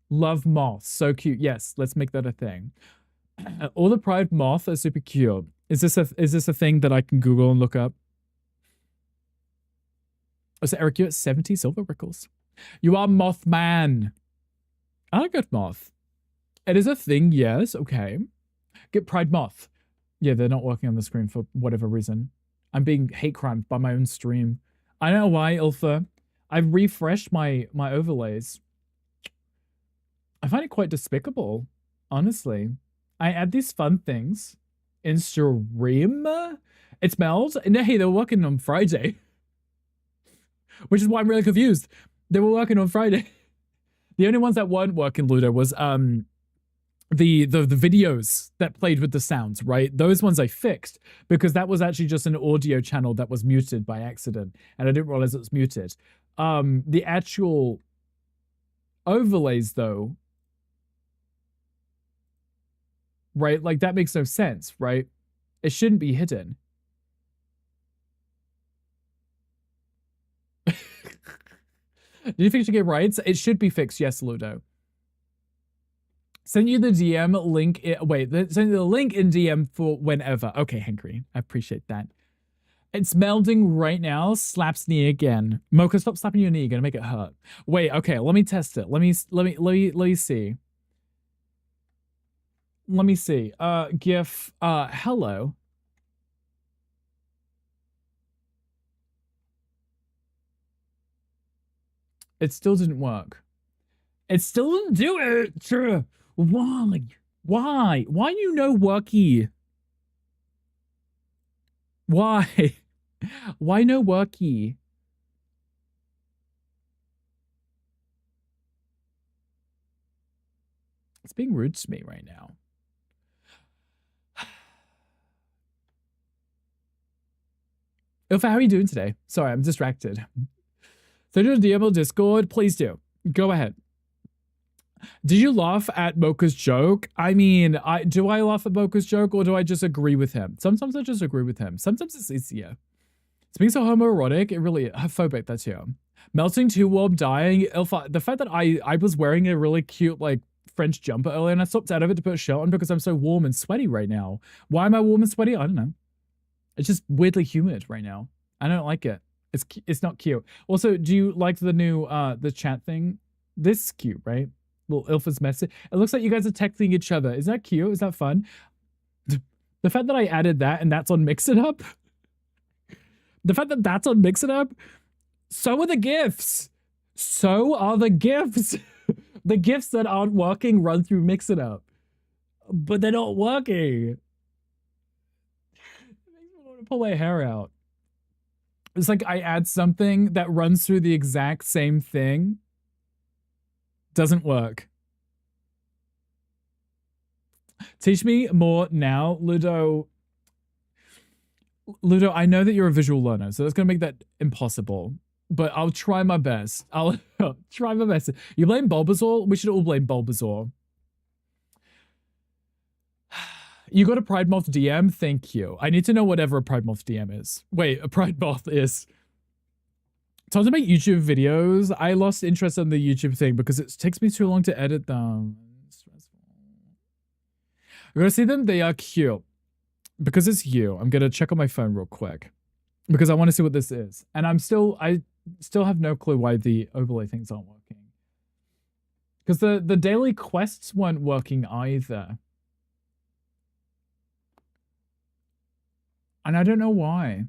Love moths. So cute. Yes, let's make that a thing. All the Pride Moth are super cute. Is this a thing that I can Google and look up? Oh, so Eric, you're at 70 silver rickles. You are Mothman. I like good moth. It is a thing, yes. Okay. Get Pride Moth. Yeah, they're not working on the screen for whatever reason. I'm being hate crimed by my own stream. I don't know why, Ilfa. I've refreshed my overlays. I find it quite despicable, honestly. I add these fun things in stream. It smells. And hey, they were working on Friday. Which is why I'm really confused. They were working on Friday. The only ones that weren't working, Ludo, was the videos that played with the sounds, right? Those ones I fixed because that was actually just an audio channel that was muted by accident, and I didn't realize it was muted. The actual overlays, though, right? Like, that makes no sense, right? It shouldn't be hidden. Did you fix your game right? It should be fixed, yes, Ludo. Send you the DM link. Send you the link in DM for whenever. Okay, Henry, I appreciate that. It's melding right now. Slaps knee again. Mocha, stop slapping your knee. You're gonna make it hurt. Wait, okay, let me test it. Let me see. Let me see. GIF. Hello. It still didn't work. It still didn't do it. Why? Why? Why you no worky? Why? Why no worky? It's being rude to me right now. Ilfa, how are you doing today? Sorry, I'm distracted. Send you a DM on Discord. Please do. Go ahead. Did you laugh at Mocha's joke? I mean, do I laugh at Mocha's joke or do I just agree with him? Sometimes I just agree with him. Sometimes it's easier. It's being so homoerotic, it really phobic, that's you. Melting too warm, dying. Ilfa, the fact that I was wearing a really cute like French jumper earlier and I swapped out of it to put a shirt on because I'm so warm and sweaty right now. Why am I warm and sweaty? I don't know. It's just weirdly humid right now. I don't like it. It's not cute. Also, do you like the new the chat thing? This is cute, right? Little Ilfa's message. It looks like you guys are texting each other. Is that cute? Is that fun? The fact that I added that and that's on Mix It Up. The fact that that's on Mix It Up. So are the GIFs. So are the GIFs. The GIFs that aren't working run through Mix It Up. But they're not working. It makes me want to pull my hair out. It's like I add something that runs through the exact same thing. Doesn't work. Teach me more now, Ludo. Ludo, I know that you're a visual learner, so that's going to make that impossible. But I'll try my best. I'll try my best. You blame Bulbasaur? We should all blame Bulbasaur. You got a Pride Moth DM? Thank you. I need to know whatever a Pride Moth DM is. Wait, a Pride Moth is... Time to make YouTube videos. I lost interest in the YouTube thing because it takes me too long to edit them. I'm gonna see them. They are cute. Because it's you, I'm gonna check on my phone real quick. Because I want to see what this is. And I still have no clue why the overlay things aren't working. Because the daily quests weren't working either. And I don't know why.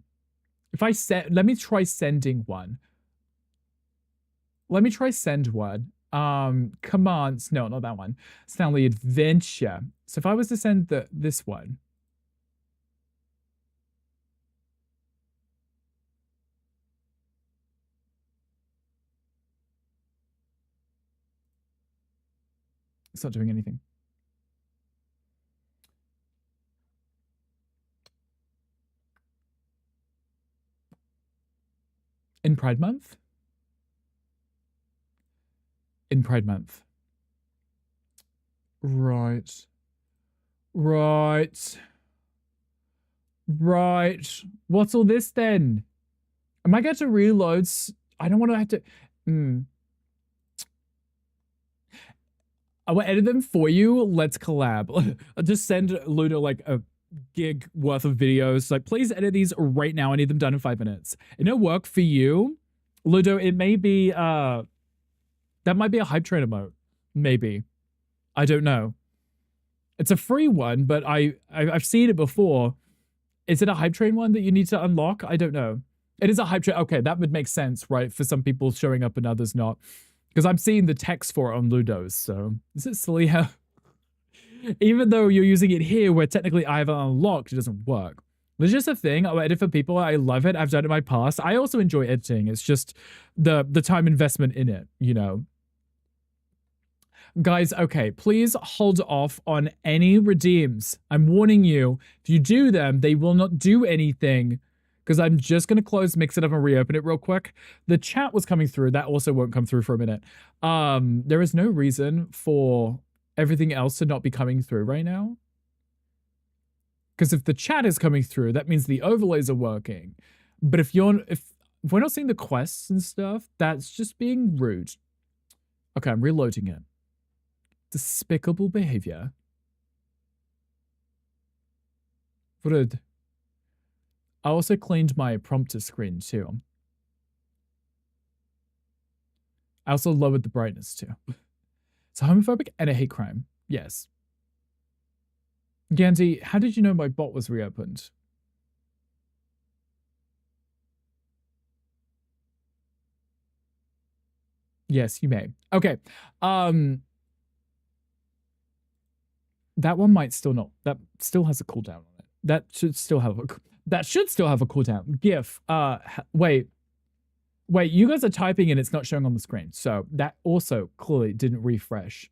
If I let me try sending one. Let me try send one. Commands, no, not that one. Stanley Adventure. So if I was to send this one. It's not doing anything. In Pride Month? In Pride Month. Right. Right. Right. What's all this then? Am I going to reload? I don't want to have to... I will edit them for you. Let's collab. I'll just send Ludo like a gig worth of videos. Like, please edit these right now. I need them done in 5 minutes. It'll work for you. Ludo, it may be, that might be a hype train emote. Maybe. I don't know. It's a free one, but I've seen it before. Is it a hype train one that you need to unlock? I don't know. It is a hype train. Okay, that would make sense, right? For some people showing up and others not. Because I'm seeing the text for it on Ludo's, so... Is it silly how... Even though you're using it here, where technically I haven't unlocked, it doesn't work. There's just a thing. I'll edit for people. I love it. I've done it in my past. I also enjoy editing. It's just the time investment in it, you know? Guys, okay, please hold off on any redeems. I'm warning you. If you do them, they will not do anything. Because I'm just going to close, mix it up, and reopen it real quick. The chat was coming through. That also won't come through for a minute. There is no reason for everything else to not be coming through right now. Because if the chat is coming through, that means the overlays are working. But if we're not seeing the quests and stuff, that's just being rude. Okay, I'm reloading it. Despicable behavior. Rude. I also cleaned my prompter screen too. I also lowered the brightness too. It's homophobic and a hate crime. Yes. Gandhi, how did you know my bot was reopened? Yes, you may. Okay. That one might still not. That still has a cooldown on it. That should still have a... That should still have a cooldown. GIF. Wait. Wait, you guys are typing and it's not showing on the screen. So that also clearly didn't refresh.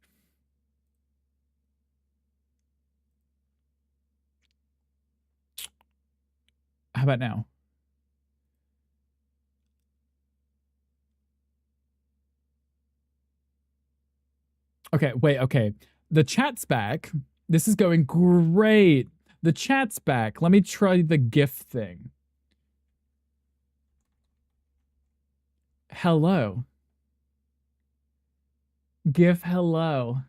How about now? Okay, wait, okay. The chat's back. This is going great. The chat's back. Let me try the GIF thing. Hello. GIF hello.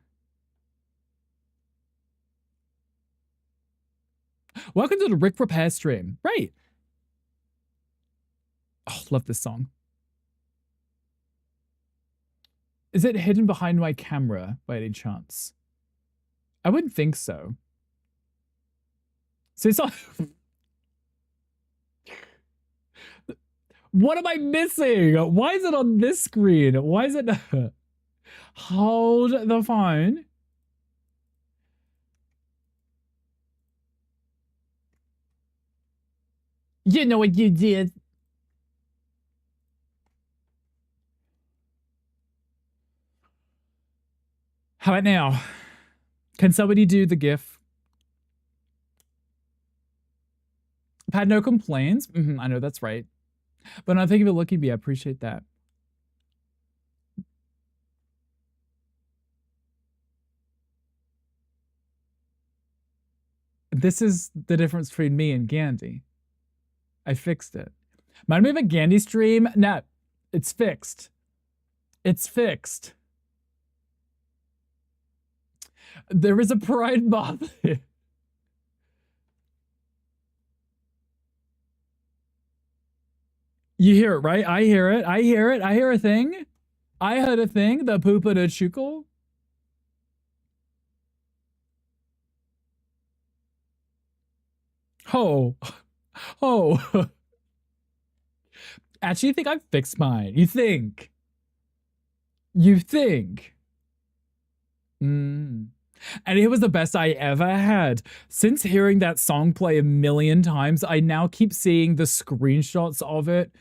Welcome to the Rick Repair stream. Right. Oh, love this song. Is it hidden behind my camera by any chance? I wouldn't think so. So it's not... What am I missing? Why is it on this screen? Why is it... Hold the phone. You know what you did. How about now? Can somebody do the GIF? I've had no complaints. I know that's right. But no, thank you for looking at me. I appreciate that. This is the difference between me and Gandhi. I fixed it. Might have a Gandhi stream? No, it's fixed. It's fixed. There is a pride moth. You hear it, right? I hear it. I hear it. I hear a thing. I heard a thing. The poopa de chuckle. Oh. Oh. Actually, you think I fixed mine? You think? You think? And it was the best I ever had. Since hearing that song play a million times, I now keep seeing the screenshots of it.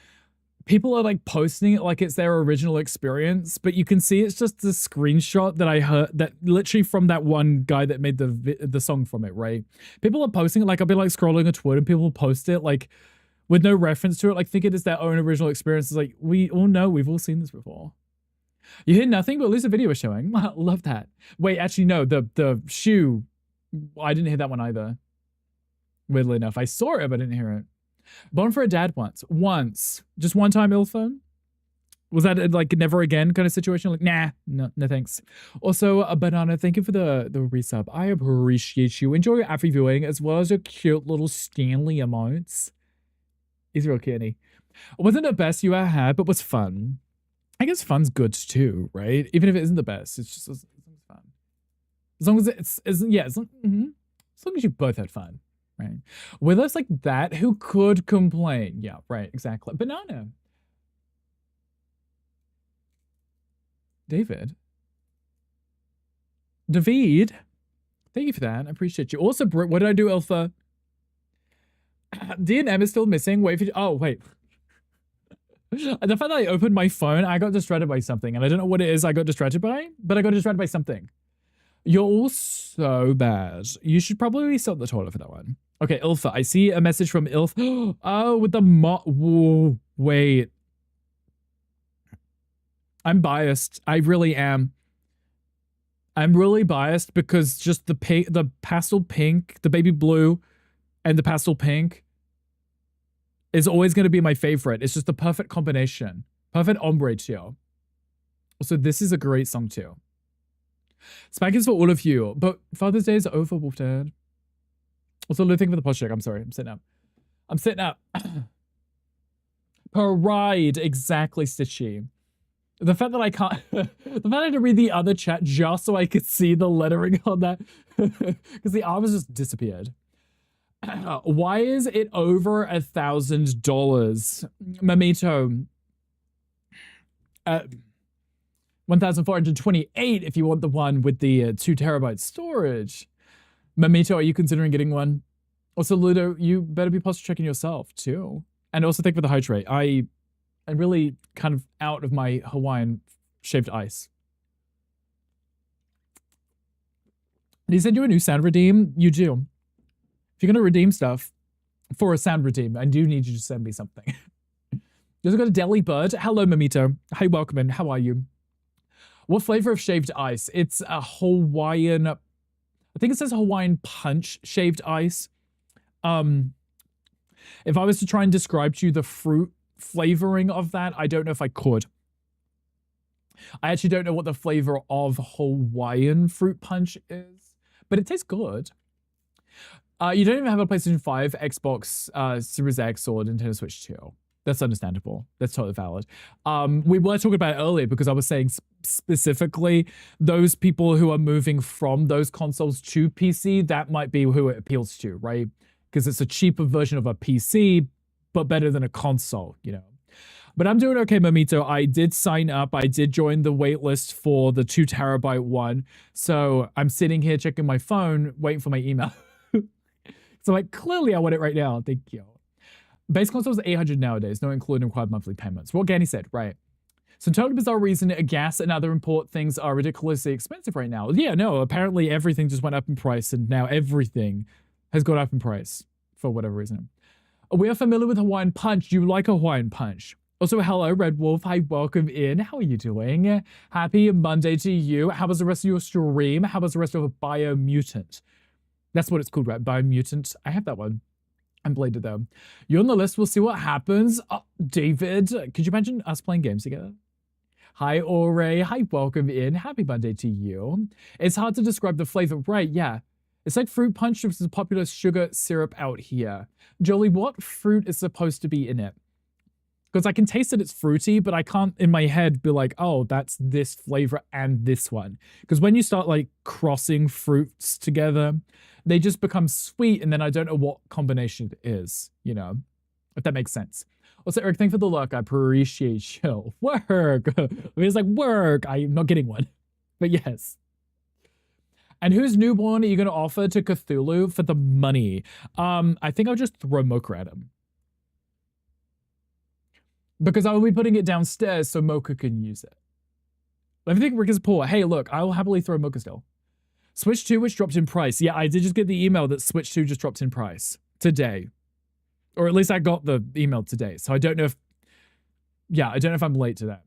People are like posting it like it's their original experience, but you can see it's just a screenshot that I heard, that literally from that one guy that made the song from it, right? People are posting it, like I'll be like scrolling on Twitter and people will post it like with no reference to it, like thinking it's their own original experience. It's like, we all know, we've all seen this before. You hear nothing, but at least a video is showing. Love that. Wait, actually, no, the shoe, I didn't hear that one either. Weirdly enough, I saw it, but I didn't hear it. Born for a dad once. Just one time, Ilphone? Was that like never again kind of situation? Like, nah, no thanks. Also, a banana, thank you for the resub. I appreciate you. Enjoy your after viewing as well as your cute little Stanley emotes. He's real cutie. Wasn't the best you ever had, but was fun. I guess fun's good too, right? Even if it isn't the best, it's just as fun. As long as it's as long as you both had fun, right? With us like that, who could complain? Yeah, right, exactly. Banana. David. Thank you for that. I appreciate you. Also, what did I do, Alpha? D&M is still missing. Wait for oh wait. The fact that I opened my phone, I got distracted by something, and I don't know what it is I got distracted by, but I got distracted by something. You're all so bad. You should probably stop the toilet for that one. Okay, Ilfa. I see a message from Ilf. Oh, with the whoa, wait. I'm biased. I really am. I'm really biased because just the pastel pink, the baby blue, and the pastel pink is always going to be my favorite. It's just the perfect combination. Perfect ombre too. Also, this is a great song too. Spankings for all of you. But Father's Day is over, Wolf Dad. Also, Lou, thank you for the post check. I'm sorry. I'm sitting up. Parade. Exactly, Stitchy. The fact that I can't... the fact I had to read the other chat just so I could see the lettering on that. Because the arms just disappeared. Why is it over $1,000? Mamito. 1,428 if you want the one with the 2 terabyte storage. Mamito, are you considering getting one? Also, Ludo, you better be posture checking yourself too. And also thank you for the hydrate. I'm really kind of out of my Hawaiian shaved ice. Did he send you a new sound redeem? You do. If you're gonna redeem stuff for a sound redeem, I do need you to send me something. You also got a Deli Bird. Hello, Mamito. Hi, welcome in. How are you? What flavor of shaved ice? It's a Hawaiian, I think it says Hawaiian Punch shaved ice. If I was to try and describe to you the fruit flavoring of that, I don't know if I could. I actually don't know what the flavor of Hawaiian fruit punch is, but it tastes good. You don't even have a PlayStation 5, Xbox Series X, or Nintendo Switch 2. That's understandable. That's totally valid. We were talking about it earlier because I was saying specifically those people who are moving from those consoles to PC, that might be who it appeals to, right? Because it's a cheaper version of a PC, but better than a console, you know. But I'm doing okay, Mamito. I did sign up. I did join the waitlist for the 2 terabyte one. So I'm sitting here checking my phone, waiting for my email. So like, clearly I want it right now. Thank you. Base console is 800 nowadays, no including required monthly payments. What Ganny said, right. So totally bizarre reason gas and other import things are ridiculously expensive right now. Yeah, no, apparently everything just went up in price and now everything has gone up in price for whatever reason. We are familiar with Hawaiian Punch. Do you like Hawaiian Punch? Also, hello, Red Wolf. Hi, welcome in. How are you doing? Happy Monday to you. How was the rest of your stream? How was the rest of Biomutant? That's what it's called, right? Biomutant. I have that one. I'm bladed though. You're on the list. We'll see what happens. David, could you imagine us playing games together? Hi, Ore. Hi, welcome in. Happy Monday to you. It's hard to describe the flavor. Right, yeah. It's like fruit punch, which is a popular sugar syrup out here. Jolie, what fruit is supposed to be in it? Because I can taste that it's fruity, but I can't in my head be like, oh, that's this flavor and this one. Because when you start like crossing fruits together, they just become sweet, and then I don't know what combination it is, you know, if that makes sense. Also, Eric, thanks for the luck. I appreciate you. Work. It's like, work. I'm not getting one. But yes. And whose newborn are you going to offer to Cthulhu for the money? I think I'll just throw Mocha at him. Because I will be putting it downstairs so Mocha can use it. I think Rick is poor. Hey, look, I will happily throw Mocha still. Switch 2, which dropped in price. Yeah, I did just get the email that Switch 2 just dropped in price today. Or at least I got the email today. So I don't know if, yeah, I don't know if I'm late to that.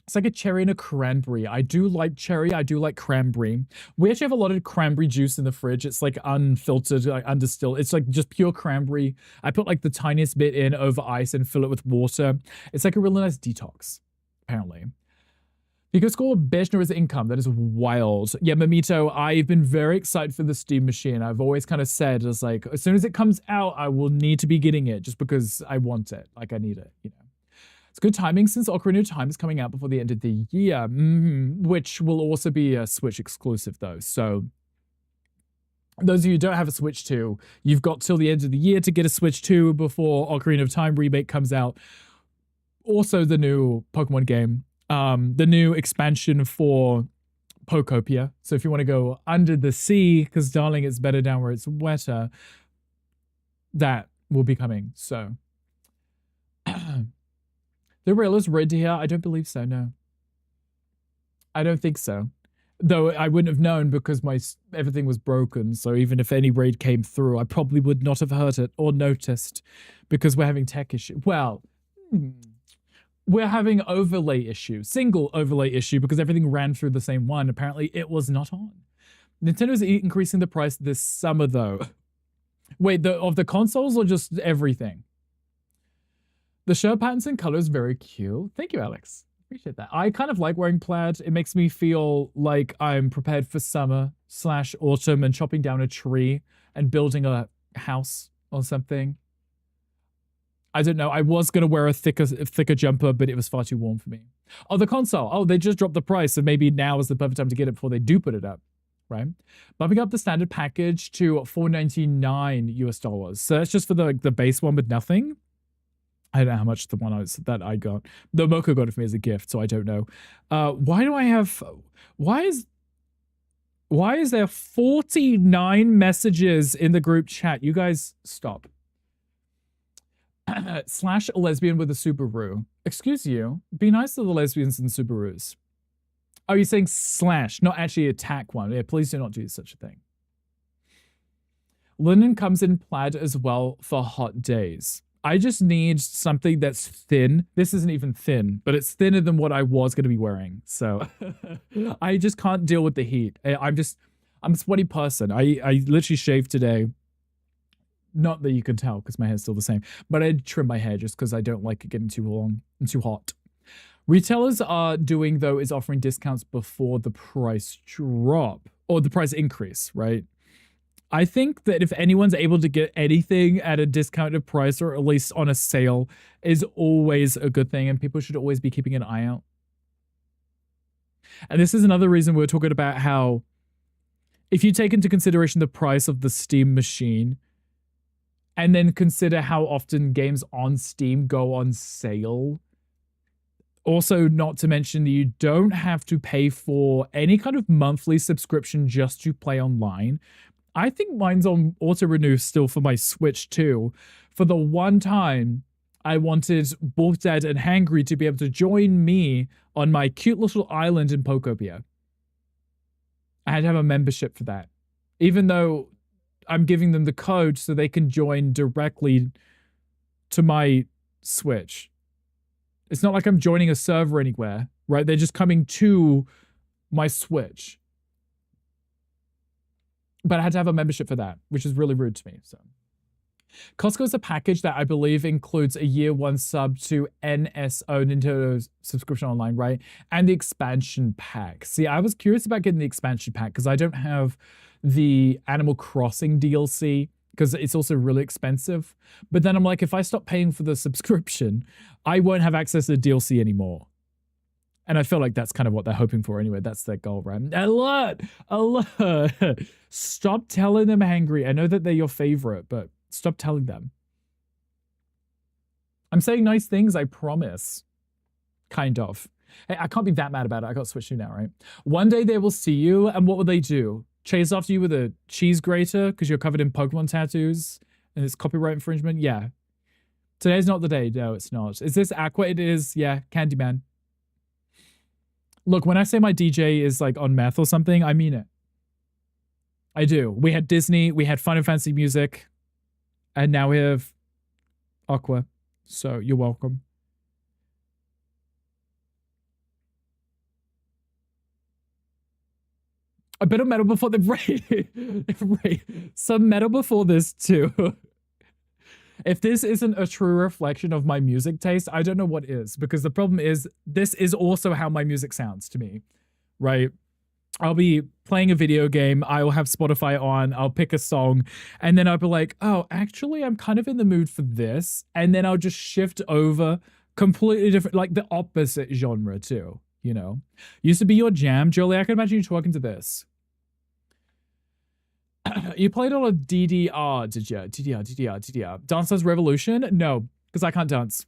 It's like a cherry and a cranberry. I do like cherry. I do like cranberry. We actually have a lot of cranberry juice in the fridge. It's like unfiltered, like undistilled. It's like just pure cranberry. I put like the tiniest bit in over ice and fill it with water. It's like a really nice detox, apparently. You can score Beshner as income. That is wild. Yeah, Mamito, I've been very excited for the Steam machine. I've always kind of said, it's like, as soon as it comes out, I will need to be getting it just because I want it. Like, I need it, you know. It's good timing since Ocarina of Time is coming out before the end of the year, which will also be a Switch exclusive, though. So, those of you who don't have a Switch 2, you've got till the end of the year to get a Switch 2 before Ocarina of Time remake comes out. Also, the new Pokemon game. The new expansion for Pokopia. So if you want to go under the sea, because darling, it's better down where it's wetter, that will be coming. So the rail is red here. I don't believe so. No, I don't think so. Though I wouldn't have known because everything was broken. So even if any raid came through, I probably would not have heard it or noticed because we're having tech issues. Well, we're having overlay issue, single overlay issue, because everything ran through the same one. Apparently, it was not on. Nintendo's increasing the price this summer, though. Wait, of the consoles or just everything? The shirt patterns and colors very cute. Thank you, Alex. Appreciate that. I kind of like wearing plaid. It makes me feel like I'm prepared for summer/autumn and chopping down a tree and building a house or something. I don't know. I was going to wear a thicker jumper, but it was far too warm for me. Oh, the console. Oh, they just dropped the price, so maybe now is the perfect time to get it before they do put it up, right? Bumping up the standard package to $4.99 US. So that's just for the base one with nothing. I don't know how much the one that I got. The Mocha got it for me as a gift, so I don't know. Why Why is there 49 messages in the group chat? You guys stop. Slash a lesbian with a Subaru. Excuse you. Be nice to the lesbians and Subarus. Oh, you're saying slash, not actually attack one. Yeah, please do not do such a thing. Linen comes in plaid as well for hot days. I just need something that's thin. This isn't even thin, but it's thinner than what I was going to be wearing. So I just can't deal with the heat. I'm a sweaty person. I literally shaved today. Not that you can tell because my hair's still the same, but I trim my hair just because I don't like it getting too long and too hot. Retailers are doing, though, is offering discounts before the price drop or the price increase, right? I think that if anyone's able to get anything at a discounted price or at least on a sale is always a good thing, and people should always be keeping an eye out. And this is another reason we're talking about how if you take into consideration the price of the Steam machine and then consider how often games on Steam go on sale, also not to mention that you don't have to pay for any kind of monthly subscription just to play online. I think mine's on auto renew still for my Switch too. For the one time I wanted both Dad and Hangry to be able to join me on my cute little island in Pokopia. I had to have a membership for that. Even though I'm giving them the code so they can join directly to my Switch. It's not like I'm joining a server anywhere, right? They're just coming to my Switch. But I had to have a membership for that, which is really rude to me. So, Costco is a package that I believe includes a year one sub to NSO, Nintendo Subscription Online, right? And the expansion pack. See, I was curious about getting the expansion pack because I don't have the Animal Crossing DLC because it's also really expensive. But then I'm like, if I stop paying for the subscription, I won't have access to the DLC anymore. And I feel like that's kind of what they're hoping for anyway. That's their goal, right? Alert! Stop telling them Hangry. I know that they're your favorite, but stop telling them. I'm saying nice things, I promise. Kind of. Hey, I can't be that mad about it. I got Switch 2 now, right? One day they will see you, and what will they do? Chase after you with a cheese grater because you're covered in Pokemon tattoos and it's copyright infringement? Yeah. Today's not the day. No, it's not. Is this Aqua? It is. Yeah, Candyman. Look, when I say my DJ is like on meth or something, I mean it. I do. We had Disney, we had Final Fantasy music, and now we have Aqua. So you're welcome. A bit of metal before the some metal before this too. If this isn't a true reflection of my music taste, I don't know what is, because the problem is this is also how my music sounds to me, right? I'll be playing a video game, I'll have Spotify on, I'll pick a song, and then I'll be like, oh, actually, I'm kind of in the mood for this, and then I'll just shift over completely different, like the opposite genre too, you know? Used to be your jam, Jolie, I can imagine you talking to this. You played on a DDR, did you? DDR. Dance Dance Revolution? No, because I can't dance.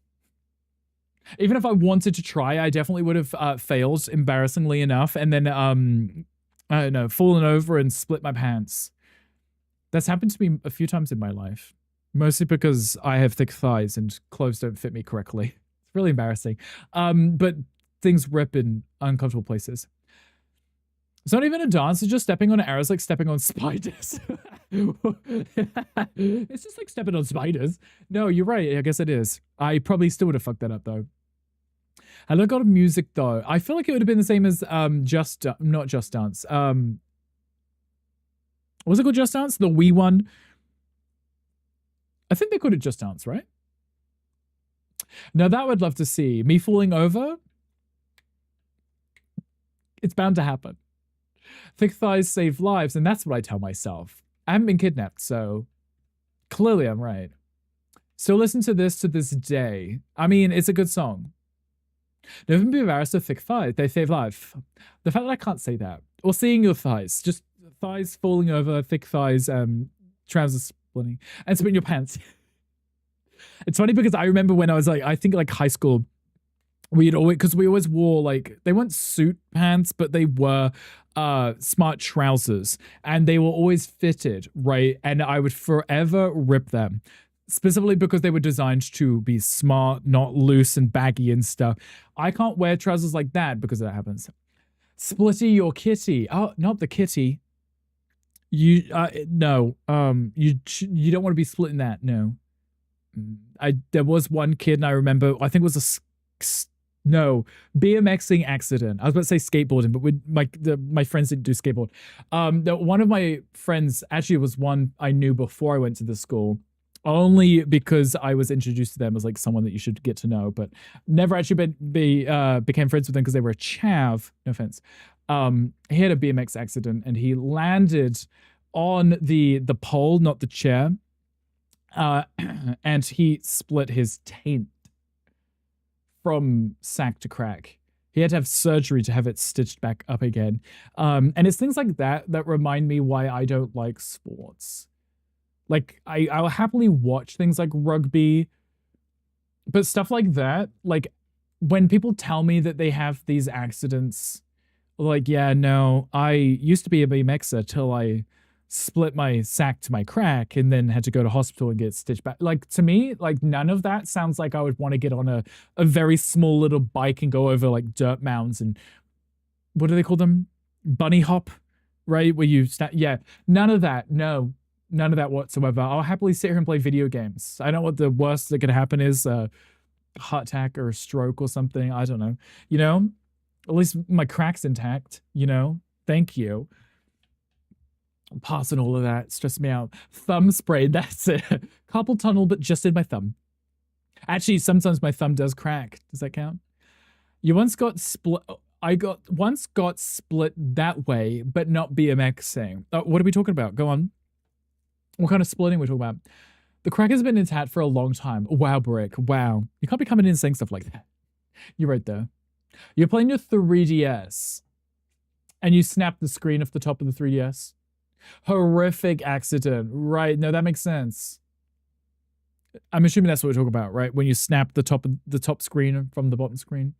Even if I wanted to try, I definitely would have failed, embarrassingly enough, and then, I don't know, fallen over and split my pants. That's happened to me a few times in my life, mostly because I have thick thighs and clothes don't fit me correctly. It's really embarrassing. But things rip in uncomfortable places. It's not even a dance, it's just stepping on arrows like stepping on spiders. It's just like stepping on spiders. No, you're right, I guess it is. I probably still would have fucked that up though. Hello God of Music though. I feel like it would have been the same as not Just Dance. What was it called, Just Dance? The Wii one? I think they called it Just Dance, right? Now that I would love to see. Me falling over? It's bound to happen. Thick thighs save lives, and that's what I tell myself. I haven't been kidnapped, so clearly I'm right. Still listen to this day. I mean, it's a good song. Never be embarrassed of thick thighs. They save life. The fact that I can't say that. Or seeing your thighs. Just thighs falling over, thick thighs, trousers splitting, and spitting your pants. It's funny because I remember when I was like, I think like high school, we'd always, because we always wore like, they weren't suit pants, but they were smart trousers, and they were always fitted, right? And I would forever rip them, specifically because they were designed to be smart, not loose and baggy and stuff. I can't wear trousers like that because that happens. Splitty your kitty. Oh, not the kitty. You no. You don't want to be splitting that. No. There was one kid, and I remember, I think it was no, BMXing accident. I was about to say skateboarding, but my friends didn't do skateboard. One of my friends, actually was one I knew before I went to the school, only because I was introduced to them as like someone that you should get to know, but never actually became friends with them because they were a chav. No offense. He had a BMX accident and he landed on the pole, not the chair. And he split his taint from sack to crack. He had to have surgery to have it stitched back up again. And it's things like that that remind me why I don't like sports. Like, I'll happily watch things like rugby, but stuff like that, like, when people tell me that they have these accidents, like, yeah, no, I used to be a BMXer till I split my sack to my crack and then had to go to hospital and get stitched back. Like, to me, like, none of that sounds like I would want to get on a very small little bike and go over like dirt mounds and what do they call them? Bunny hop, right? Where you yeah, none of that. No, none of that whatsoever. I'll happily sit here and play video games. I know what the worst that could happen is, a heart attack or a stroke or something. I don't know. You know, at least my crack's intact, you know? Thank you. Passing all of that stressed me out. Thumb sprain, that's it. Carpal tunnel, but just in my thumb. Actually, sometimes my thumb does crack. Does that count? You once got split. Once got split that way, but not BMXing. What are we talking about? Go on. What kind of splitting are we talking about? The crack has been intact for a long time. Wow, Brick. Wow. You can't be coming in and saying stuff like that. You're right there. You're playing your 3DS and you snap the screen off the top of the 3DS. Horrific accident. Right. No, that makes sense. I'm assuming that's what we're talking about, right? When you snap the top screen from the bottom screen.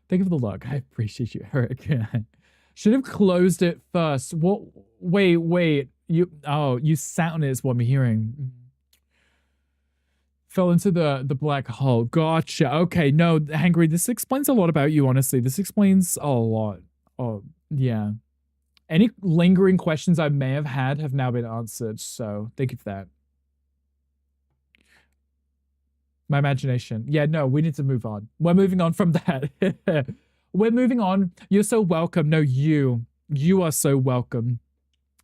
Thank you for the luck. I appreciate you, Eric. Should have closed it first. What? Wait. You sat on it is what I'm hearing. Fell into the black hole. Gotcha. Okay, no, Hangry, this explains a lot about you, honestly. This explains a lot. Oh, yeah. Any lingering questions I may have had have now been answered, so thank you for that. My imagination. Yeah, no, we need to move on. We're moving on from that. We're moving on. You're so welcome. No, you are so welcome.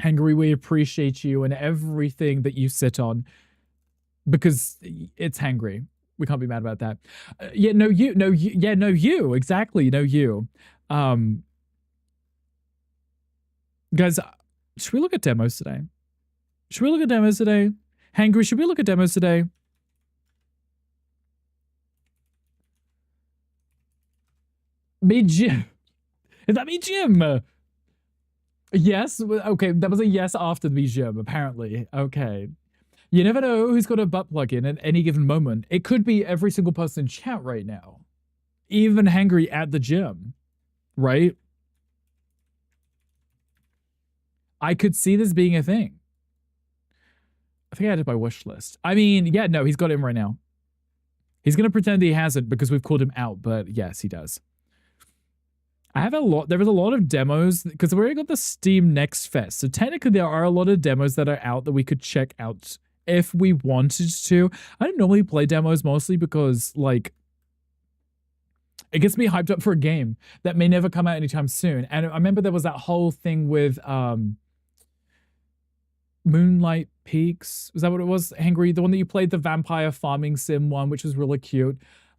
Hangry, we appreciate you and everything that you sit on because it's Hangry. We can't be mad about that. Yeah, no, you. Exactly. No, you. Guys, should we look at demos today? Hangry, should we look at demos today? Me, Jim. Is that me, Jim? Yes? Okay, that was a yes after the BGM, apparently. Okay. You never know who's got a butt plug in at any given moment. It could be every single person in chat right now. Even Hangry at the gym. Right? I could see this being a thing. I think I added my wish list. I mean, yeah, no, he's got him right now. He's going to pretend he hasn't because we've called him out, but yes, he does. There was a lot of demos because we already got the Steam Next Fest. So technically there are a lot of demos that are out that we could check out if we wanted to. I don't normally play demos mostly because like it gets me hyped up for a game that may never come out anytime soon. And I remember there was that whole thing with Moonlight Peaks. Was that what it was? Hangry, the one that you played, the vampire farming sim one, which was really cute.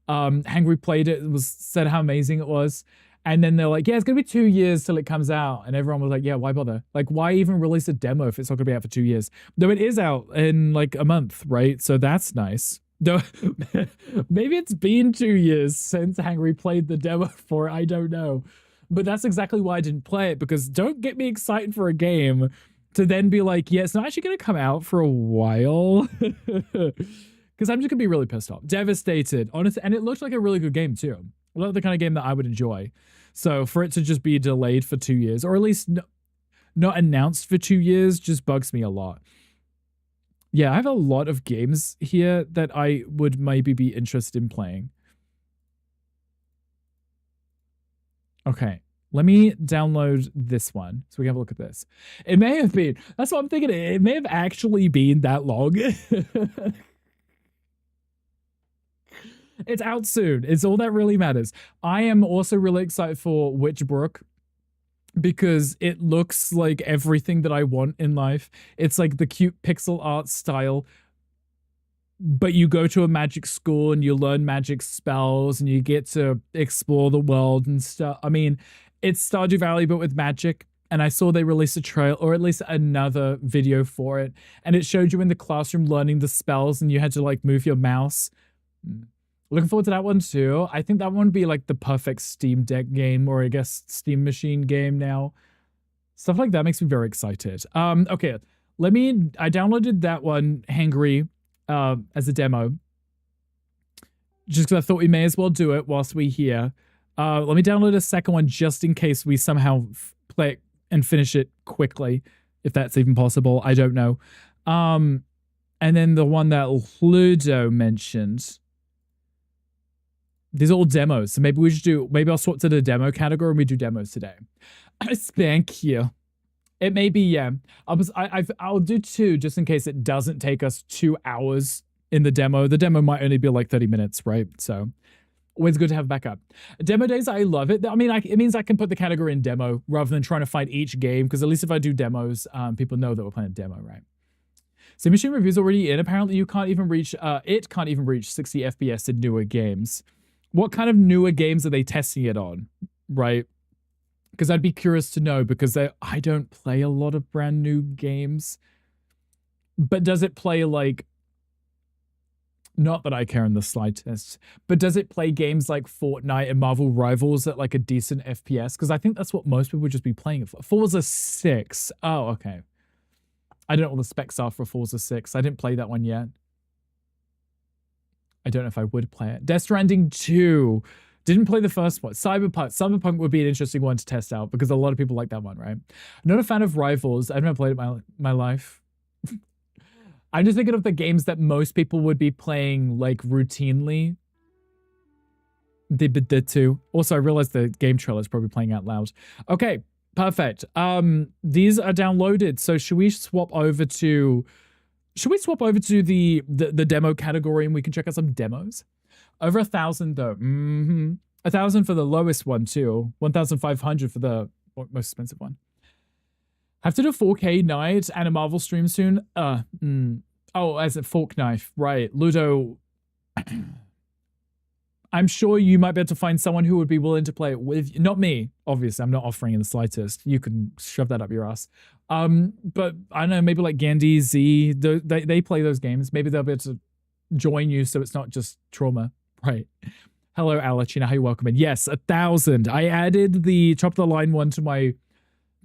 Hangry played it, said how amazing it was. And then they're like, yeah, it's going to be 2 years till it comes out. And everyone was like, yeah, why bother? Like, why even release a demo if it's not going to be out for 2 years? Though it is out in like a month, right? So that's nice. Though maybe it's been 2 years since Hangry played the demo for it. I don't know. But that's exactly why I didn't play it, because don't get me excited for a game to then be like, yeah, it's not actually going to come out for a while. Because I'm just going to be really pissed off. Devastated, honestly. And it looked like a really good game too. Not the kind of game that I would enjoy. So for it to just be delayed for 2 years, or at least not announced for 2 years, just bugs me a lot. Yeah, I have a lot of games here that I would maybe be interested in playing. Okay, let me download this one so we can have a look at this. It may have been, that's what I'm thinking, it may have actually been that long. It's out soon. It's all that really matters. I am also really excited for Witchbrook because it looks like everything that I want in life. It's like the cute pixel art style, but you go to a magic school and you learn magic spells and you get to explore the world and stuff. I mean, it's Stardew Valley, but with magic. And I saw they released a trail, or at least another video for it. And it showed you in the classroom learning the spells and you had to like move your mouse. Looking forward to that one too. I think that one would be like the perfect Steam Deck game, or I guess Steam Machine game now. Stuff like that makes me very excited. Okay, I downloaded that one, Hangry, as a demo. Just because I thought we may as well do it whilst we're here. Let me download a second one just in case we somehow play it and finish it quickly, if that's even possible. I don't know. And then the one that Ludo mentioned. These are all demos, so maybe maybe I'll swap to the demo category and we do demos today. Thank you. It may be, yeah. I'll do 2 just in case it doesn't take us 2 hours in the demo. The demo might only be like 30 minutes, right? So always good to have backup. Demo days, I love it. I mean, it means I can put the category in demo rather than trying to find each game, because at least if I do demos, people know that we're playing a demo, right? So Machine Review's already in. Apparently you can't even reach, it can't even reach 60 FPS in newer games. What kind of newer games are they testing it on, right? Because I'd be curious to know, because I don't play a lot of brand new games. But does it play like, not that I care in the slightest, but does it play games like Fortnite and Marvel Rivals at like a decent FPS? Because I think that's what most people would just be playing it for. Forza 6. Oh, okay. I don't know what the specs are for Forza 6. I didn't play that one yet. I don't know if I would play it. Death Stranding 2. Didn't play the first one. Cyberpunk. Cyberpunk would be an interesting one to test out because a lot of people like that one, right? I'm not a fan of Rivals. I've never played it my life. I'm just thinking of the games that most people would be playing like routinely. The 2. Also, I realized the game trailer is probably playing out loud. Okay, perfect. These are downloaded. So should we swap over to the demo category and we can check out some demos? Over 1,000 though. 1,000 for the lowest one too. 1,500 for the most expensive one. Have to do a 4K night and a Marvel stream soon. Oh, as a fork knife, right? Ludo. I'm sure you might be able to find someone who would be willing to play it with you. Not me, obviously. I'm not offering in the slightest. You can shove that up your ass. But I don't know, maybe like Gandhi, Z, they play those games. Maybe they'll be able to join you so it's not just trauma. Right. Hello, Alachina. How you welcome in? Yes, 1,000. I added the top of the line one to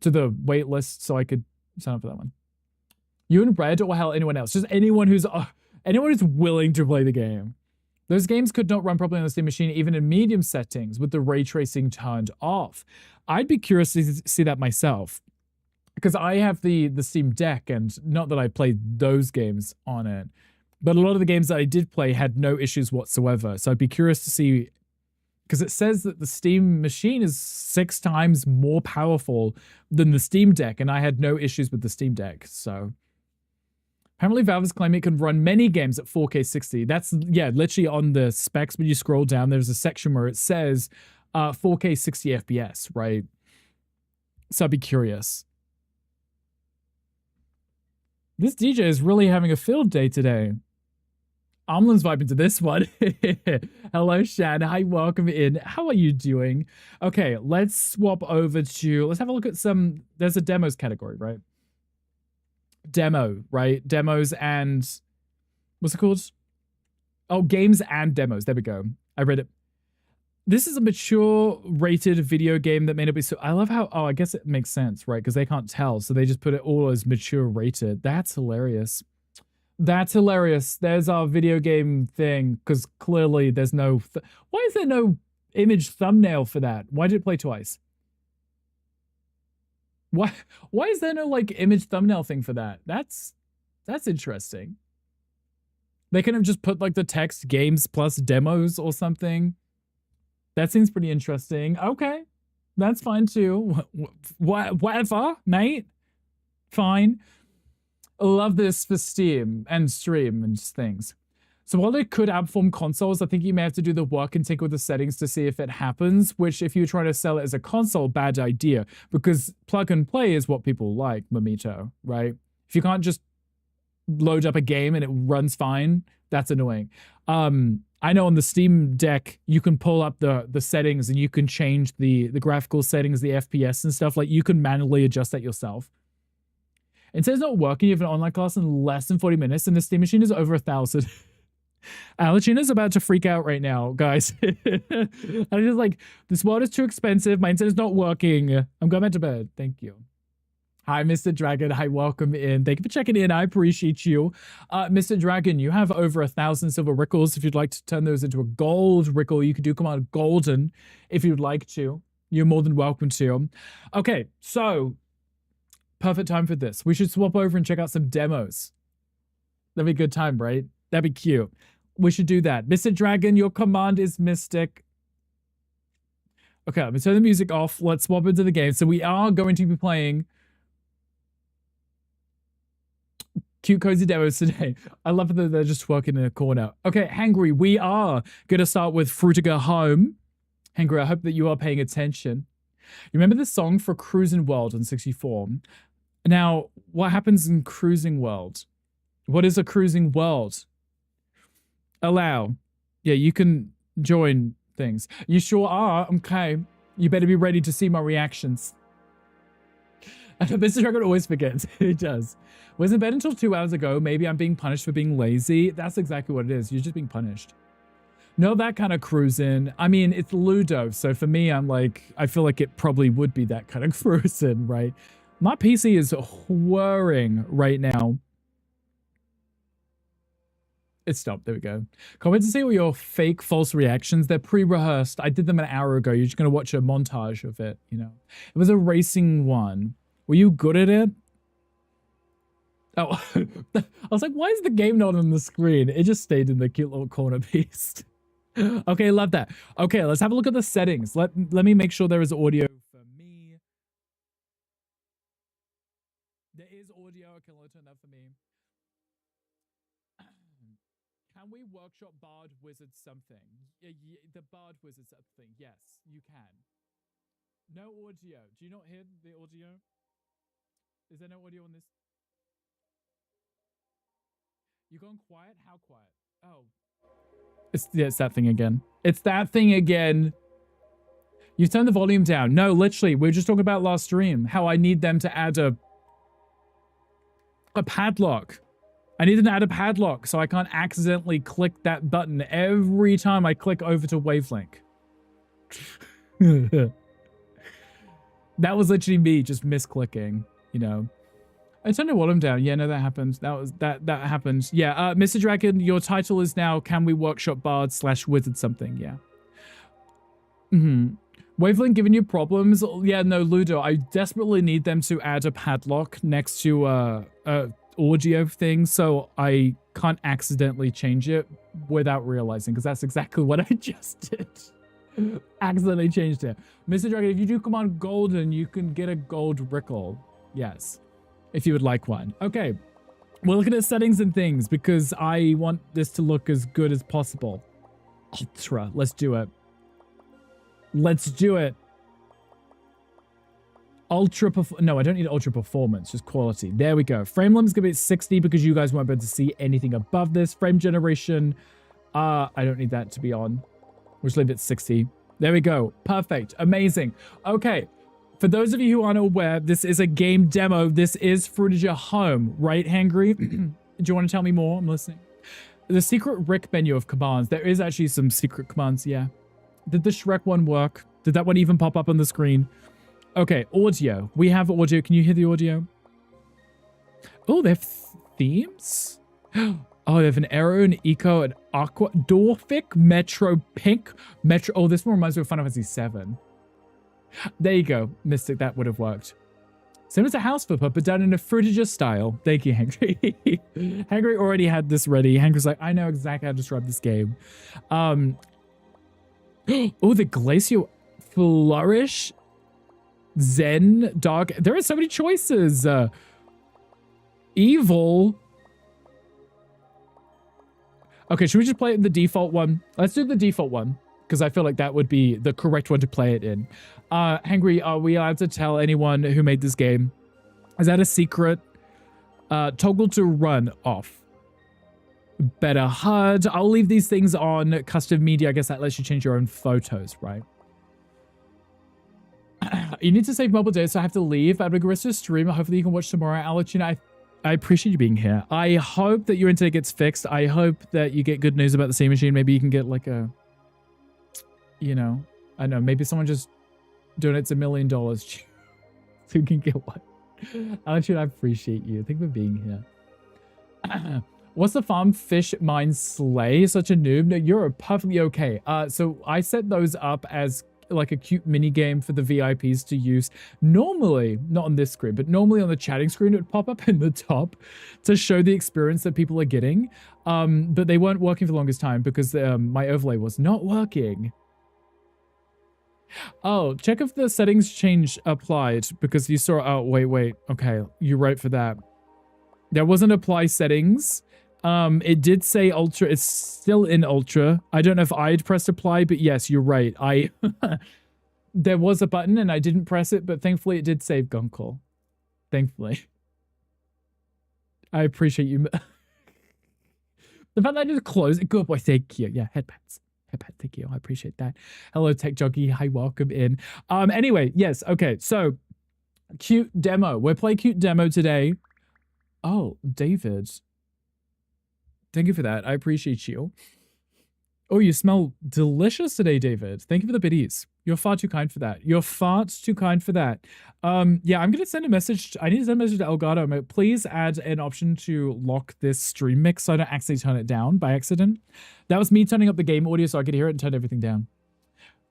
the wait list so I could sign up for that one. You and Red, or hell, anyone else. Just anyone who's willing to play the game. Those games could not run properly on the Steam machine, even in medium settings, with the ray tracing turned off. I'd be curious to see that myself, because I have the Steam Deck, and not that I played those games on it, but a lot of the games that I did play had no issues whatsoever. So I'd be curious to see, because it says that the Steam machine is 6 times more powerful than the Steam Deck, and I had no issues with the Steam Deck, so... Apparently, Valve is claiming it can run many games at 4K 60. That's, yeah, literally on the specs. When you scroll down, there's a section where it says 4K 60 FPS, right? So I'd be curious. This DJ is really having a field day today. Amlin's vibing to this one. Hello, Shan. Hi, welcome in. How are you doing? Okay, let's swap over to... Let's have a look at some... There's a demos category, right? Demo, right? Demos and what's it called? Oh, games and demos. There we go. I read it. This is a mature rated video game that may not be so... I love how... Oh, I guess it makes sense, right? Because they can't tell. So they just put it all as mature rated. That's hilarious. That's hilarious. There's our video game thing, because clearly there's no... Why is there no image thumbnail for that. Why did it play twice? Why is there no like image thumbnail thing for that? That's interesting. They could have just put like the text games plus demos or something. That seems pretty interesting. Okay. That's fine too. Whatever, mate. Fine. Love this for Steam and stream and things. So while it could outperform consoles, I think you may have to do the work and tinker with the settings to see if it happens, which if you're trying to sell it as a console, bad idea, because plug and play is what people like, Mamito, right? If you can't just load up a game and it runs fine, that's annoying. I know on the Steam Deck, you can pull up the settings and you can change the graphical settings, the FPS and stuff. Like you can manually adjust that yourself. It says not working. You have an online class in less than 40 minutes and the Steam machine is over 1,000. Alachina's about to freak out right now, guys. I'm just like, this world is too expensive. My internet's not working. I'm going back to bed. Thank you. Hi, Mr. Dragon. Hi, welcome in. Thank you for checking in. I appreciate you. Mr. Dragon, you have over 1,000 silver rickles. If you'd like to turn those into a gold rickle, you could do command golden if you'd like to. You're more than welcome to. Okay, so perfect time for this. We should swap over and check out some demos. That'd be a good time, right? That'd be cute. We should do that. Mr. Dragon, your command is Mystic. Okay, let me turn the music off. Let's swap into the game. So we are going to be playing cute, cozy demos today. I love that they're just working in a corner. Okay, Hangry, we are going to start with Frutiger Home. Hangry, I hope that you are paying attention. You remember the song for Cruising World on 64? Now, what happens in Cruising World? What is a Cruising World? Allow. Yeah, you can join things. You sure are? Okay. You better be ready to see my reactions. Mr. Dragon always forgets. He does. Was in bed until 2 hours ago. Maybe I'm being punished for being lazy. That's exactly what it is. You're just being punished. No, that kind of cruising. I mean, it's Ludo. So for me, I'm like, I feel like it probably would be that kind of cruising, right? My PC is whirring right now. It stopped. There we go. Can't wait to see all your fake false reactions. They're pre-rehearsed. I did them an hour ago. You're just going to watch a montage of it, you know. It was a racing one. Were you good at it? Oh, I was like, why is the game not on the screen? It just stayed in the cute little corner piece. Okay, love that. Okay, let's have a look at the settings. Let me make sure there is audio for me. There is audio. Okay, let's turn that for me. Can we workshop Bard Wizard something? The Bard Wizard something. Yes, you can. No audio. Do you not hear the audio? Is there no audio on this? You gone quiet? How quiet? Oh. It's that thing again. It's that thing again. You turned the volume down. No, literally, we were just talking about last stream. How I need them to add a padlock. I need them to add a padlock so I can't accidentally click that button every time I click over to Wavelink. That was literally me just misclicking, you know. I turned the volume down. Yeah, no, that happened. That happened. Yeah, Mr. Dragon, your title is now Can We Workshop Bard / Wizard something? Yeah. Wavelink giving you problems? Yeah, no, Ludo, I desperately need them to add a padlock next to audio thing so I can't accidentally change it without realizing, because that's exactly what I just did. Accidentally changed it. Mr. Dragon, if you do command golden, you can get a gold rickle. Yes. If you would like one. Okay. We're looking at settings and things because I want this to look as good as possible. Ultra. Let's do it. Let's do it. No, I don't need ultra performance, just quality. There we go. Frame limit's gonna be at 60 because you guys won't be able to see anything above this. Frame generation, I don't need that to be on. We'll just leave it at 60. There we go. Perfect. Amazing. Okay. For those of you who aren't aware, this is a game demo. This is Frutiger Home, right, Hangry? Do you want to tell me more? I'm listening. The secret Rick menu of commands. There is actually some secret commands, yeah. Did the Shrek one work? Did that one even pop up on the screen? Okay, audio. We have audio. Can you hear the audio? Oh, they have themes? Oh, they have an arrow, an eco, and Aqua, Dorfic, Metro Pink, Metro. Oh, this one reminds me of Final Fantasy 7. There you go, Mystic. That would have worked. Same as a house flipper, but done in a Fruitager style. Thank you, Hangry. Hangry already had this ready. Hangry's like, I know exactly how to describe this game. Oh, the Glacial Flourish, Zen, Dark. There are so many choices. Evil. Okay, should we just play it in the default one? Let's do the default one, because I feel like that would be the correct one to play it in. Hangry, are we allowed to tell anyone who made this game? Is that a secret? Toggle to run off. Better HUD. I'll leave these things on custom media. I guess that lets you change your own photos, right? You need to save mobile data, so I have to leave. I'm going to rest of the stream. Hopefully you can watch tomorrow. I'll let you know. I appreciate you being here. I hope that your internet gets fixed. I hope that you get good news about the Steam machine. Maybe you can get like a, you know, I don't know, maybe someone just donates $1 million so you can get one. Alex, I appreciate you. Thank you for being here. What's the farm fish mine slay? Such a noob. No, you're perfectly okay. So I set those up as like a cute mini game for the VIPs to use. Normally, not on this screen, but normally on the chatting screen, it would pop up in the top to show the experience that people are getting. But they weren't working for the longest time because my overlay was not working. Oh, check if the settings change applied because you saw, oh, wait. Okay, you're right for that. There wasn't apply settings. It did say ultra. It's still in ultra. I don't know if I'd pressed apply, but yes, you're right. There was a button and I didn't press it, but thankfully it did save Gunkel. Thankfully. I appreciate you. The fact that I just closed it. Good boy. Thank you. Yeah, headpats. Thank you. I appreciate that. Hello, Tech Jockey. Hi, welcome in. Anyway, yes. Okay. So cute demo. We're playing cute demo today. Oh, David. Thank you for that. I appreciate you. Oh, you smell delicious today, David. Thank you for the biddies. You're far too kind for that. You're far too kind for that. Yeah, I'm going to send a message. I need to send a message to Elgato. Please add an option to lock this stream mix so I don't accidentally turn it down by accident. That was me turning up the game audio so I could hear it and turn everything down.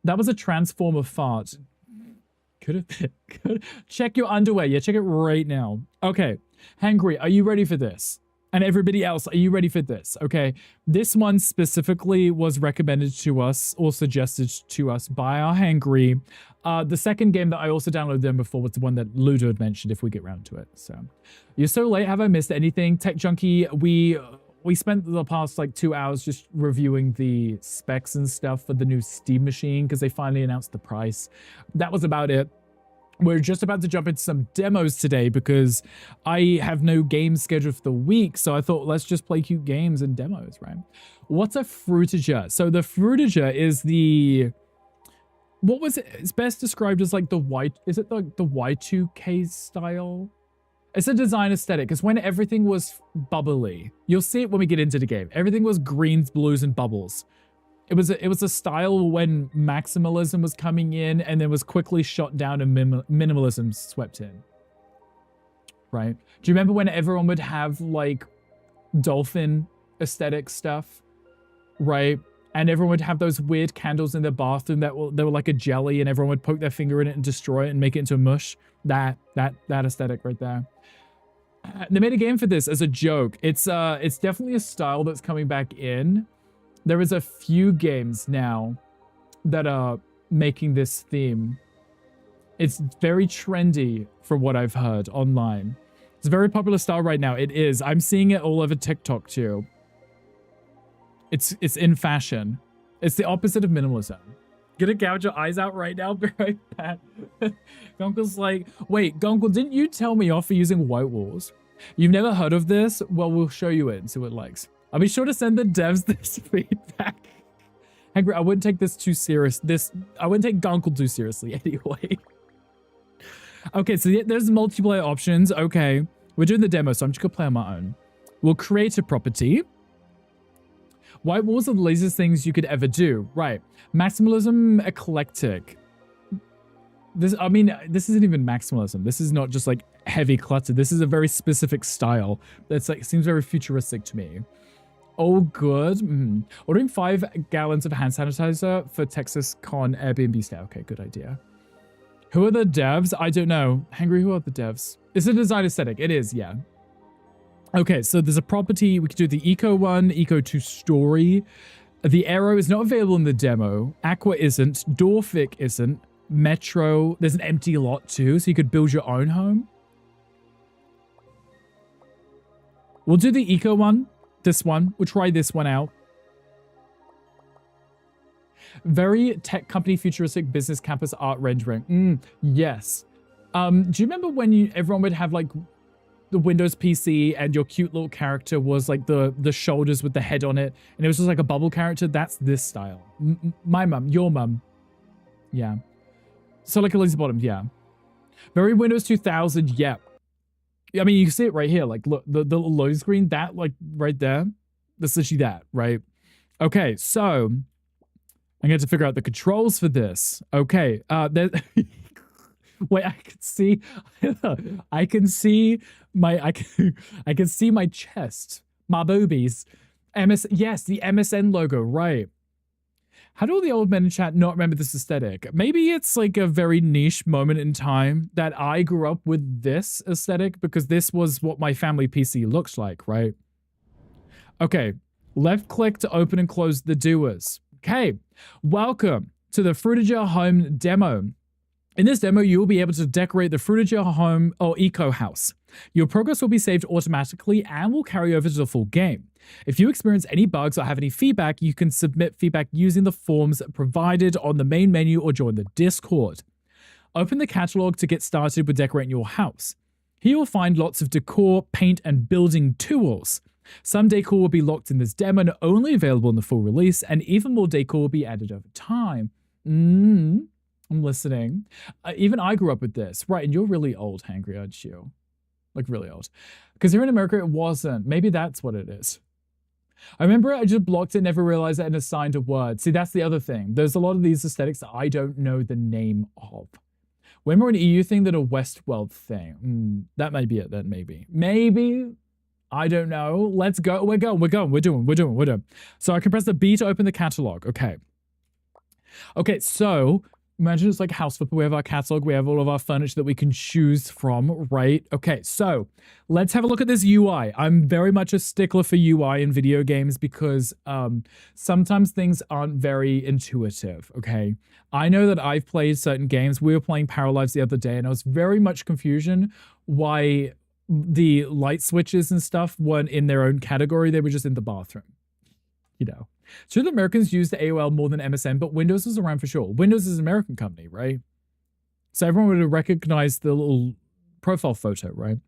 That was a transformer fart. Could have been. Check your underwear. Yeah, check it right now. Okay. Hangry, are you ready for this? And everybody else, are you ready for this? Okay, this one specifically was recommended to us or suggested to us by our Hangry. The second game that I also downloaded them before was the one that Ludo had mentioned if we get round to it. So, you're so late. Have I missed anything? Tech Junkie, we spent the past like 2 hours just reviewing the specs and stuff for the new Steam machine because they finally announced the price. That was about it. We're just about to jump into some demos today because I have no games scheduled for the week. So I thought, let's just play cute games and demos, right? What's a Fruitager? So the Fruitager is the... What was it? It's best described as like the Is it like the Y2K style? It's a design aesthetic. It's when everything was bubbly. You'll see it when we get into the game. Everything was greens, blues, and bubbles. It was a style when maximalism was coming in and then was quickly shot down and minimalism swept in. Right? Do you remember when everyone would have like dolphin aesthetic stuff? Right? And everyone would have those weird candles in their bathroom that they were like a jelly and everyone would poke their finger in it and destroy it and make it into a mush. That aesthetic right there. They made a game for this as a joke. It's definitely a style that's coming back in. There is a few games now that are making this theme. It's very trendy from what I've heard online. It's a very popular style right now. It is. I'm seeing it all over TikTok too. It's in fashion. It's the opposite of minimalism. Gonna gouge your eyes out right now, be right back. Gunkel's like, wait, Gunkel, didn't you tell me off for using white walls? You've never heard of this? Well, we'll show you it and see what it likes. I'll be sure to send the devs this feedback. Hangry, I wouldn't take this too serious. I wouldn't take Gunkel too seriously anyway. Okay, so there's multiplayer options. Okay, we're doing the demo, so I'm just gonna play on my own. We'll create a property. White walls are the laziest things you could ever do. Right. Maximalism, eclectic. This isn't even maximalism. This is not just like heavy clutter. This is a very specific style that's like seems very futuristic to me. Oh, good. Ordering 5 gallons of hand sanitizer for Texas Con Airbnb stay. Okay, good idea. Who are the devs? I don't know. Hangry, who are the devs? It's a design aesthetic. It is, yeah. Okay, so there's a property. We could do the Eco one, Eco 2 story. The Aero is not available in the demo. Aqua isn't. Dorfic isn't. Metro. There's an empty lot too, so you could build your own home. We'll do the Eco one. This one. We'll try this one out. Very tech company futuristic business campus art rendering. Yes. Do you remember when everyone would have like the Windows PC and your cute little character was like the shoulders with the head on it, and it was just like a bubble character? That's this style. My mum, your mum. Yeah. So like Elisa Bottom, yeah. Very Windows 2000, yeah. I mean, you can see it right here. Like, look, the little loading screen, that like right there, that's literally that, right? Okay, so I'm going to figure out the controls for this. Okay, wait, I can see, I can see my chest, my boobies. Yes, the MSN logo, right? How do all the old men in chat not remember this aesthetic? Maybe it's like a very niche moment in time that I grew up with this aesthetic because this was what my family PC looks like, right? Okay, left click to open and close the doers. Okay, welcome to the Fruitager Home demo. In this demo, you will be able to decorate the Fruitager Home or Eco House. Your progress will be saved automatically and will carry over to the full game. If you experience any bugs or have any feedback, you can submit feedback using the forms provided on the main menu or join the Discord. Open the catalog to get started with decorating your house. Here you'll find lots of decor, paint, and building tools. Some decor will be locked in this demo and only available in the full release, and even more decor will be added over time. I'm listening. Even I grew up with this. Right, and you're really old, Hangry, aren't you? Like really old. Because here in America, it wasn't. Maybe that's what it is. I remember I just blocked it, never realized it, and assigned a word. See, that's the other thing. There's a lot of these aesthetics that I don't know the name of. When we're an EU thing, then a Westworld thing. That might be it then, maybe. Maybe. I don't know. Let's go. We're doing. So I can press the B to open the catalog. Okay. Okay, so imagine it's like house flipper. We have our catalog. We have all of our furniture that we can choose from, right? Okay, so let's have a look at this UI. I'm very much a stickler for UI in video games because sometimes things aren't very intuitive, okay? I know that I've played certain games. We were playing Paralives the other day, and I was very much confusion why the light switches and stuff weren't in their own category. They were just in the bathroom, you know? Sure, the Americans used AOL more than MSN, but Windows was around for sure. Windows is an American company, right? So everyone would have recognized the little profile photo, right?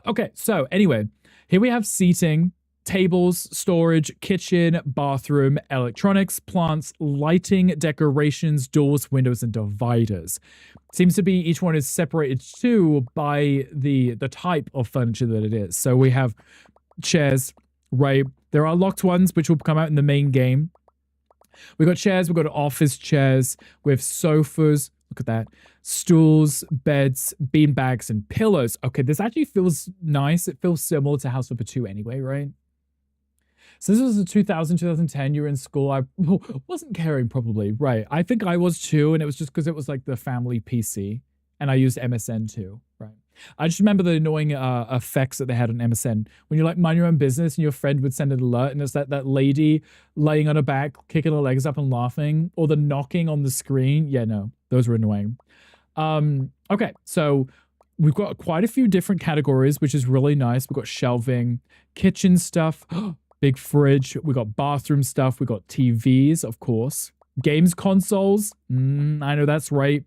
Okay, so anyway, here we have seating, tables, storage, kitchen, bathroom, electronics, plants, lighting, decorations, doors, windows, and dividers. Seems to be each one is separated too by the type of furniture that it is. So we have chairs, right? There are locked ones, which will come out in the main game. We've got chairs, we've got office chairs, we have sofas, look at that, stools, beds, bean bags, and pillows. Okay, this actually feels nice. It feels similar to House Flipper 2 anyway, right? So this was the 2010, you were in school. I wasn't caring probably, right? I think I was too, and it was just because it was like the family PC, and I used MSN too, right? I just remember the annoying effects that they had on MSN. When you like mind your own business and your friend would send an alert and it's that lady laying on her back, kicking her legs up and laughing, or the knocking on the screen. Yeah, no, those were annoying. Okay, so we've got quite a few different categories, which is really nice. We've got shelving, kitchen stuff, big fridge. We got bathroom stuff. We got TVs, of course. Games consoles. I know that's right.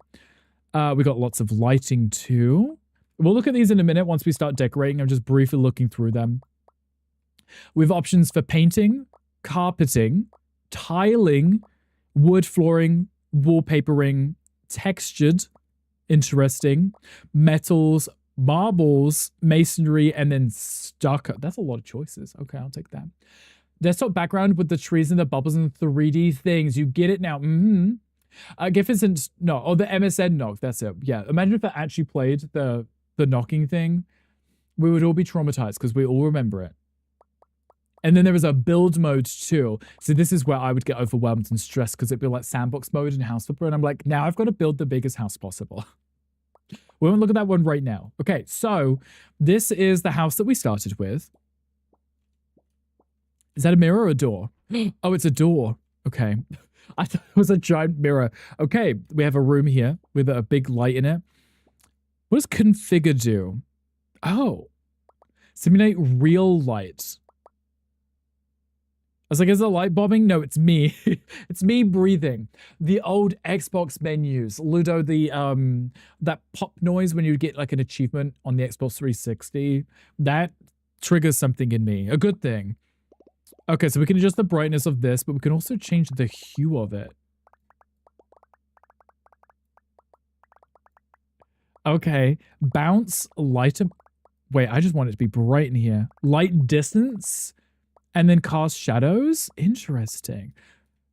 We got lots of lighting too. We'll look at these in a minute once we start decorating. I'm just briefly looking through them. We have options for painting, carpeting, tiling, wood flooring, wallpapering, textured, interesting, metals, marbles, masonry, and then stucco. That's a lot of choices. Okay, I'll take that. Desktop background with the trees and the bubbles and 3D things. You get it now. GIF isn't, no, oh, the MSN knock, that's it. Yeah, imagine if I actually played the knocking thing. We would all be traumatized because we all remember it. And then there is a build mode too. So this is where I would get overwhelmed and stressed because it'd be like sandbox mode and house flipper. And I'm like, now I've got to build the biggest house possible. We won't look at that one right now. Okay, so this is the house that we started with. Is that a mirror or a door? Oh, it's a door. Okay. I thought it was a giant mirror. Okay, we have a room here with a big light in it. What does configure do? Oh, simulate real light. I was like, is the light bobbing? No, it's me. It's me breathing. The old Xbox menus. Ludo, that pop noise when you get like an achievement on the Xbox 360, that triggers something in me. A good thing. Okay, so we can adjust the brightness of this, but we can also change the hue of it. Okay, bounce, light. Wait, I just want it to be bright in here. Light distance. And then cast shadows? Interesting.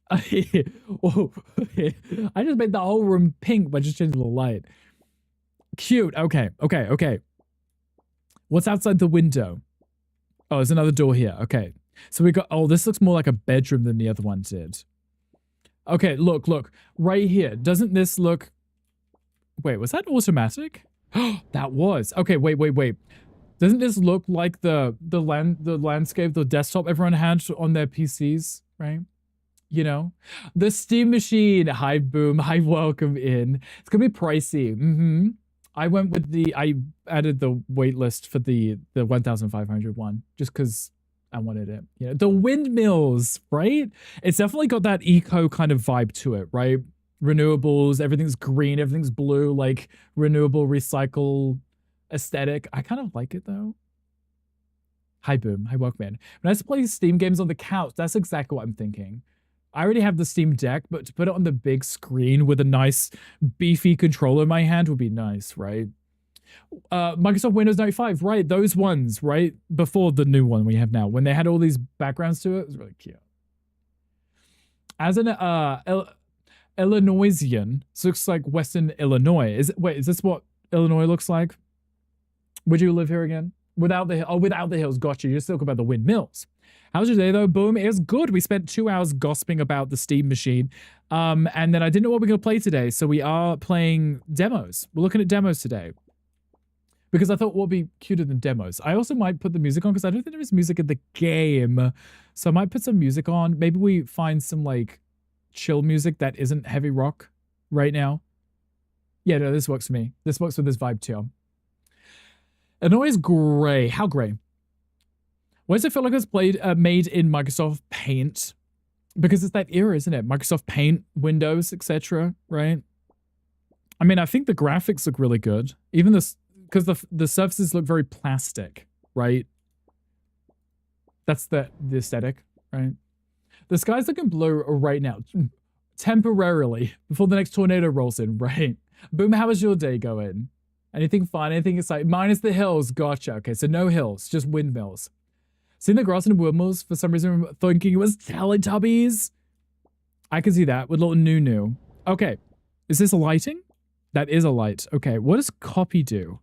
Whoa. I just made the whole room pink by just changing the light. Cute. Okay. What's outside the window? Oh, there's another door here. Okay. So we got... Oh, this looks more like a bedroom than the other one did. Okay, look. Right here. Doesn't this look... Wait, was that automatic? That was. Okay, wait. Doesn't this look like the landscape, the desktop everyone had on their PCs, right? You know? The Steam machine. Hi, Boom. Hi, welcome in. It's gonna be pricey. I went with I added the waitlist for the 1,500 one, just because I wanted it. You know, the windmills, right? It's definitely got that eco kind of vibe to it, right? Renewables, everything's green, everything's blue, like renewable, recycle aesthetic. I kind of like it though. Hi Boom, hi Walkman. When I used to play Steam games on the couch, that's exactly what I'm thinking. I already have the Steam Deck, but to put it on the big screen with a nice beefy controller in my hand would be nice, right? Microsoft Windows 95, right? Those ones, right? Before the new one we have now, when they had all these backgrounds to it, it was really cute. As an Illinoisian, this looks like Western Illinois. Is this what Illinois looks like? Would you live here again? Without the hills. Gotcha. You're still talking about the windmills. How's your day though? Boom. It was good. We spent 2 hours gossiping about the Steam machine. And then I didn't know what we were going to play today. So we are playing demos. We're looking at demos today. Because I thought what would be cuter than demos. I also might put the music on because I don't think there is music in the game. So I might put some music on. Maybe we find some like chill music that isn't heavy rock right now. Yeah, no, this works for me. This works with this vibe too. Illinois gray. How gray? Why does it feel like it's made in Microsoft Paint? Because it's that era, isn't it? Microsoft Paint, Windows, etc. Right? I mean, I think the graphics look really good. Even this, because the surfaces look very plastic, right? That's the aesthetic, right? The sky's looking blue right now, temporarily, before the next tornado rolls in, right? Boom, how is your day going? Anything fun? Anything exciting? Minus the hills. Gotcha. Okay, so no hills, just windmills. Seeing the grass and windmills, for some reason, I'm thinking it was Teletubbies. I can see that with little Nunu. Okay, is this a lighting? That is a light. Okay, what does copy do?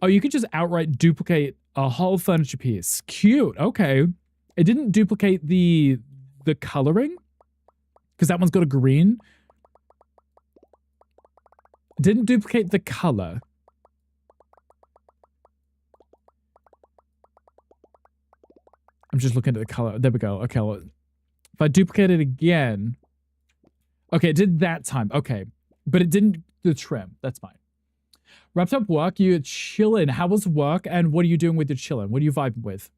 Oh, you can just outright duplicate a whole furniture piece. Cute. Okay. It didn't duplicate the coloring, because that one's got a green. Didn't duplicate the color. I'm just looking at the color. There we go. Okay. If I duplicate it again. Okay, it did that time. Okay. But it didn't the trim. That's fine. Wrapped up work. You're chilling. How was work? And what are you doing with your chilling? What are you vibing with?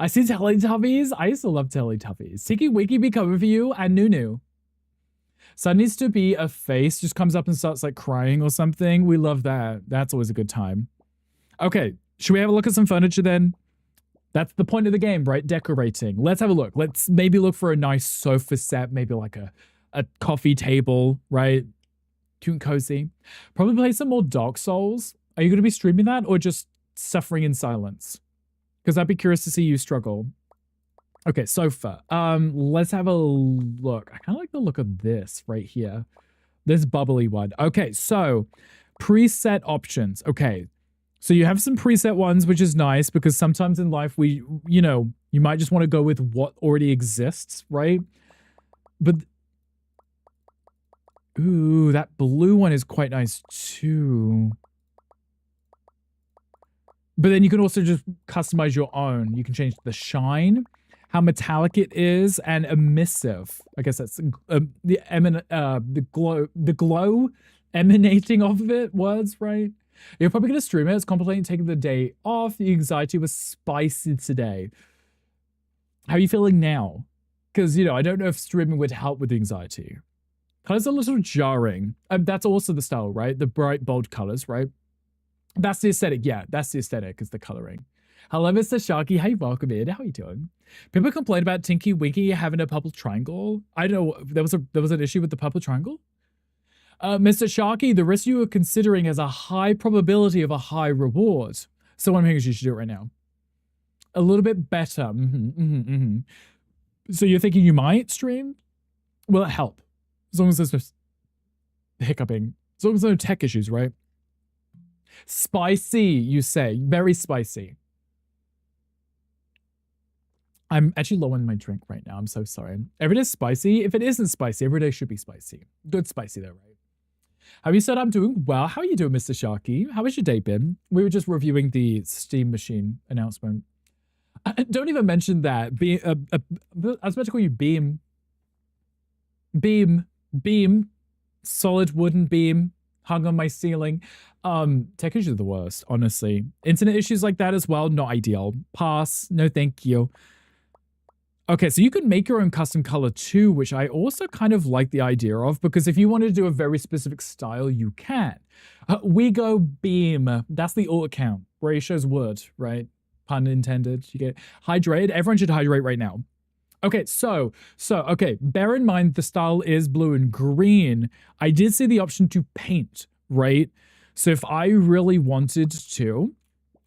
I see Teletubbies. I used to love Teletubbies. Tiki Wiki be coming for you and Nunu. Son needs to be a face, just comes up and starts like crying or something. We love that. That's always a good time. Okay, should we have a look at some furniture then? That's the point of the game, right? Decorating. Let's have a look. Let's maybe look for a nice sofa set, maybe like a coffee table, right? Cute and cozy. Probably play some more Dark Souls. Are you going to be streaming that or just suffering in silence? Because I'd be curious to see you struggle. Okay, sofa. Let's have a look. I kind of like the look of this right here. This bubbly one. Okay, so preset options. Okay, so you have some preset ones, which is nice because sometimes in life we, you know, You might just want to go with what already exists, right? But ooh, that blue one is quite nice too. But then you can also just customize your own. You can change the shine, how metallic it is, and emissive. I guess that's the glow emanating off of it. Words, right? You're probably gonna stream it. It's contemplating taking the day off. The anxiety was spicy today. How are you feeling now? Because, you know, I don't know if streaming would help with the anxiety. Colors are a little jarring. That's also the style, right? The bright, bold colors, right? That's the aesthetic. Yeah, that's the aesthetic, is the coloring. Hello, Mr. Sharky. Hey, welcome in. How are you doing? People complain about Tinky Winky having a purple triangle. I don't know. There was an issue with the purple triangle. Mr. Sharky, the risk you are considering has a high probability of a high reward. So what I'm hearing is you should do it right now. A little bit better. So you're thinking you might stream? Will it help? As long as there's no hiccuping. As long as there's no tech issues, right? Spicy, you say. Very spicy. I'm actually low on my drink right now. I'm so sorry. Every day is spicy. If it isn't spicy, every day should be spicy. Good spicy though, right? Have you said I'm doing well? How are you doing, Mr. Sharky? How has your day been? We were just reviewing the Steam Machine announcement. Don't even mention that. I was about to call you Beam. Beam. Solid wooden beam hung on my ceiling. Tech issues are the worst, honestly. Internet issues like that as well, not ideal. Pass. No thank you. Okay, so you could make your own custom color too, which I also kind of like the idea of, because if you wanted to do a very specific style, you can. We go Beam. That's the alt account where he shows wood, right? Pun intended. You get hydrate. Everyone should hydrate right now. Okay, so okay, bear in mind the style is blue and green. I did see the option to paint, right? So if I really wanted to,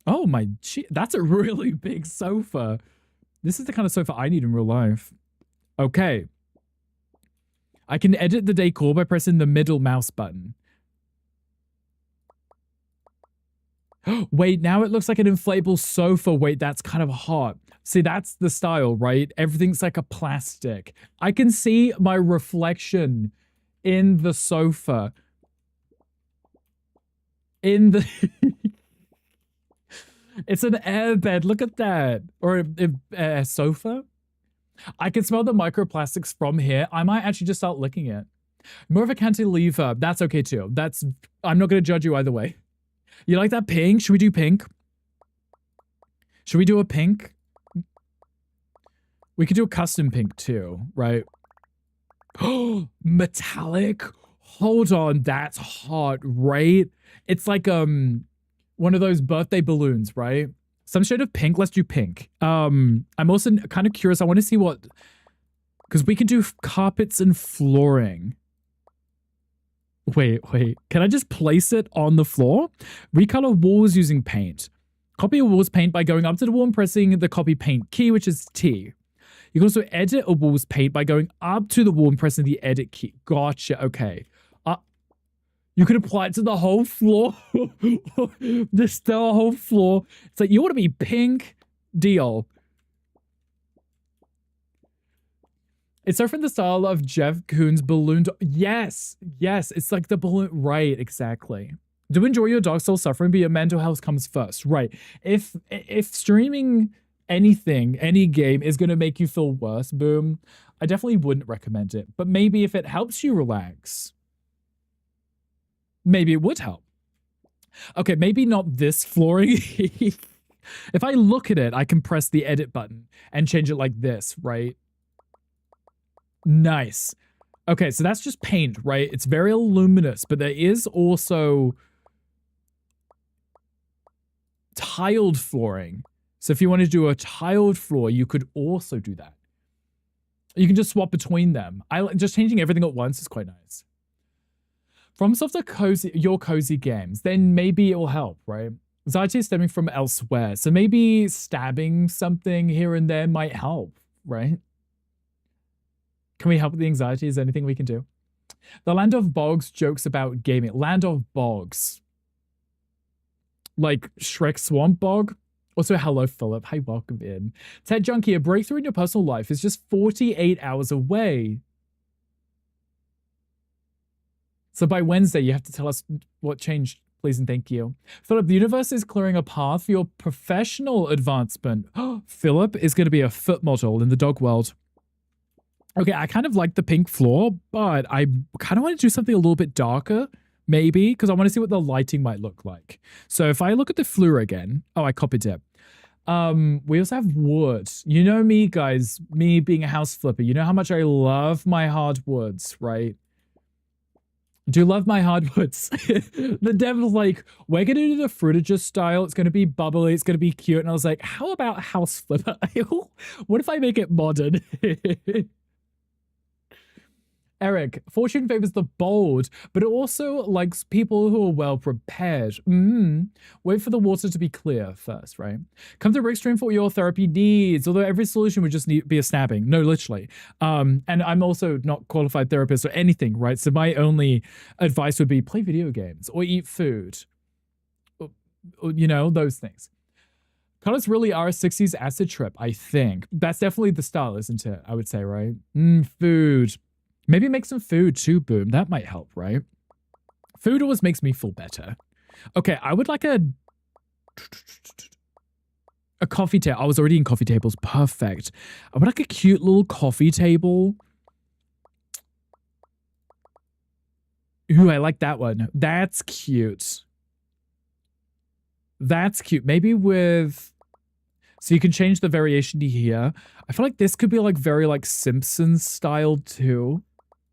oh my, that's a really big sofa. This is the kind of sofa I need in real life. Okay. I can edit the decor by pressing the middle mouse button. Wait, now it looks like an inflatable sofa. Wait, that's kind of hot. See, that's the style, right? Everything's like a plastic. I can see my reflection in the sofa. In the... It's an airbed. Look at that. Or a sofa. I can smell the microplastics from here. I might actually just start licking it. More of a cantilever. That's okay too. I'm not going to judge you either way. You like that pink? Should we do pink? Should we do a pink? We could do a custom pink too, right? Oh, metallic. Hold on. That's hot, right? It's like, one of those birthday balloons, right? Some shade of pink. Let's do pink. I'm also kind of curious. I want to see what... Because we can do carpets and flooring. Wait. Can I just place it on the floor? Recolor walls using paint. Copy a wall's paint by going up to the wall and pressing the copy paint key, which is T. You can also edit a wall's paint by going up to the wall and pressing the edit key. Gotcha. Okay. You could apply it to the whole floor. Just the whole floor. It's like, you want to be pink? Deal. It's so from the style of Jeff Koons balloon. Yes. It's like the balloon. Right, exactly. Do enjoy your Dark Souls suffering, but your mental health comes first. Right. If streaming anything, any game is going to make you feel worse, boom, I definitely wouldn't recommend it. But maybe if it helps you relax, maybe it would help. Okay, maybe not this flooring. If I look at it, I can press the edit button and change it like this, right? Nice. Okay, so that's just paint, right? It's very luminous, but there is also tiled flooring. So if you want to do a tiled floor, you could also do that. You can just swap between them. Just changing everything at once is quite nice. FromSoft are your cozy games, then maybe it will help, right? Anxiety is stemming from elsewhere, so maybe stabbing something here and there might help, right? Can we help with the anxiety? Is there anything we can do? The Land of Bogs jokes about gaming. Land of Bogs. Like Shrek Swamp Bog? Also, hello, Philip. Hi, welcome in. Ted Junkie, a breakthrough in your personal life is just 48 hours away. So by Wednesday, you have to tell us what changed, please and thank you. Philip, the universe is clearing a path for your professional advancement. Philip is going to be a foot model in the dog world. Okay, I kind of like the pink floor, but I kind of want to do something a little bit darker, maybe, because I want to see what the lighting might look like. So if I look at the floor again, oh, I copied it. We also have wood. You know me, guys, me being a house flipper. You know how much I love my hardwoods, right? Do love my hardwoods. The devil's like, we're gonna do the fruitager style. It's gonna be bubbly. It's gonna be cute. And I was like, how about house flipper? What if I make it modern? Eric, fortune favors the bold, but it also likes people who are well prepared. Wait for the water to be clear first, right? Come to Rickstream for your therapy needs, although every solution would just be a snapping. No, literally. And I'm also not qualified therapist or anything, right? So my only advice would be play video games or eat food. Or, you know, those things. Colors really are a 60s acid trip, I think. That's definitely the style, isn't it? I would say, right? Food. Maybe make some food too, Boom. That might help, right? Food always makes me feel better. Okay, I would like a coffee table. I was already in coffee tables. Perfect. I would like a cute little coffee table. Ooh, I like that one. That's cute. That's cute. Maybe with... So you can change the variation to here. I feel like this could be like very like Simpsons style too.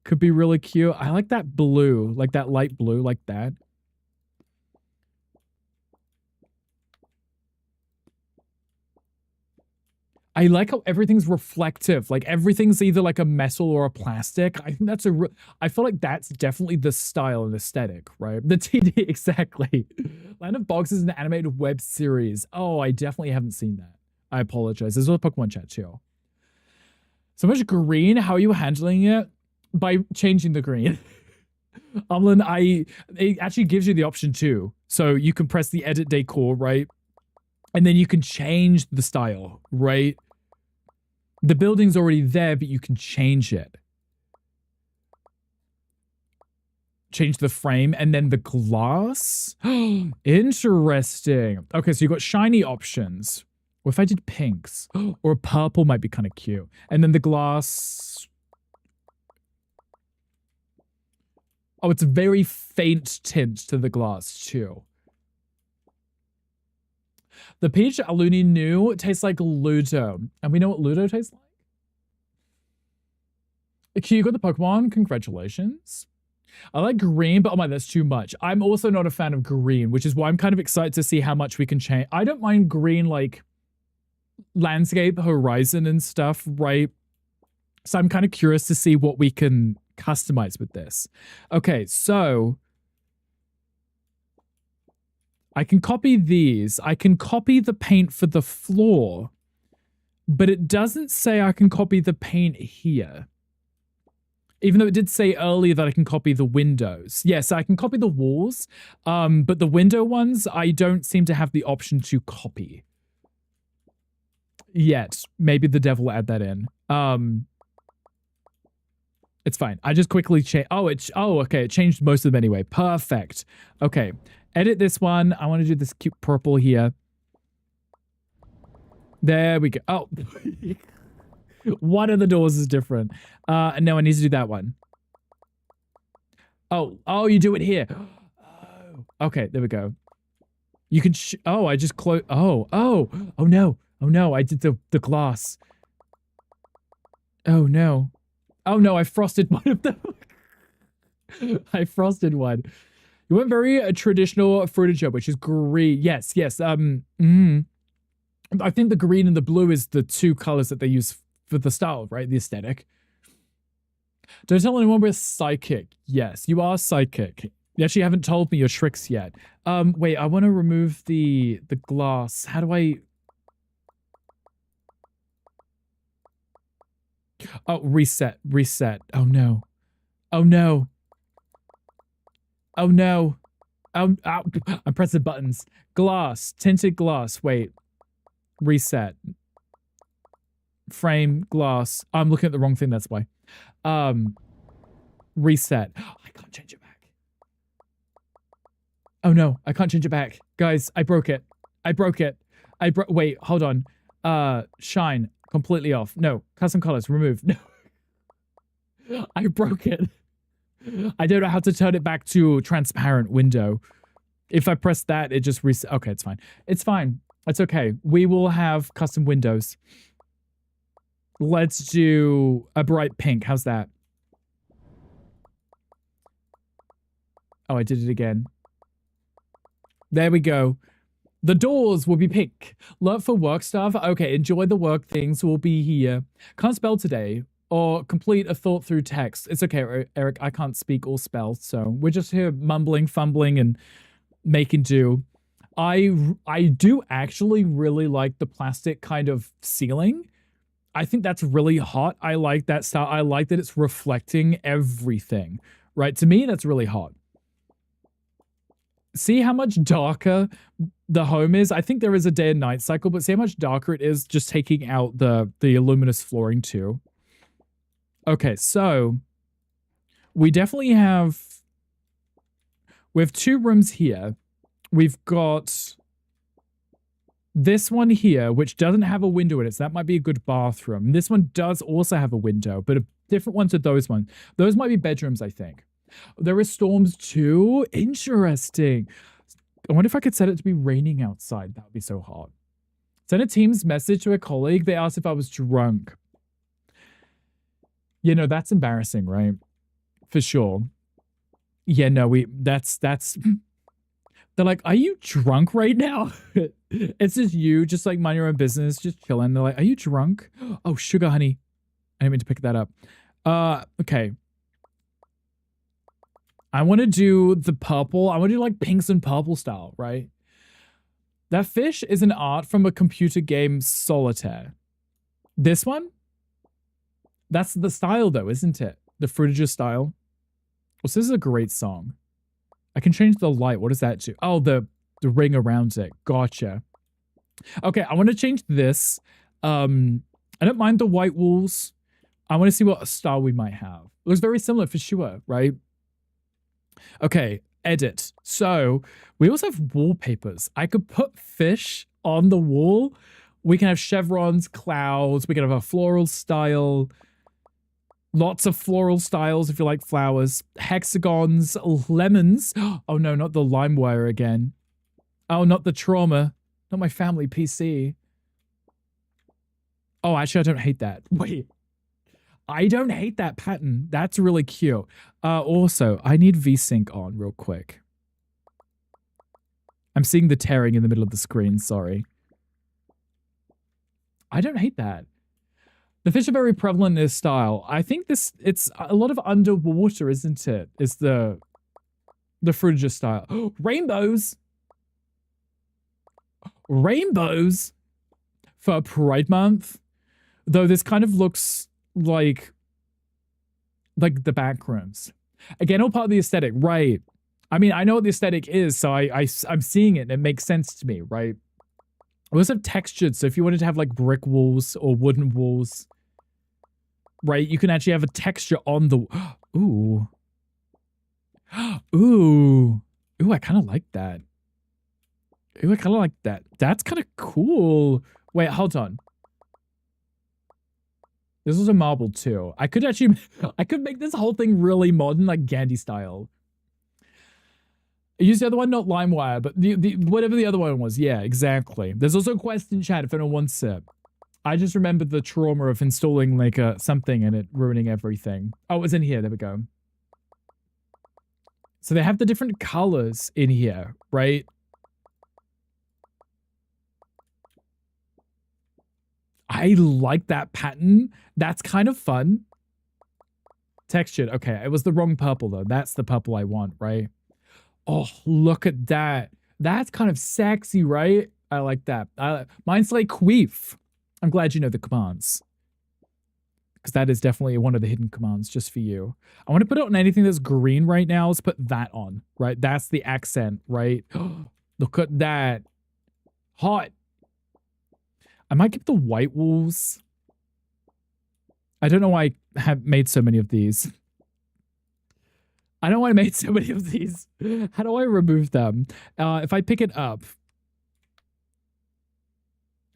Could be really cute. I like that blue, like that light blue, like that. I like how everything's reflective. Like everything's either like a metal or a plastic. I think that's I feel like that's definitely the style and aesthetic, right? The TD, exactly. Land of Box is an animated web series. Oh, I definitely haven't seen that. I apologize. This was a Pokemon chat too. So much green. How are you handling it? By changing the green. Umlin, it actually gives you the option too. So you can press the edit decor, right? And then you can change the style, right? The building's already there, but you can change it. Change the frame and then the glass. Interesting. Okay, so you got shiny options. What if I did pinks? Or purple might be kind of cute. And then the glass. Oh, it's a very faint tint to the glass too. The peach Aluni New tastes like Ludo. And we know what Ludo tastes like? Q, you got the Pokemon? Congratulations. I like green, but oh my, that's too much. I'm also not a fan of green, which is why I'm kind of excited to see how much we can change. I don't mind green, like landscape, horizon and stuff, right? So I'm kind of curious to see what we can customize with this. Okay, so I can copy these. I can copy the paint for the floor, but it doesn't say I can copy the paint here. Even though it did say earlier that I can copy the windows. Yes, I can copy the walls, but the window ones, I don't seem to have the option to copy yet. Maybe the dev will add that in. It's fine. I just quickly change. Oh, okay. It changed most of them anyway. Perfect. Okay. Edit this one. I want to do this cute purple here. There we go. Oh, one of the doors is different. And no, I need to do that one. Oh, you do it here. Oh, okay. There we go. You can. Oh, I just close. Oh no. Oh no. I did the glass. Oh no. Oh no. I frosted one of them. I frosted one. You went very traditional fruitager, which is green. Yes. I think the green and the blue is the two colors that they use for the style, right? The aesthetic. Don't tell anyone we're psychic. Yes, you are psychic. You actually haven't told me your tricks yet. Wait, I want to remove the glass. How do I... Oh, reset. Oh no. Oh no. Oh no. Oh, I'm pressing buttons. Glass. Tinted glass. Wait. Reset. Frame, glass. I'm looking at the wrong thing, that's why. Reset. I can't change it back. Oh no, I can't change it back. Guys, I broke it. I broke it. Wait, hold on. Shine. Completely off. No. Custom colors. Remove. No. I broke it. I don't know how to turn it back to transparent window. If I press that, it just reset. Okay, it's fine. It's fine. It's okay. We will have custom windows. Let's do a bright pink. How's that? Oh, I did it again. There we go. The doors will be pink. Look for work stuff. Okay, enjoy the work things. Will be here. Can't spell today. Or complete a thought through text. It's okay, Eric. I can't speak or spell, so we're just here mumbling, fumbling, and making do. I do actually really like the plastic kind of ceiling. I think that's really hot. I like that style. I like that it's reflecting everything, right? To me, that's really hot. See how much darker the home is? I think there is a day and night cycle, but see how much darker it is just taking out the luminous flooring too. Okay, so we definitely have... We have 2 rooms here. We've got this one here, which doesn't have a window in it, so that might be a good bathroom. This one does also have a window, but a different one to those ones. Those might be bedrooms, I think. There are storms too? Interesting. I wonder if I could set it to be raining outside. That would be so hot. Send a Teams message to a colleague. They asked if I was drunk. You know, that's embarrassing, right? For sure. Yeah, no, that's... They're like, are you drunk right now? It's just you, just like mind your own business, just chilling. They're like, are you drunk? Oh, sugar honey. I didn't mean to pick that up. Okay. I want to do the purple. I want to do like pinks and purple style, right? That fish is an art from a computer game, Solitaire. This one? That's the style though, isn't it? The Fruitager style. Well, this is a great song. I can change the light. What does that do? Oh, the ring around it. Gotcha. Okay, I want to change this. I don't mind the white walls. I want to see what style we might have. It looks very similar for sure, right? Okay, edit. So we also have wallpapers. I could put fish on the wall. We can have chevrons, clouds. We can have a floral style. Lots of floral styles if you like flowers. Hexagons, lemons. Oh no, not the LimeWire again. Oh, not the trauma. Not my family PC. Oh, actually, I don't hate that. Wait. I don't hate that pattern. That's really cute. Also, I need VSync on real quick. I'm seeing the tearing in the middle of the screen. Sorry. I don't hate that. The fish are very prevalent in this style. I think it's a lot of underwater, isn't it? Is the Fruitager style. Rainbows! Rainbows! For Pride Month? Though this kind of looks like the back rooms. Again, all part of the aesthetic, right? I mean, I know what the aesthetic is, so I'm seeing it and it makes sense to me, right? We also have textured, so if you wanted to have like brick walls or wooden walls, right, you can actually have a texture on the... Ooh. Ooh. Ooh, I kind of like that. Ooh, I kind of like that. That's kind of cool. Wait, hold on. This is a marble too. I could make this whole thing really modern, like Gandhi style. I used the other one, not LimeWire, but the whatever the other one was. Yeah, exactly. There's also a question chat if anyone wants it. I just remembered the trauma of installing like something and it ruining everything. Oh, it was in here. There we go. So they have the different colors in here, right? I like that pattern. That's kind of fun. Textured. Okay, it was the wrong purple though. That's the purple I want, right? Oh, look at that. That's kind of sexy, right? I like that. Mine's like queef. I'm glad you know the commands. Because that is definitely one of the hidden commands just for you. I want to put it on anything that's green right now. Let's put that on, right? That's the accent, right? Look at that. Hot. I might keep the white walls. I don't know why I have made so many of these. I don't know why I made so many of these. How do I remove them? If I pick it up,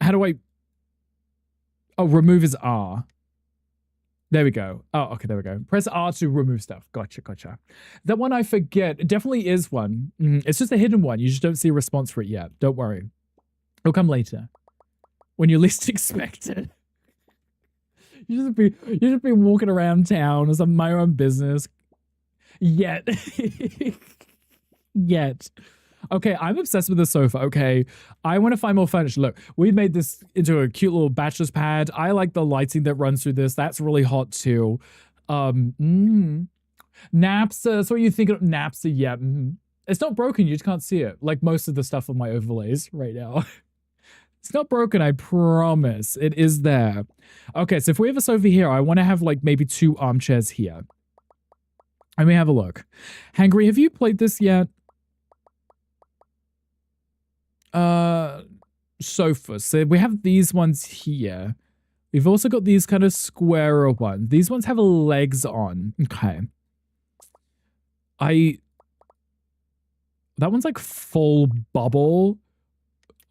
how do I... Oh, remove is R. There we go. Oh, okay, there we go. Press R to remove stuff. Gotcha, gotcha. That one I forget. It definitely is one. It's just a hidden one. You just don't see a response for it yet. Don't worry. It'll come later. When you least expect it. You just be walking around town as my own business. Yet. Yet. Okay, I'm obsessed with the sofa. Okay, I want to find more furniture. Look, we've made this into a cute little bachelor's pad. I like the lighting that runs through this. That's really hot too. Napster. That's what you think of Napster. Yeah. It's not broken. You just can't see it. Like most of the stuff on my overlays right now. It's not broken, I promise. It is there. Okay, so if we have a sofa here, I want to have like maybe 2 armchairs here. Let me have a look. Hangry, have you played this yet? Sofas. So we have these ones here. We've also got these kind of squarer ones. These ones have legs on. Okay. That one's like full bubble.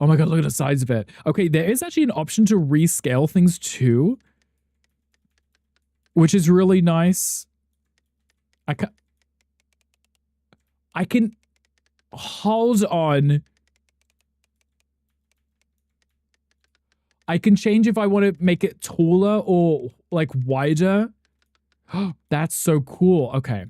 Oh my god, look at the size of it. Okay, there is actually an option to rescale things too, which is really nice. I can hold on. I can change if I want to make it taller or like wider. That's so cool. Okay.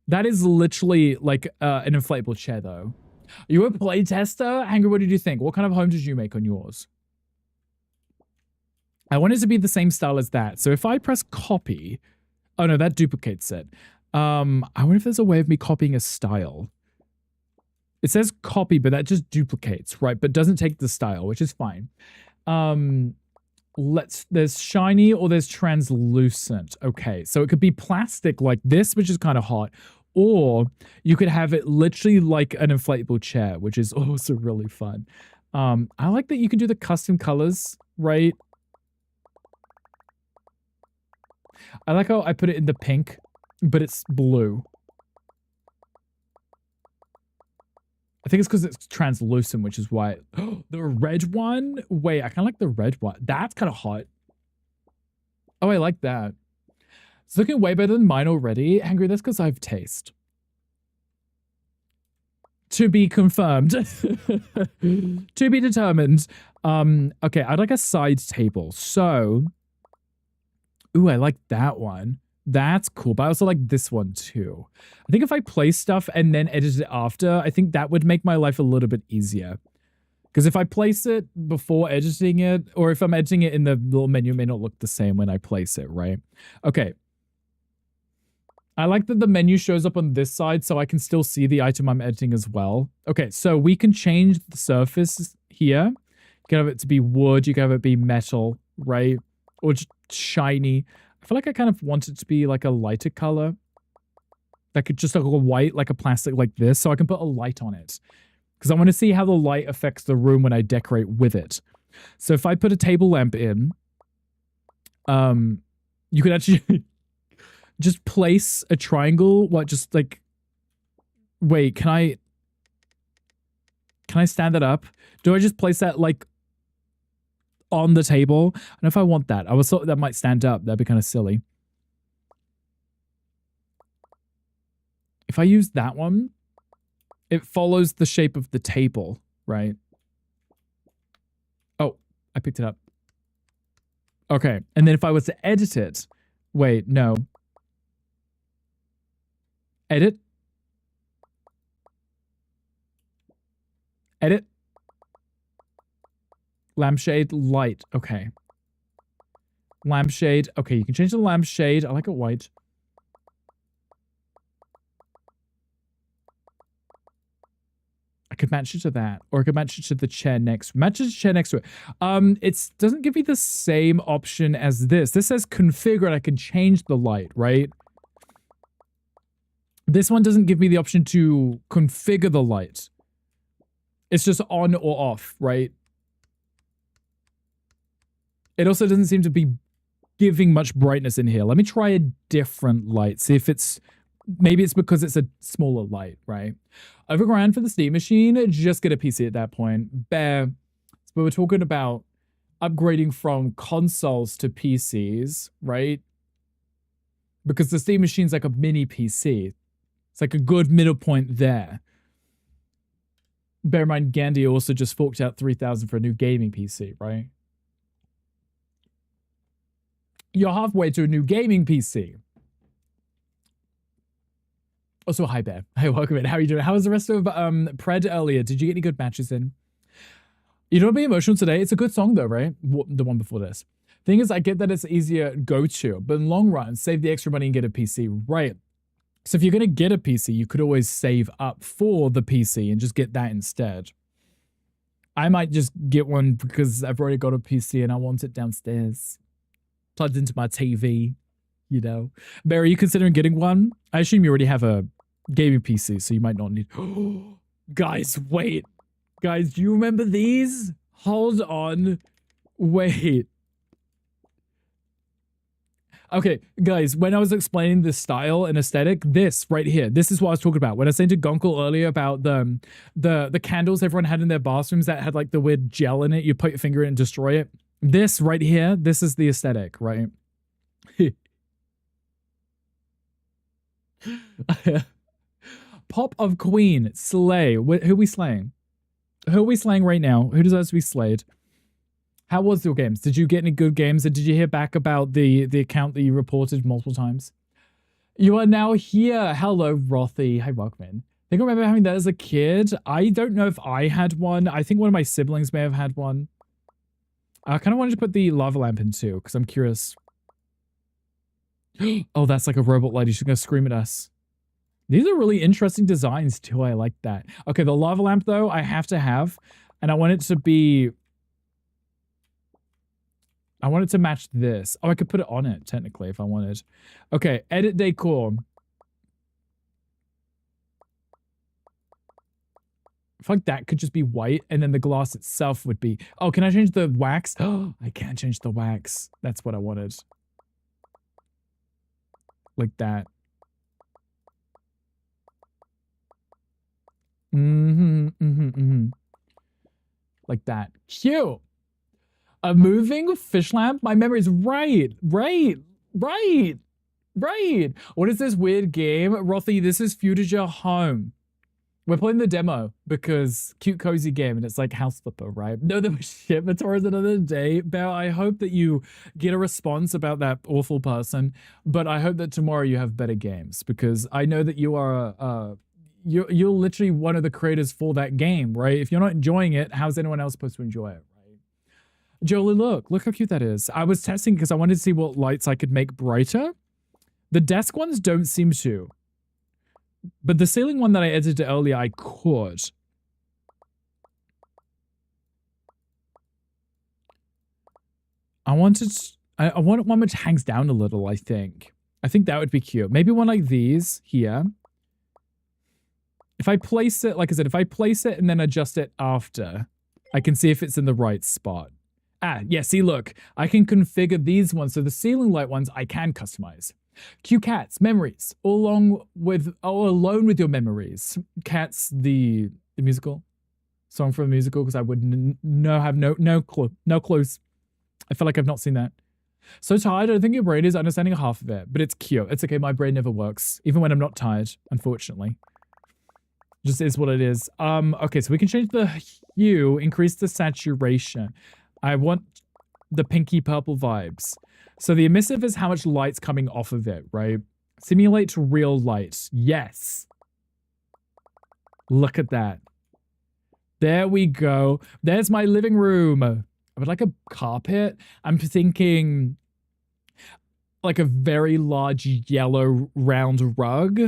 That is literally like an inflatable chair though. Are you a playtester? Hangry, what did you think? What kind of home did you make on yours? I want it to be the same style as that. So if I press copy, oh no, that duplicates it. I wonder if there's a way of me copying a style. It says copy, but that just duplicates, right? But doesn't take the style, which is fine. There's shiny or there's translucent. Okay, so it could be plastic like this, which is kind of hot, or you could have it literally like an inflatable chair, which is also really fun. I like that you can do the custom colors, right? I like how I put it in the pink, but it's blue. I think it's because it's translucent, which is why. The red one? Wait, I kind of like the red one. That's kind of hot. Oh, I like that. It's looking way better than mine already. Hangry, that's because I have taste. To be confirmed. To be determined. Okay, I'd like a side table. So, ooh, I like that one. That's cool, but I also like this one too. I think if I play stuff and then edit it after, I think that would make my life a little bit easier. Because if I place it before editing it, or if I'm editing it in the little menu, it may not look the same when I place it, right? Okay. I like that the menu shows up on this side so I can still see the item I'm editing as well. Okay, so we can change the surface here. You can have it to be wood, you can have it be metal, right? Or just shiny. I feel like I kind of want it to be like a lighter color. That could just look like a white, like a plastic like this, so I can put a light on it. Because I want to see how the light affects the room when I decorate with it. So if I put a table lamp in, you could actually just place a triangle. What, just like, wait, can I stand that up? Do I just place that like on the table? I don't know if I want that. I was thought that might stand up. That'd be kind of silly. If I use that one, it follows the shape of the table, right? Oh, I picked it up. Okay, and then if I was to edit it, wait, no. Edit. Edit. Lampshade, light. Okay. Lampshade. Okay, you can change the lampshade. I like it white. I could match it to that, or I could match it to the chair next. Match it to the chair next to it. It doesn't give me the same option as this. This says configure, and I can change the light, right? This one doesn't give me the option to configure the light. It's just on or off, right? It also doesn't seem to be giving much brightness in here. Let me try a different light. See if it's, maybe it's because it's a smaller light, right? Overground for the Steam Machine, just get a PC at that point. Bear. But we're talking about upgrading from consoles to PCs, right? Because the Steam Machine's like a mini PC. It's like a good middle point there. Bear in mind, Gandhi also just forked out $3,000 for a new gaming PC, right? You're halfway to a new gaming PC. Also, hi, Bear. Hey, welcome in. How are you doing? How was the rest of Pred earlier? Did you get any good matches in? You don't be emotional today. It's a good song, though, right? The one before this. Thing is, I get that it's easier go-to, but in long run, save the extra money and get a PC, right? So if you're going to get a PC, you could always save up for the PC and just get that instead. I might just get one because I've already got a PC and I want it downstairs. Plugged into my TV, you know. Barry, are you considering getting one? I assume you already have a gaming PC, so you might not need... Guys, wait. Guys, do you remember these? Hold on. Wait. Okay, guys, when I was explaining the style and aesthetic, this right here, this is what I was talking about. When I was saying to Gonkel earlier about the candles everyone had in their bathrooms that had like the weird gel in it, you put your finger in and destroy it. This right here, this is the aesthetic, right? Pop of Queen, slay. Who are we slaying? Who are we slaying right now? Who deserves to be slayed? How was your games? Did you get any good games? And did you hear back about the account that you reported multiple times? You are now here. Hello, Rothy. Hey, welcome in. I think I remember having that as a kid. I don't know if I had one. I think one of my siblings may have had one. I kind of wanted to put the lava lamp in too, because I'm curious. Oh, that's like a robot lady. She's going to scream at us. These are really interesting designs too. I like that. Okay, the lava lamp though, I have to have. And I want it to be... I want it to match this. Oh, I could put it on it, technically, if I wanted. Okay, edit decor. I feel like that could just be white, and then the glass itself would be... Oh, can I change the wax? Oh, I can't change the wax. That's what I wanted. Like that. Like that. Cute. A moving fish lamp? My memory is right. What is this weird game? Rothy, this is Future Home. We're playing the demo because cute, cozy game, and it's like House Flipper, right? No, there was shit for Taurus another day. Bear, I hope that you get a response about that awful person, but I hope that tomorrow you have better games because I know that you are you're literally one of the creators for that game, right? If you're not enjoying it, how's anyone else supposed to enjoy it? Jolie, look how cute that is. I was testing because I wanted to see what lights I could make brighter. The desk ones don't seem to. But the ceiling one that I edited earlier, I could. I want one which hangs down a little, I think. I think that would be cute. Maybe one like these here. If I place it, like I said, if I place it and then adjust it after, I can see if it's in the right spot. Ah, yeah, see, look, I can configure these ones. So the ceiling light ones I can customize. Cue Cats, memories, along with, alone with your memories. Cats, the musical, song from the musical, because I would have no clues. I feel like I've not seen that. So tired, I don't think your brain is understanding half of it, but it's cute. It's okay, my brain never works, even when I'm not tired, unfortunately. Just is what it is. Okay, so we can change the hue, increase the saturation. I want the pinky purple vibes. So the emissive is how much light's coming off of it, right? Simulate real light. Yes. Look at that. There we go. There's my living room. I would like a carpet. I'm thinking like a very large yellow round rug.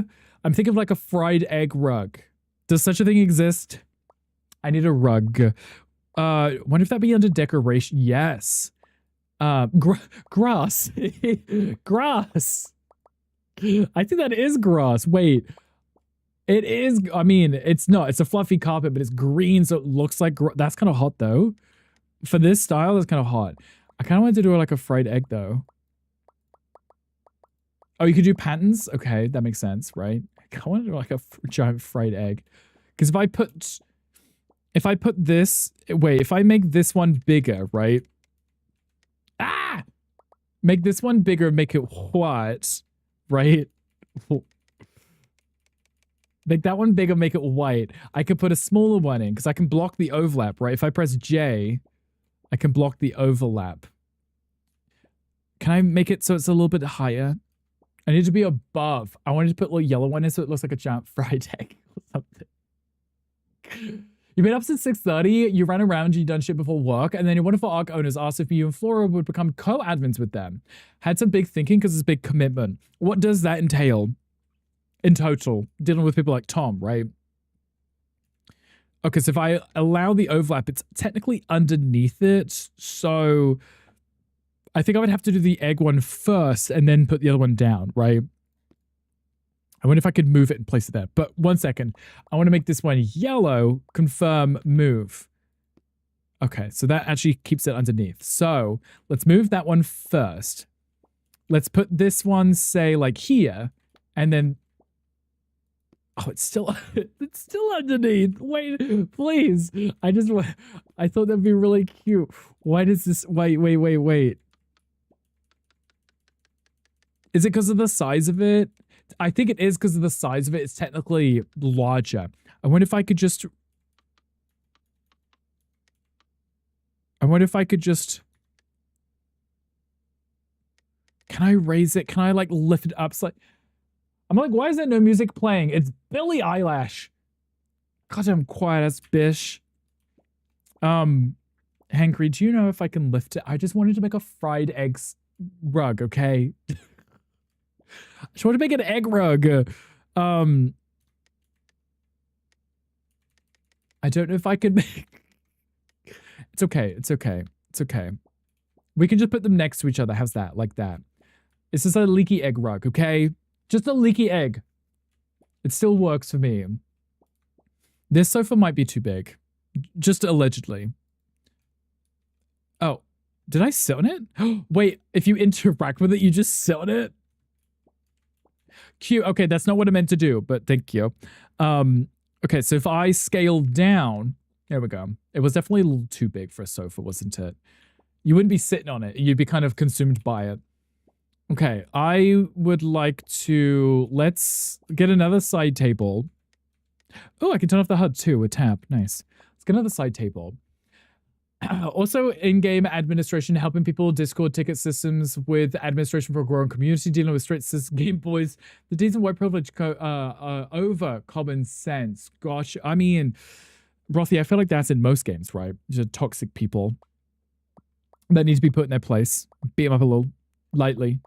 I'm thinking of like a fried egg rug. Does such a thing exist? I need a rug. Wonder if that'd be under decoration. Yes. Grass. Grass. I think that is grass. Wait. It is. I mean, it's not. It's a fluffy carpet, but it's green, so it looks like that's kind of hot, though. For this style, that's kind of hot. I kind of wanted to do like a fried egg though. Oh, you could do patterns? Okay, that makes sense, right? I want to do like a giant fried egg. Because if I put this, wait, if I make this one bigger, right? Ah! Make this one bigger, make it white, right? Make that one bigger, make it white. I could put a smaller one in because I can block the overlap, right? If I press J, I can block the overlap. Can I make it so it's a little bit higher? I need to be above. I wanted to put a little yellow one in so it looks like a giant fried egg or something. You've been up since 6:30, you ran around, you done shit before work, and then your wonderful ARC owners asked if you and Flora would become co-admins with them. Had some big thinking because it's a big commitment. What does that entail in total? Dealing with people like Tom, right? Okay, so if I allow the overlap, it's technically underneath it, so I think I would have to do the egg one first and then put the other one down, right? I wonder if I could move it and place it there. But one second. I want to make this one yellow. Confirm move. Okay, so that actually keeps it underneath. So let's move that one first. Let's put this one, say, like here. And then... Oh, it's still underneath. Wait, please. I thought that'd be really cute. Why does this... Wait. Is it because of the size of it? I think it is because of the size of it. It's technically larger. I wonder if I could just... Can I raise it? Can I, like, lift it up? I'm like, why is there no music playing? It's Billie Eilish. Goddamn quiet as bish. Hankry, do you know if I can lift it? I just wanted to make a fried eggs rug, okay? I just want to make an egg rug. I don't know if I could make... It's okay. We can just put them next to each other. How's that? Like that. This is a leaky egg rug, okay? Just a leaky egg. It still works for me. This sofa might be too big. Just allegedly. Oh, did I sit on it? Wait, if you interact with it, you just sit on it? Cute. Okay, that's not what I meant to do, but thank you. Okay, so if I scale down, there we go. It was definitely a little too big for a sofa, wasn't it? You wouldn't be sitting on it. You'd be kind of consumed by it. Okay, I would like to... Let's get another side table. Oh, I can turn off the HUD too with tap. Nice. Let's get another side table. Also, in-game administration, helping people, Discord ticket systems with administration for a growing community, dealing with straight cis Game Boys, the decent white privilege over common sense. Gosh, I mean, Rothy, I feel like that's in most games, right? Just toxic people that need to be put in their place. Beat them up a little, lightly.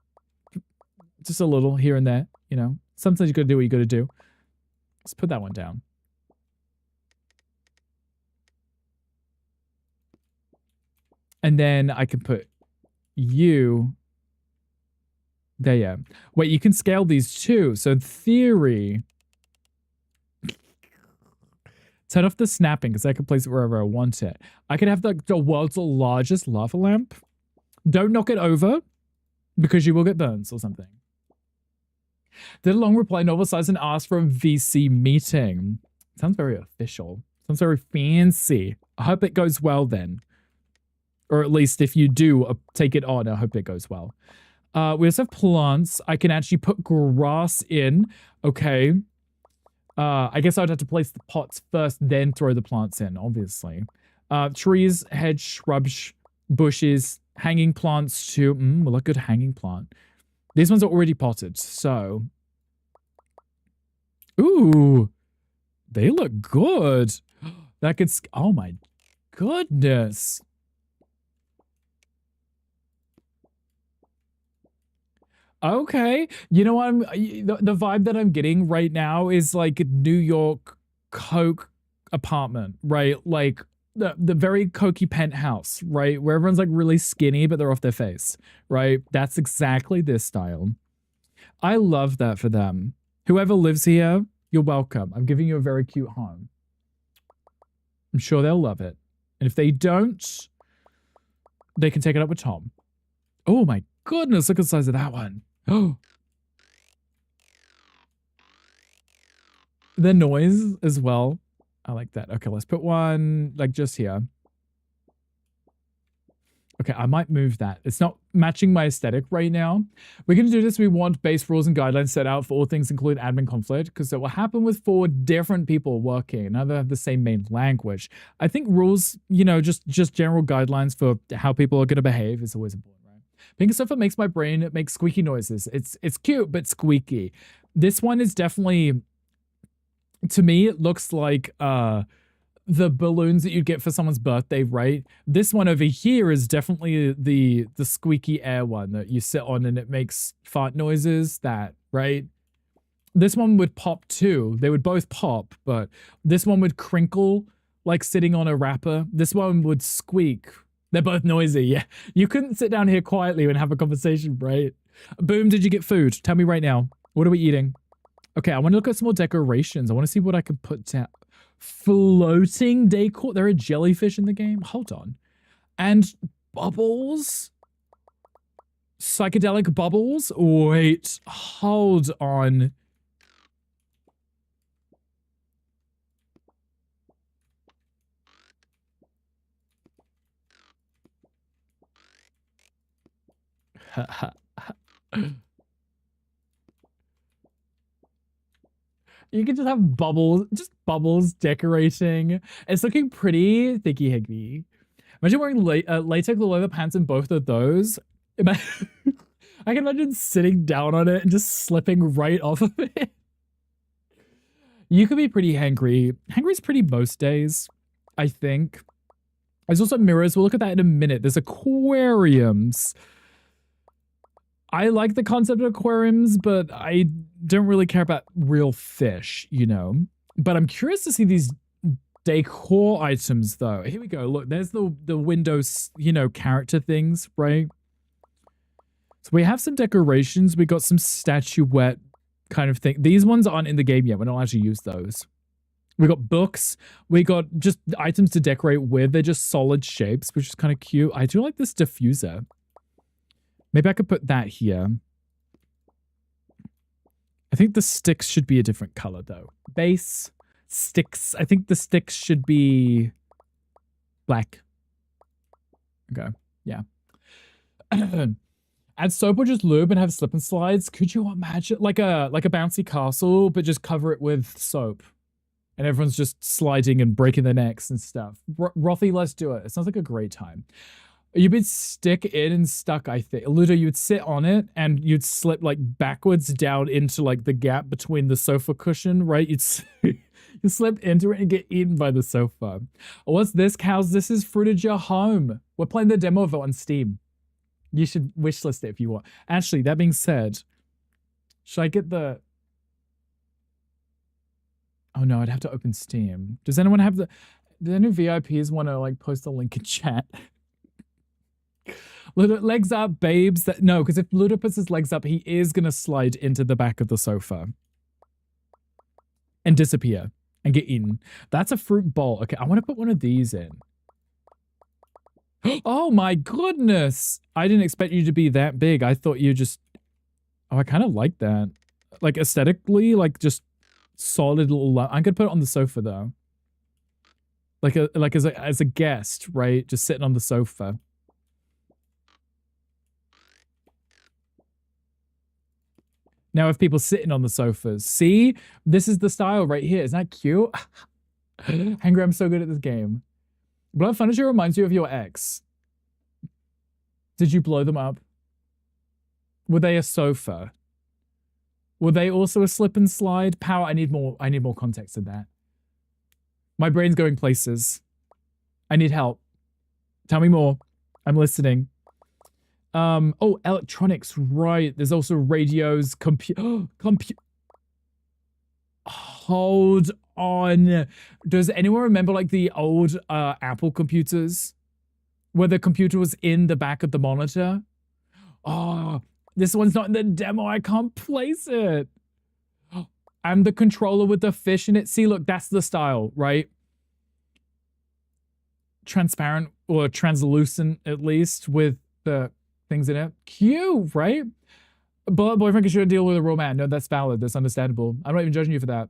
Just a little here and there, you know. Sometimes you gotta do what you gotta do. Let's put that one down. And then I can put you there, yeah. Wait, you can scale these too. So in theory, turn off the snapping because I can place it wherever I want it. I could have the world's largest lava lamp. Don't knock it over because you will get burns or something. Did a long reply novel size and asked for a VC meeting. Sounds very official. Sounds very fancy. I hope it goes well then. Or at least if you do take it on, I hope it goes well. We also have plants. I can actually put grass in. Okay. I guess I would have to place the pots first, then throw the plants in, obviously. Trees, hedge, shrubs, bushes, hanging plants too. Well, a good hanging plant. These ones are already potted, so... Ooh. They look good. That could... Oh my goodness. Okay. You know what the vibe that I'm getting right now is like New York Coke apartment, right? Like the very cokey penthouse, right? Where everyone's like really skinny, but they're off their face, right? That's exactly this style. I love that for them. Whoever lives here, you're welcome. I'm giving you a very cute home. I'm sure they'll love it. And if they don't, they can take it up with Tom. Oh my goodness, look at the size of that one. Oh. The noise as well. I like that. Okay, let's put one like just here. Okay, I might move that. It's not matching my aesthetic right now. We're going to do this. We want base rules and guidelines set out for all things, including admin conflict, because it will happen with 4 different people working. Now they have the same main language. I think rules, you know, just general guidelines for how people are going to behave is always important, right? Pink Sofa makes my brain make squeaky noises. It's cute, but squeaky. This one is definitely, to me, it looks like the balloons that you'd get for someone's birthday, right? This one over here is definitely the squeaky air one that you sit on and it makes fart noises, that, right? This one would pop too. They would both pop, but this one would crinkle like sitting on a wrapper. This one would squeak. They're both noisy, yeah. You couldn't sit down here quietly and have a conversation, right? Boom, did you get food? Tell me right now. What are we eating? Okay, I want to look at some more decorations. I want to see what I can put down. Floating decor. There are jellyfish in the game. Hold on. And bubbles? Psychedelic bubbles? Wait, hold on. You can just have bubbles decorating. It's looking pretty thicky higgy. Imagine wearing latex leather pants in both of those. I can imagine sitting down on it and just slipping right off of it. You could be pretty hangry. Hangry's pretty most days, I think. There's also mirrors. We'll look at that in a minute. There's aquariums. I like the concept of aquariums, but I don't really care about real fish, you know? But I'm curious to see these decor items, though. Here we go. Look, there's the Windows, you know, character things, right? So we have some decorations. We got some statuette kind of thing. These ones aren't in the game yet. We're not allowed to use those. We got books. We got just items to decorate with. They're just solid shapes, which is kind of cute. I do like this diffuser. Maybe I could put that here. I think the sticks should be a different color, though. Base, sticks. I think the sticks should be black. Okay, yeah. Add soap or just lube and have slip and slides. Could you imagine like a bouncy castle, but just cover it with soap, and everyone's just sliding and breaking their necks and stuff? Rothy, let's do it. It sounds like a great time. You'd be stick in and stuck, I think. Ludo, you would sit on it and you'd slip like backwards down into like the gap between the sofa cushion, right? You'd slip into it and get eaten by the sofa. What's this, cows? This is Fruited Your Home. We're playing the demo of it on Steam. You should wishlist it if you want. Actually, that being said, should I get the... Oh no, I'd have to open Steam. Does anyone have the... Do any VIPs want to like post a link in chat? Ludo, legs up, babes. No, because if Ludo puts his legs up, he is going to slide into the back of the sofa and disappear and get eaten. That's a fruit bowl. Okay, I want to put one of these in. Oh my goodness. I didn't expect you to be that big. I thought you just... Oh, I kind of like that. Like aesthetically, like just solid little... I could put it on the sofa though. Like as a guest, right? Just sitting on the sofa. Now if people sitting on the sofas, see? This is the style right here. Isn't that cute? Hangry, I'm so good at this game. Blood Furniture reminds you of your ex. Did you blow them up? Were they a sofa? Were they also a slip and slide? Power, I need more context in that. My brain's going places. I need help. Tell me more. I'm listening. Oh, electronics, right. There's also radios, Hold on. Does anyone remember like the old Apple computers where the computer was in the back of the monitor? Oh, this one's not in the demo. I can't place it. And the controller with the fish in it. See, look, that's the style, right? transparent or translucent at least with the things in it. Cute, right? But boyfriend shouldn't deal with a real man. No, that's valid. That's understandable. I'm not even judging you for that.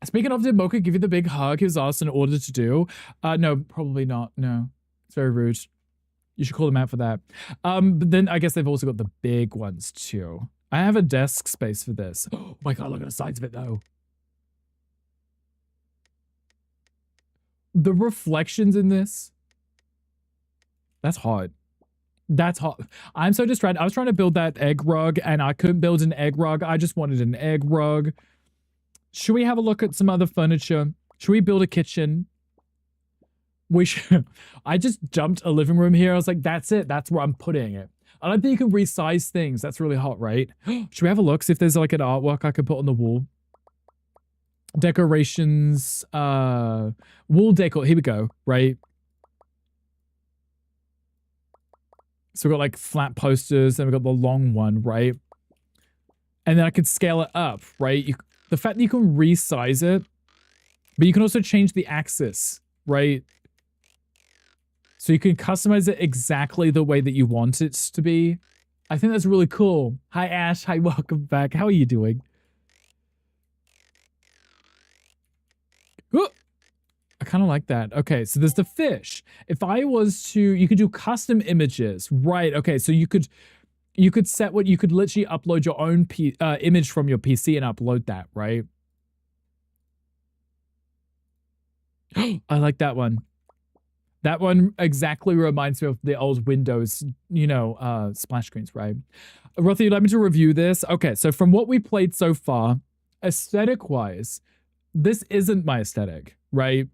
Speaking of, did Mocha give you the big hug he was asked in order to do? No, probably not. No, it's very rude. You should call them out for that. But then I guess they've also got the big ones too. I have a desk space for this. Oh my god, look at the sides of it though. The reflections in this. That's hot. That's hot. I'm so distracted. I was trying to build that egg rug and I couldn't build an egg rug. I just wanted an egg rug. Should we have a look at some other furniture? Should we build a kitchen? We should. I just jumped a living room here. I was like, that's it. That's where I'm putting it. I don't think you can resize things. That's really hot, right? Should we have a look? See if there's like an artwork I can put on the wall. Decorations, wall decor. Here we go, right? So we've got like flat posters, and we've got the long one, right? And then I could scale it up, right? The fact that you can resize it, but you can also change the axis, right? So you can customize it exactly the way that you want it to be. I think that's really cool. Hi, Ash. Hi, welcome back. How are you doing? Ooh, I kind of like that. Okay, so there's the fish. If I was to, you could do custom images, right? Okay, so you could set what you could literally upload your own image from your PC and upload that, right? I like that one. That one exactly reminds me of the old Windows, you know, splash screens, right? Rothy, you'd like me to review this? Okay, so from what we played so far, aesthetic-wise, this isn't my aesthetic, right?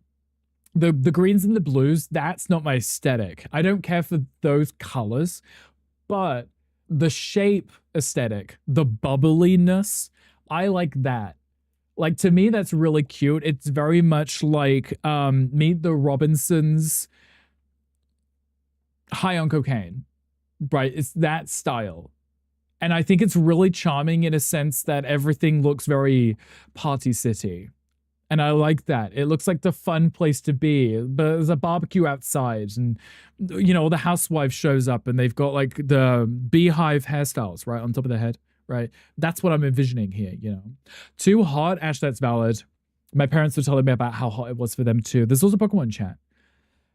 The greens and the blues, that's not my aesthetic. I don't care for those colors, but the shape aesthetic, the bubbliness, I like that. Like, to me, that's really cute. It's very much like Meet the Robinsons High on Cocaine, right? It's that style. And I think it's really charming in a sense that everything looks very Party City. And I like that. It looks like the fun place to be. But there's a barbecue outside and, you know, the housewife shows up and they've got like the beehive hairstyles, right, on top of their head, right? That's what I'm envisioning here, you know. Too hot? Ash, that's valid. My parents were telling me about how hot it was for them too. There's also Pokemon chat.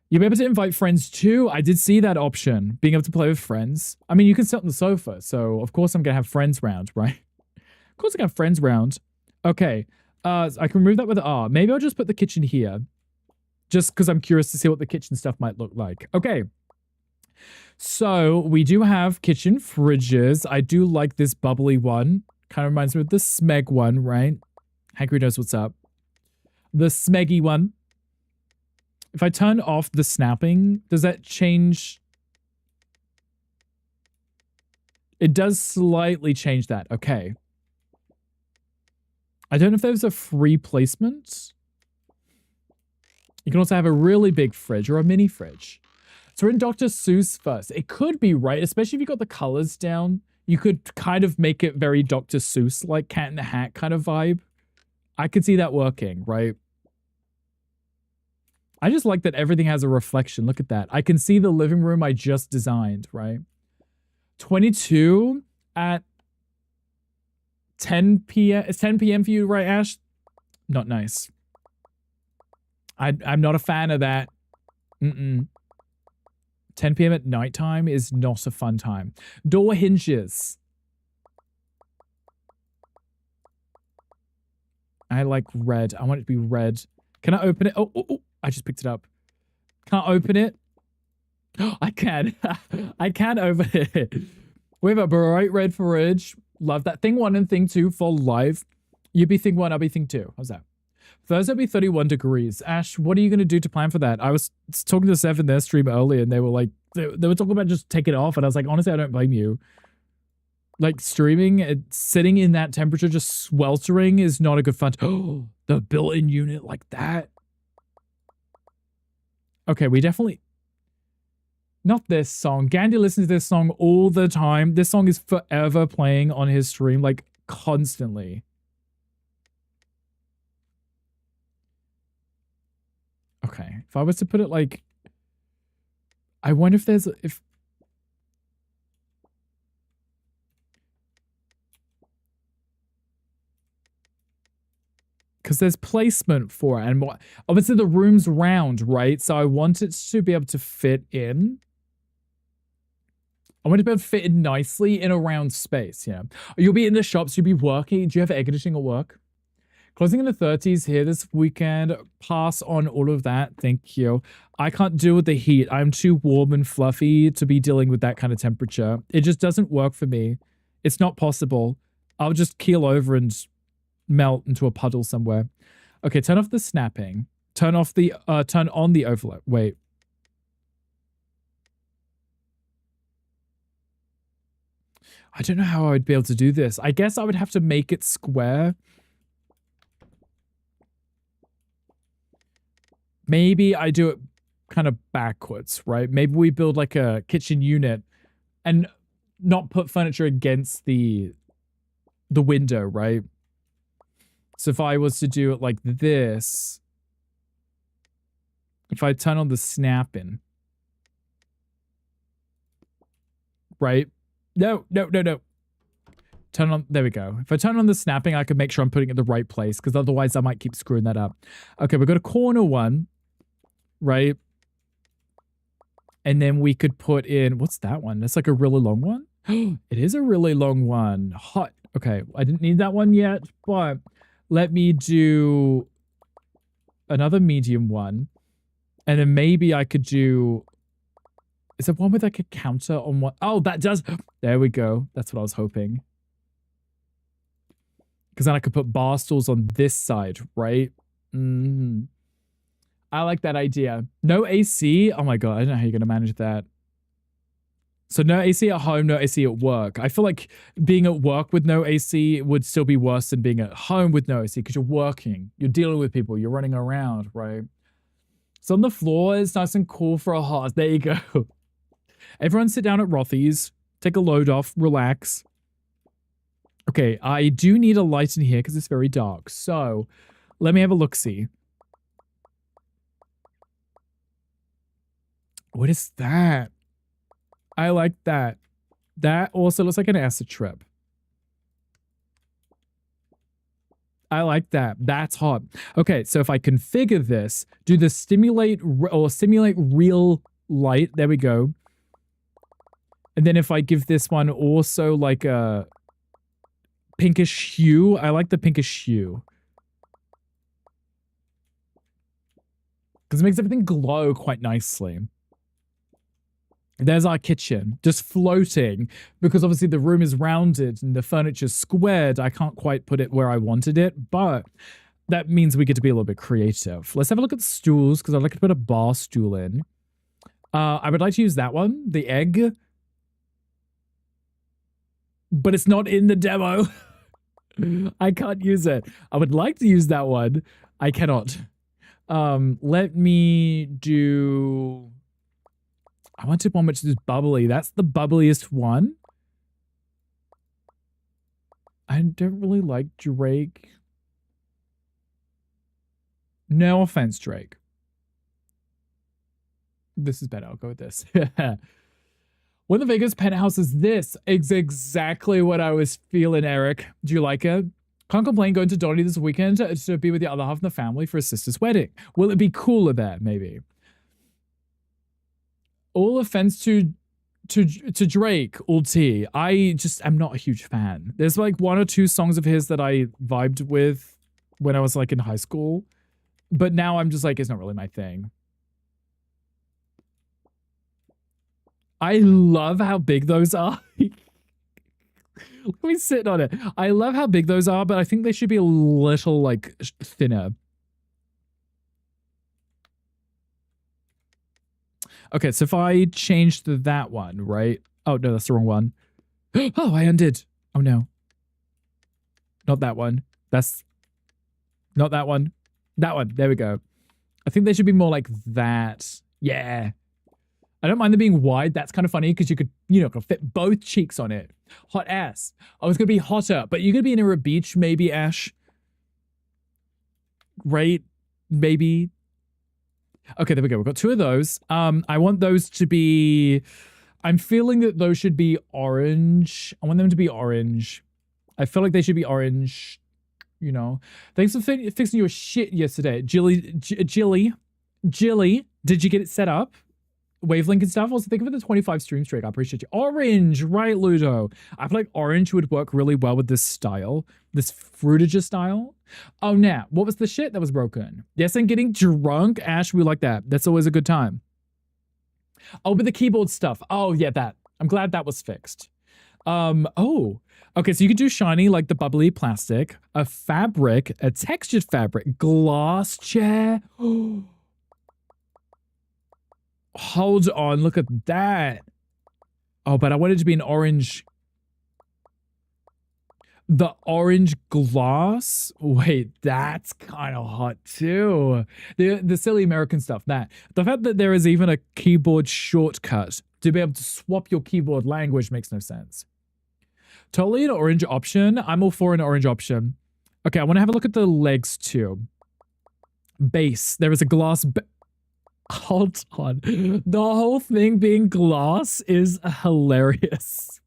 You'll be able to invite friends too. I did see that option, being able to play with friends. I mean, you can sit on the sofa, so of course I'm going to have friends round, right? Of course I'm going to have friends round. Okay. I can remove that with R. Maybe I'll just put the kitchen here. Just because I'm curious to see what the kitchen stuff might look like. Okay. So we do have kitchen fridges. I do like this bubbly one. Kind of reminds me of the Smeg one, right? Hankry knows what's up. The Smeggy one. If I turn off the snapping, does that change? It does slightly change that. Okay. I don't know if there's a free placement. You can also have a really big fridge or a mini fridge. So we're in Dr. Seuss first. It could be, right? Especially if you got the colors down. You could kind of make it very Dr. Seuss, like Cat in the Hat kind of vibe. I could see that working, right? I just like that everything has a reflection. Look at that. I can see the living room I just designed, right? 22 at 10 p.m. It's 10 p.m. for you, right, Ash? Not nice. I'm not a fan of that. 10 p.m. at nighttime is not a fun time. Door hinges. I like red. I want it to be red. Can I open it? Oh, I just picked it up. Can I open it? I can. I can open it. We have a bright red fridge. Love that. Thing 1 and thing 2 for live. You be thing 1, I'll be thing 2. How's that? Thursday will be 31 degrees. Ash, what are you going to do to plan for that? I was talking to Seth in their stream earlier and they were like, they were talking about just taking it off. And I was like, honestly, I don't blame you. Like streaming, sitting in that temperature, just sweltering is not a good fun. Oh, the built-in unit like that. Okay, we definitely... Not this song. Gandhi listens to this song all the time. This song is forever playing on his stream, like constantly. Okay, if I was to put it like I wonder if there's if because there's placement for it, and obviously the room's round, right? So I want it to be able to fit in. I want it to be able to fit in nicely in a round space, yeah. You'll be in the shops, you'll be working. Do you have egg editing at work? Closing in the 30s here this weekend. Pass on all of that. Thank you. I can't deal with the heat. I'm too warm and fluffy to be dealing with that kind of temperature. It just doesn't work for me. It's not possible. I'll just keel over and melt into a puddle somewhere. Okay, turn off the snapping. Turn on the overlay. Wait. I don't know how I would be able to do this. I guess I would have to make it square. Maybe I do it kind of backwards, right? Maybe we build like a kitchen unit and not put furniture against the window, right? So if I was to do it like this, if I turn on the snapping, right? No. Turn on, there we go. If I turn on the snapping, I can make sure I'm putting it in the right place, because otherwise I might keep screwing that up. Okay, we've got a corner one, right? And then we could put in, what's that one? That's like a really long one. It is a really long one. Hot. Okay, I didn't need that one yet, but let me do another medium one. And then maybe I could do, is there one with like a counter on what? Oh, that does. There we go. That's what I was hoping. Because then I could put bar stools on this side, right? I like that idea. No AC? Oh my God, I don't know how you're going to manage that. So no AC at home, no AC at work. I feel like being at work with no AC would still be worse than being at home with no AC, because you're working, you're dealing with people, you're running around, right? So on the floor, it's nice and cool for a hot. There you go. Everyone sit down at Rothy's, take a load off, relax. Okay, I do need a light in here because it's very dark. So let me have a look-see. What is that? I like that. That also looks like an acid trip. I like that. That's hot. Okay, so if I configure this, do the simulate real light. There we go. And then if I give this one also like a pinkish hue, I like the pinkish hue. Because it makes everything glow quite nicely. There's our kitchen, just floating, because obviously the room is rounded and the furniture's squared. I can't quite put it where I wanted it, but that means we get to be a little bit creative. Let's have a look at the stools, because I'd like to put a bar stool in. I would like to use that one, the egg. But it's not in the demo. I can't use it. I would like to use that one. I cannot. Let me do... I wanted one which is bubbly. That's the bubbliest one. I don't really like Drake. No offense, Drake. This is better. I'll go with this. When the Vegas penthouse is this. It's exactly what I was feeling, Eric. Do you like it? Can't complain going to Donny this weekend to be with the other half of the family for his sister's wedding. Will it be cooler there? Maybe. All offense to Drake, Ulti, I just am not a huge fan. There's like one or two songs of his that I vibed with when I was like in high school, but now I'm just like, it's not really my thing. I love how big those are. Let me sit on it. I love how big those are, but I think they should be a little like thinner. Okay, so if I change to that one, right? Oh, no, that's the wrong one. Oh, I undid. Oh, no. Not that one. That's not that one. That one. There we go. I think they should be more like that. Yeah. I don't mind them being wide. That's kind of funny because you could, you know, fit both cheeks on it. Hot ass. I was going to be hotter, but you're going to be near a beach, maybe, Ash. Right? Maybe. Okay, there we go. We've got 2 of those. I want those to be... I'm feeling that those should be orange. I want them to be orange. I feel like they should be orange, you know. Thanks for fixing your shit yesterday. Jilly, did you get it set up? Wavelink and stuff. Also, think of it the 25 stream streak. I appreciate you. Orange, right, Ludo? I feel like orange would work really well with this style, this fruitager style. Oh, now, what was the shit that was broken? Yes, and getting drunk. Ash, we like that. That's always a good time. Oh, but the keyboard stuff. Oh, yeah, that. I'm glad that was fixed. Oh, okay, so you could do shiny, like the bubbly plastic, a fabric, a textured fabric, glass chair. Hold on, look at that. Oh, but I want it to be an orange. The orange glass? Wait, that's kind of hot too. The silly American stuff, that. The fact that there is even a keyboard shortcut to be able to swap your keyboard language makes no sense. Totally an orange option. I'm all for an orange option. Okay, I want to have a look at the legs too. Base. There is a glass... Hold on. The whole thing being glass is hilarious.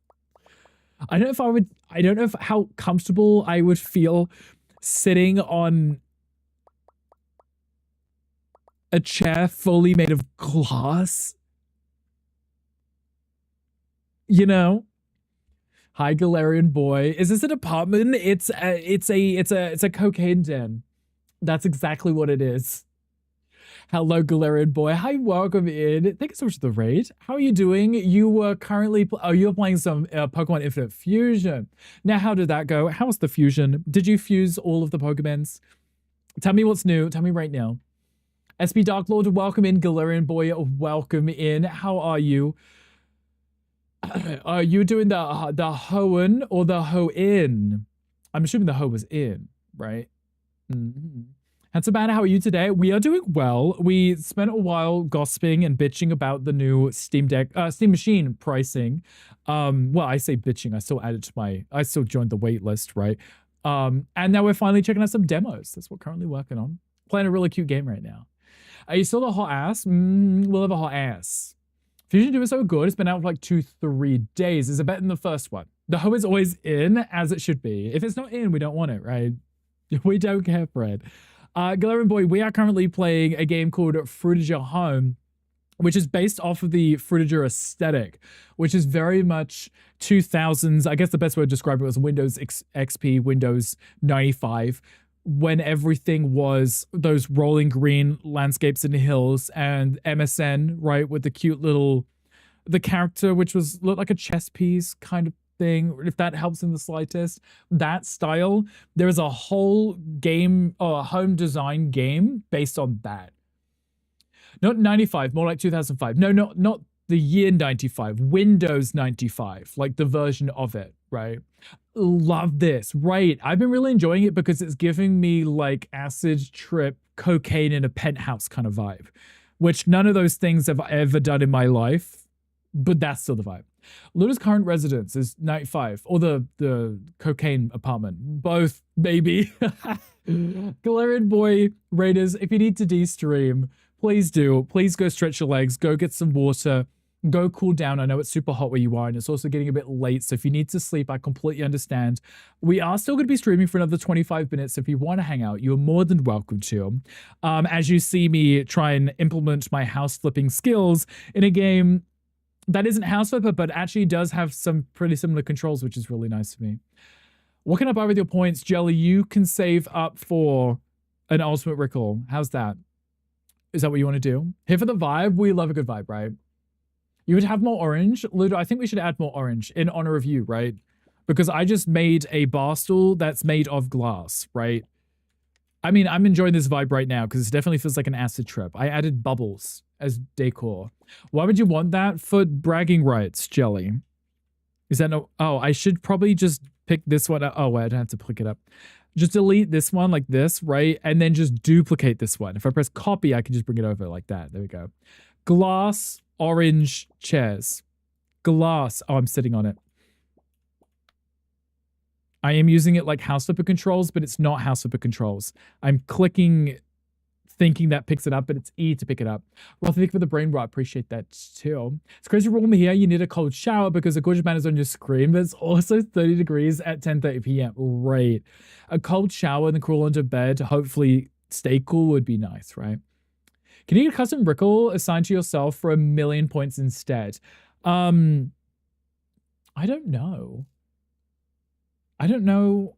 I don't know how comfortable I would feel sitting on a chair fully made of glass. You know? Hi, Galarian boy. Is this an apartment? It's a cocaine den. That's exactly what it is. Hello, Galarian boy. Hi, welcome in. Thank you so much for the raid. How are you doing? You were currently... you were playing some Pokemon Infinite Fusion. Now, how did that go? How was the fusion? Did you fuse all of the Pokemons? Tell me what's new. Tell me right now. SB Dark Lord, welcome in. Galarian boy, welcome in. How are you? Are you doing the Hoenn or the Hoenn? I'm assuming the Ho was in, right? Mm-hmm. Handsome how are you today? We are doing well. We spent a while gossiping and bitching about the new Steam Machine pricing. Well, I say bitching. I still joined the wait list, right? And now we're finally checking out some demos. That's what we're currently working on. Playing a really cute game right now. Are you still the hot ass? We'll have a hot ass. Fusion 2 is so good. It's been out for like 2-3 days. Is it better than the first one? The Ho is always in, as it should be. If it's not in, we don't want it, right? We don't care for it. Galarian boy, we are currently playing a game called Fruitager Home, which is based off of the Fruitager aesthetic, which is very much 2000s. I guess the best way to describe it was Windows XP, Windows 95, when everything was those rolling green landscapes and hills, and MSN, right, with the cute little, the character, which looked like a chess piece kind of thing, if that helps in the slightest. That style, there is a whole game, a home design game based on that. Not 95, more like 2005. No, not the year 95, Windows 95, like the version of it, right? Love this, right? I've been really enjoying it because it's giving me like acid trip, cocaine in a penthouse kind of vibe, which none of those things have ever done in my life, but that's still the vibe. Luda's current residence is 95, or the cocaine apartment. Both, baby. Galarian boy, Raiders, if you need to de-stream, please do. Please go stretch your legs, go get some water, go cool down. I know it's super hot where you are, and it's also getting a bit late, so if you need to sleep, I completely understand. We are still going to be streaming for another 25 minutes. If you want to hang out, you're more than welcome to. As you see me try and implement my house flipping skills in a game that isn't house flipper, but actually does have some pretty similar controls, which is really nice to me. What can I buy with your points? Jelly, you can save up for an ultimate recall. How's that? Is that what you want to do? Here for the vibe. We love a good vibe, right? You would have more orange. Ludo, I think we should add more orange in honor of you, right? Because I just made a bar stool that's made of glass, right? I mean, I'm enjoying this vibe right now because it definitely feels like an acid trip. I added bubbles as decor. Why would you want that? For bragging rights, Jelly. Is that no? Oh, I should probably just pick this one up. Oh, wait, I don't have to pick it up. Just delete this one like this, right? And then just duplicate this one. If I press copy, I can just bring it over like that. There we go. Glass, orange chairs. Glass. Oh, I'm sitting on it. I am using it like house flipper controls, but it's not house flipper controls. I'm clicking thinking that picks it up, but it's E to pick it up. Well, thank you for the brain rot. Appreciate that too. It's crazy warm here. You need a cold shower because the gorgeous man is on your screen, but it's also 30 degrees at 10:30 p.m. Right. A cold shower and then crawl into bed, hopefully stay cool, would be nice, right? Can you get a custom Brickle assigned to yourself for 1,000,000 points instead? I don't know. I don't know.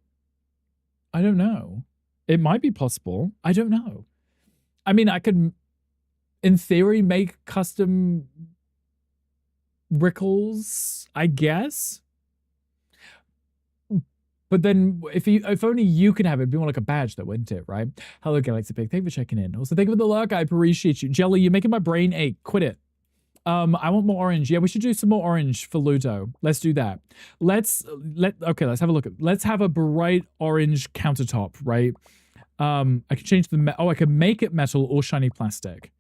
It might be possible. I don't know. I mean, I could, in theory, make custom Brickles, I guess. But then if only you can have it, it'd be more like a badge though, wouldn't it, right? Hello, Galaxy Pig. Thank you for checking in. Also, thank you for the lurk. I appreciate you. Jelly, you're making my brain ache. Quit it. I want more orange. Yeah, we should do some more orange for Ludo. Let's do that. Let's have a look at, let's have a bright orange countertop, right? I can change the, I can make it metal or shiny plastic.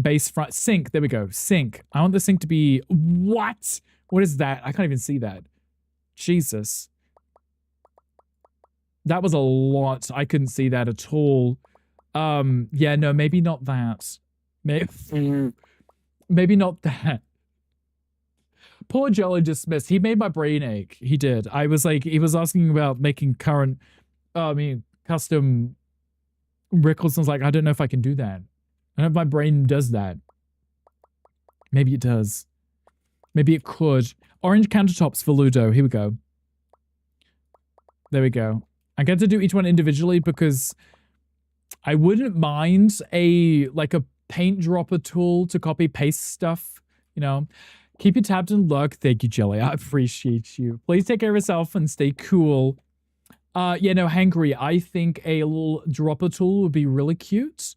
Base front, sink, there we go, sink. I want the sink to be, what? What is that? I can't even see that. Jesus. That was a lot. I couldn't see that at all. Yeah, no, maybe not that. Maybe not that. Poor Jelly just missed. He made my brain ache. He did. I was like, he was asking about making custom Rickles. I was like, I don't know if I can do that. I don't know if my brain does that. Maybe it does. Maybe it could. Orange countertops for Ludo. Here we go. There we go. I get to do each one individually because I wouldn't mind a paint dropper tool to copy paste stuff, you know. Keep your tabs and lurk. Thank you, Jelly. I appreciate you. Please take care of yourself and stay cool. Yeah, no, Hangry, I think a little dropper tool would be really cute.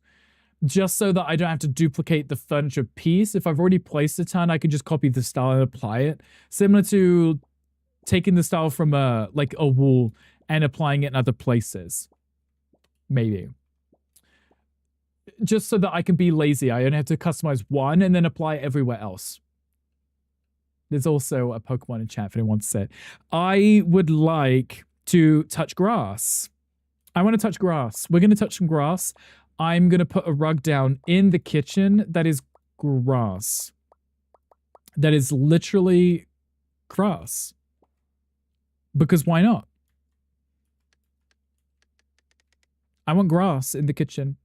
Just so that I don't have to duplicate the furniture piece. If I've already placed a ton, I can just copy the style and apply it. Similar to taking the style from a wall and applying it in other places. Maybe. Just so that I can be lazy. I only have to customize one and then apply it everywhere else. There's also a Pokemon in chat if anyone wants it. I would like to touch grass. I want to touch grass. We're going to touch some grass. I'm going to put a rug down in the kitchen that is grass. That is literally grass. Because why not? I want grass in the kitchen.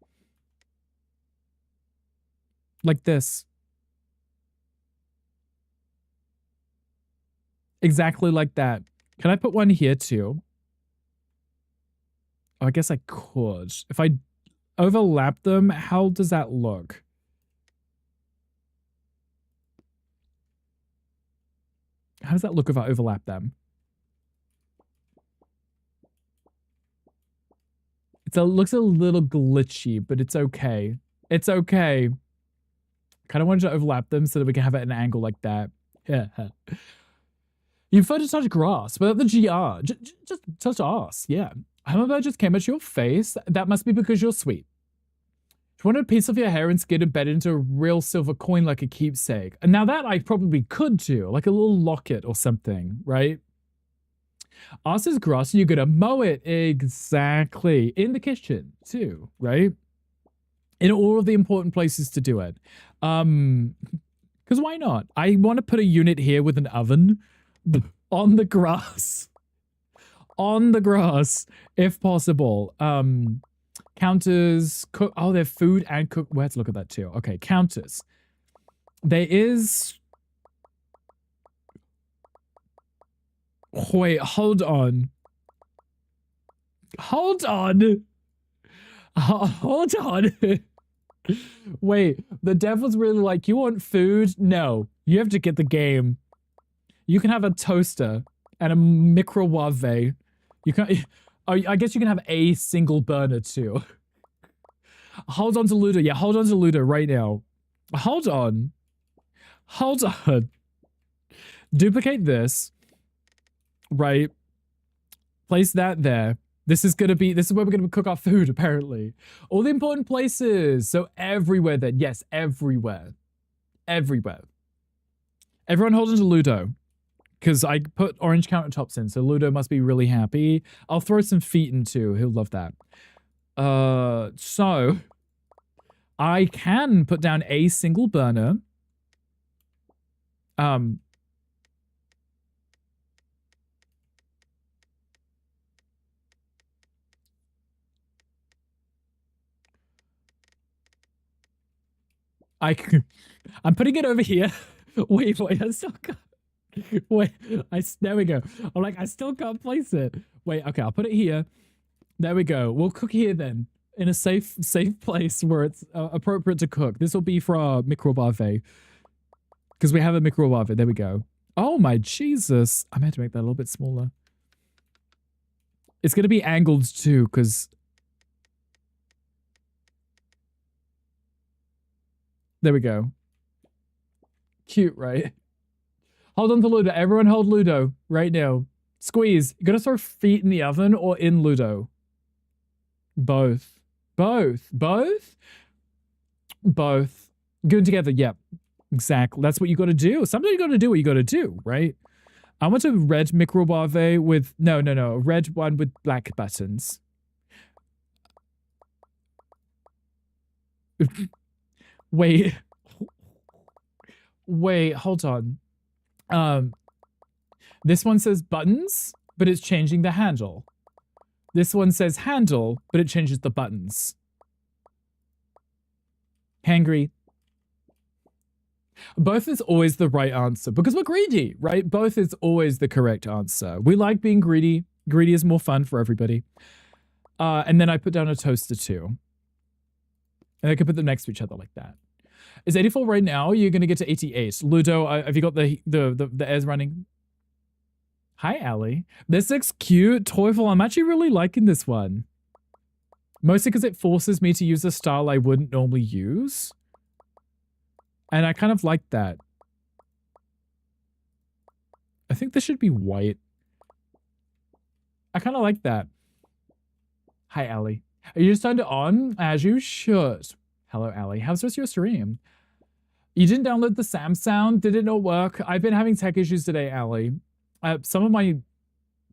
Like this. Exactly like that. Can I put one here too? Oh, I guess I could. If I overlap them, how does that look? How does that look if I overlap them? It looks a little glitchy, but it's okay. It's okay. Kind of wanted to overlap them so that we can have it at an angle like that. Yeah. You prefer to touch grass without the GR. Just touch ass. Yeah. Hummingbird just came at your face. That must be because you're sweet. If you wanted a piece of your hair and skin embedded into a real silver coin like a keepsake. And now that I probably could do, like a little locket or something, right? Ass is grass and you're gonna mow it. Exactly. In the kitchen too, right? In all of the important places to do it. Because why not? I want to put a unit here with an oven on the grass. On the grass, if possible. Counters, cook. Oh, they're food and cook. We have to look at that too. Okay, counters. There is. Wait, hold on. Hold on. Hold on. Wait, the dev was really like, you want food? No, you have to get the game. You can have a toaster and a microwave. You can. Oh, I guess you can have a single burner too. Hold on to Ludo. Yeah, hold on to Ludo right now. Hold on. Hold on. Duplicate this. Right. Place that there. This is where we're gonna cook our food, apparently. All the important places. So everywhere then. Yes, everywhere. Everywhere. Everyone hold on to Ludo. Because I put orange countertops in, so Ludo must be really happy. I'll throw some feet in too. He'll love that. So I can put down a single burner. I'm putting it over here. Wait, I still can't. Wait, there we go. I'm like, I still can't place it. Wait, okay, I'll put it here. There we go. We'll cook here then, in a safe place where it's appropriate to cook. This will be for our microwave, because we have a microwave. There we go. Oh my Jesus! I meant to make that a little bit smaller. It's gonna be angled too, because there we go. Cute, right? Hold on to Ludo. Everyone hold Ludo right now. Squeeze. You gotta throw feet in the oven or in Ludo? Both. Both. Good together. Yep. Exactly. That's what you gotta do. Sometimes you gotta do what you gotta do, right? I want a red microwave with no. A red one with black buttons. Wait. Wait, hold on. This one says buttons, but it's changing the handle. This one says handle, but it changes the buttons. Hangry. Both is always the right answer because we're greedy, right? Both is always the correct answer. We like being greedy. Greedy is more fun for everybody. And then I put down a toaster too. And I can put them next to each other like that. Is 84 right now? You're going to get to 88. Ludo, have you got the airs running? Hi, Allie. This looks cute. Teufel, I'm actually really liking this one. Mostly because it forces me to use a style I wouldn't normally use. And I kind of like that. I think this should be white. I kind of like that. Hi, Allie. Are you just turned it on? As you should. Hello, Allie. How's your stream? You didn't download the Sam sound? Did it not work? I've been having tech issues today, Allie. Some of my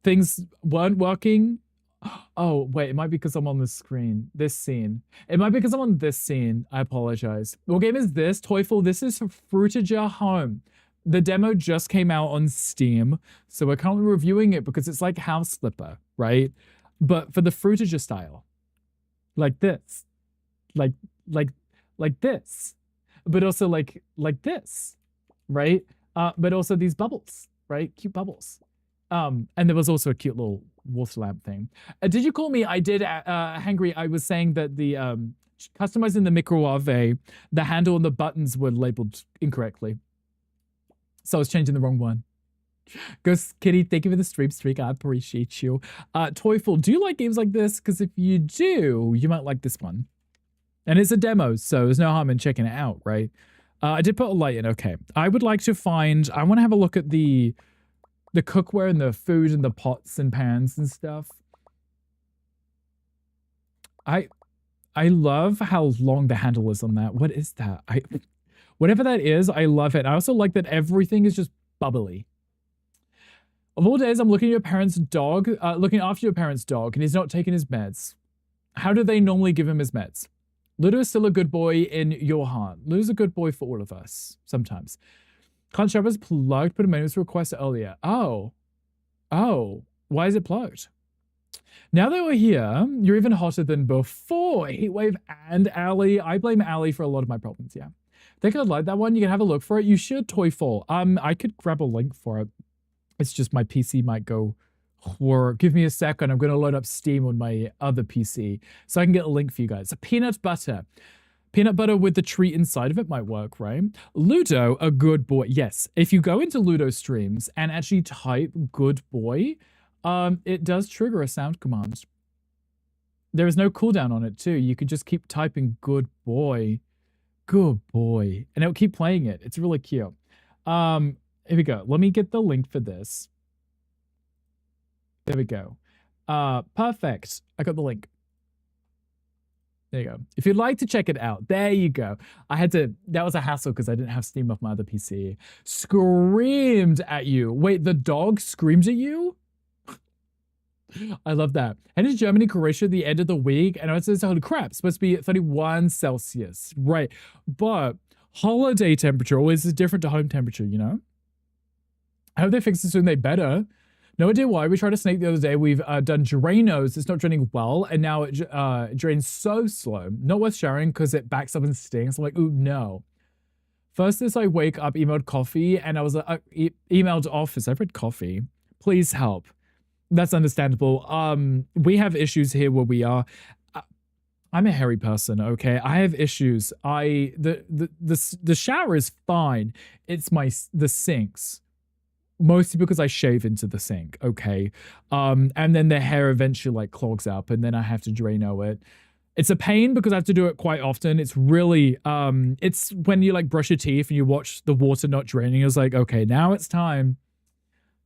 things weren't working. Oh, wait, it might be because I'm on the screen. This scene. It might be because I'm on this scene. I apologize. What game is this? Teufel, this is Fruitager Home. The demo just came out on Steam, so we're currently reviewing it because it's like House Flipper, right? But for the Fruitager style. Like this. Like this. But also like this, right? But also these bubbles, right? Cute bubbles. And there was also a cute little water lamp thing. Did you call me? I did, Hangry. I was saying that the customizing the microwave, the handle and the buttons were labeled incorrectly. So I was changing the wrong one. Ghost Kitty, thank you for the stream streak. I appreciate you. Teufel, do you like games like this? Because if you do, you might like this one. And it's a demo, so there's no harm in checking it out, right? I did put a light in, okay. I would like to find, I want to have a look at the cookware and the food and the pots and pans and stuff. I love how long the handle is on that. What is that? Whatever that is, I love it. I also like that everything is just bubbly. Of all days, I'm looking at your parents' dog, looking after your parents' dog, and he's not taking his meds. How do they normally give him his meds? Ludo is still a good boy in your heart. Ludo's a good boy for all of us, sometimes. Can't Sharp is plugged, but a maintenance request earlier. Oh. Why is it plugged? Now that we're here, you're even hotter than before. Heatwave and Allie. I blame Allie for a lot of my problems, yeah. Think I'd like that one. You can have a look for it. You should, Teufel. I could grab a link for it. It's just my PC might go... Or give me a second, I'm going to load up Steam on my other PC so I can get a link for you guys. A peanut butter. Peanut butter with the treat inside of it might work, right? Ludo, a good boy. Yes, if you go into Ludo streams and actually type good boy, it does trigger a sound command. There is no cooldown on it too. You could just keep typing good boy. Good boy. And it'll keep playing it. It's really cute. Here we go. Let me get the link for this. There we go. Perfect. I got the link. There you go. If you'd like to check it out, there you go. That was a hassle because I didn't have Steam off my other PC. Screamed at you. Wait, the dog screamed at you? I love that. Headed to Germany, Croatia at the end of the week, and I said, holy crap, it's supposed to be 31 Celsius. Right. But holiday temperature always is different to home temperature, you know? I hope they fix it soon. They better. No idea why. We tried a snake the other day. We've done Drainos. It's not draining well, and now it drains so slow. Not worth sharing because it backs up and stings. I'm like, ooh, no. First, this I wake up, emailed coffee, and I was like, emailed office. I've read coffee. Please help. That's understandable. We have issues here where we are. I'm a hairy person, okay? I have issues. The shower is fine. It's the sinks. Mostly because I shave into the sink, okay? And then the hair eventually like clogs up and then I have to Drano it. It's a pain because I have to do it quite often. It's really, it's when you like brush your teeth and you watch the water not draining. It's like, okay, now it's time.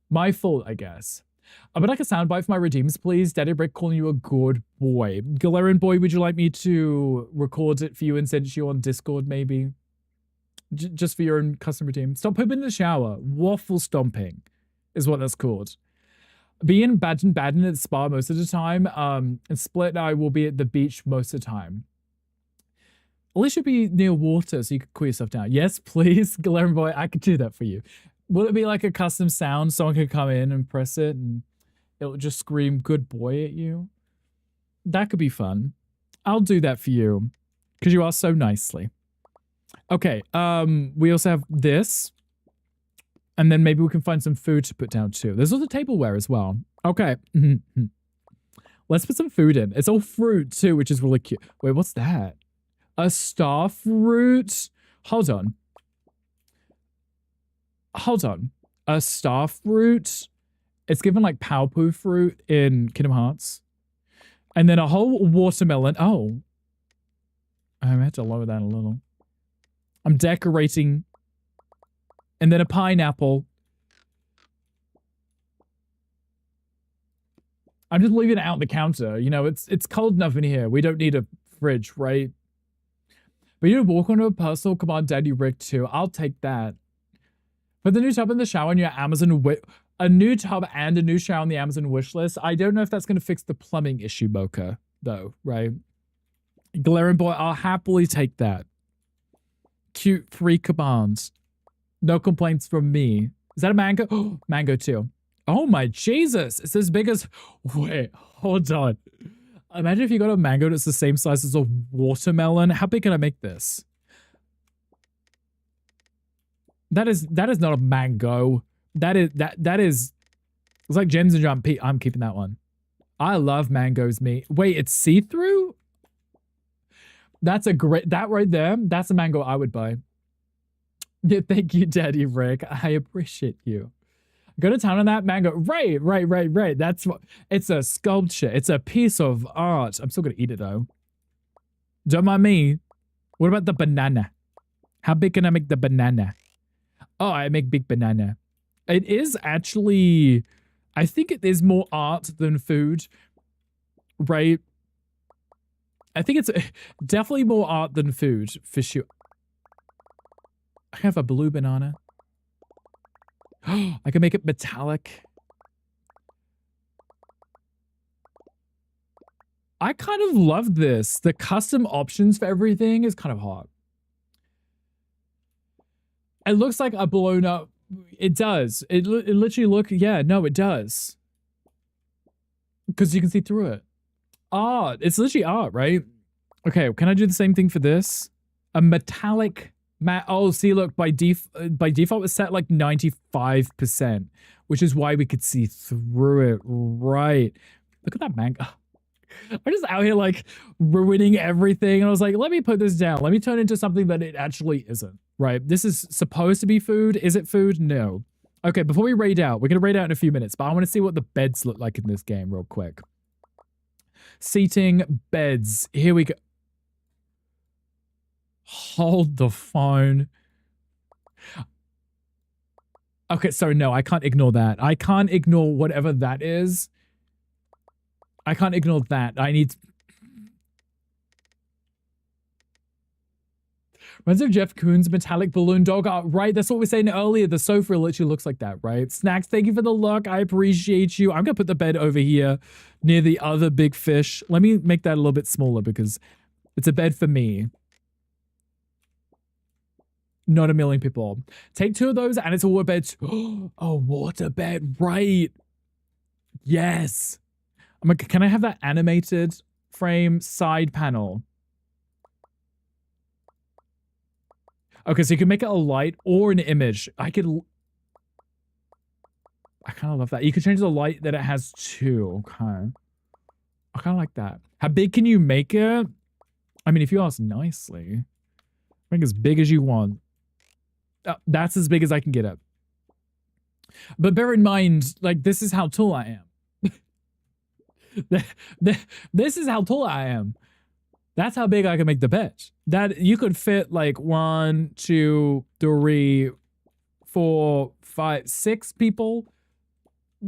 My fault, I guess. But like a soundbite for my redeems, please. Daddy Brick calling you a good boy. Galarian boy, would you like me to record it for you and send it to you on Discord, maybe? Just for your own custom redeem. Stop pooping in the shower. Waffle stomping is what that's called. Be in Baden at the spa most of the time. And Split and I will be at the beach most of the time. At least you'll be near water so you can cool yourself down. Yes, please, Galarian boy, I could do that for you. Will it be like a custom sound? Someone could come in and press it and it'll just scream good boy at you. That could be fun. I'll do that for you because you are so nicely. Okay, we also have this. And then maybe we can find some food to put down too. There's also tableware as well. Okay. Let's put some food in. It's all fruit too, which is really cute. Wait, what's that? A star fruit? Hold on. Hold on. A star fruit? It's given like Paopu fruit in Kingdom Hearts. And then a whole watermelon. Oh. I had to lower that a little. I'm decorating. And then a pineapple. I'm just leaving it out on the counter. You know, it's cold enough in here. We don't need a fridge, right? But you walk onto a personal command, Daddy Rick too. I'll take that. Put the new tub in the shower on your Amazon a new tub and a new shower on the Amazon wish list. I don't know if that's going to fix the plumbing issue, Mocha, though, right? Galarian boy, I'll happily take that. Cute free commands. No complaints from me. Is that a mango? Oh, mango too. Oh my Jesus. It's as big as... Wait, hold on. Imagine if you got a mango that's the same size as a watermelon. How big can I make this? That is not a mango. That is... It's like Gems and Jump. I'm keeping that one. I love mangoes, me. Wait, it's see-through? That's a great... That right there, that's a mango I would buy. Yeah, thank you, Daddy Rick. I appreciate you. Go to town on that mango. Right. That's what... It's a sculpture. It's a piece of art. I'm still gonna eat it, though. Don't mind me. What about the banana? How big can I make the banana? Oh, I make big banana. It is actually... I think it is more art than food. Right? I think it's definitely more art than food, for sure. I have a blue banana. I can make it metallic. I kind of love this. The custom options for everything is kind of hot. It looks like a blown up. It does. It literally look. Yeah, no, it does. Because you can see through it. Art. It's literally art, right? Okay, can I do the same thing for this? A metallic... Oh, see, look, by default, it's set like 95%, which is why we could see through it. Right. Look at that mango. I'm just out here like ruining everything. And I was like, let me put this down. Let me turn it into something that it actually isn't. Right. This is supposed to be food. Is it food? No. Okay, before we raid out, we're going to raid out in a few minutes, but I want to see what the beds look like in this game real quick. Seating, beds. Here we go. Hold the phone. Okay, so no, I can't ignore that. I can't ignore whatever that is. I can't ignore that. I need... Reminds me of Jeff Koons' metallic balloon dog art, right? That's what we were saying earlier. The sofa literally looks like that, right? Snacks, thank you for the look. I appreciate you. I'm going to put the bed over here near the other big fish. Let me make that a little bit smaller because it's a bed for me. Not a million people. Take 2 of those and it's a water bed. Oh, water bed, right. Yes. I'm like, can I have that animated frame side panel? Okay, so you can make it a light or an image. I kind of love that. You can change the light that it has too. Okay. I kind of like that. How big can you make it? I mean, if you ask nicely, make as big as you want. That's as big as I can get it. But bear in mind, like, this is how tall I am. This is how tall I am. That's how big I can make the bed. That you could fit like 1, 2, 3, 4, 5, 6 people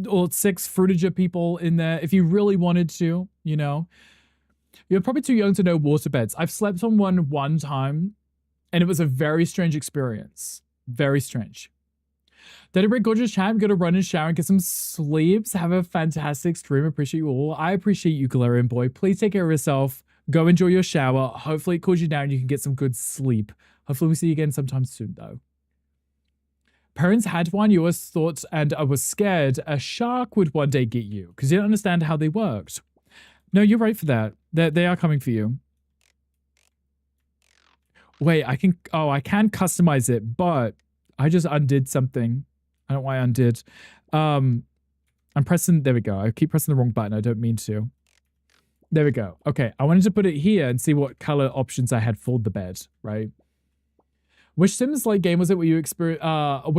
or 6 fruitager people in there if you really wanted to, you know. You're probably too young to know water beds. I've slept on one time and it was a very strange experience. Very strange. Daddy Break, gorgeous chat. I'm going to run and shower and get some sleeps. Have a fantastic stream. Appreciate you all. I appreciate you, Galarian boy. Please take care of yourself. Go enjoy your shower. Hopefully it cools you down and you can get some good sleep. Hopefully we see you again sometime soon, though. Parents had one. You always thought, and I was scared, a shark would one day get you because you didn't understand how they worked. No, you're right for that. They are coming for you. Wait, I can customize it, but I just undid something. I don't know why I undid. I'm pressing, there we go. I keep pressing the wrong button. I don't mean to. There we go. Okay, I wanted to put it here and see what color options I had for the bed, right? Which Sims-like game was it where you expanded the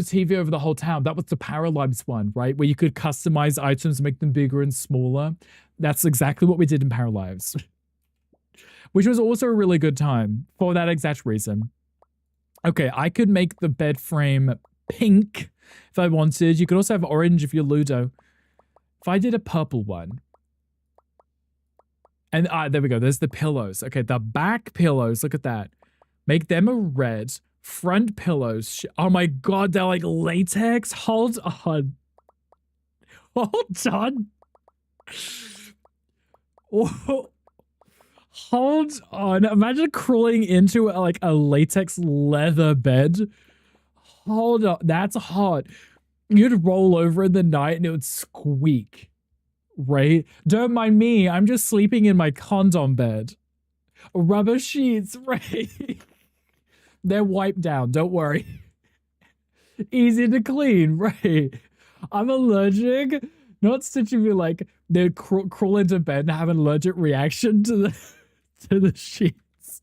TV over the whole town? That was the Paralives one, right? Where you could customize items, make them bigger and smaller. That's exactly what we did in Paralives. Which was also a really good time for that exact reason. Okay, I could make the bed frame pink if I wanted. You could also have orange if you're Ludo. If I did a purple one. And there we go. There's the pillows. Okay, the back pillows. Look at that. Make them a red. Front pillows. Oh my god, they're like latex. Hold on. Hold on. Oh. Hold on. Imagine crawling into like a latex leather bed. Hold on. That's hot. You'd roll over in the night and it would squeak. Right? Don't mind me. I'm just sleeping in my condom bed. Rubber sheets, right? They're wiped down. Don't worry. Easy to clean, right? I'm allergic. Not such a like they'd crawl into bed and have an allergic reaction to the sheets.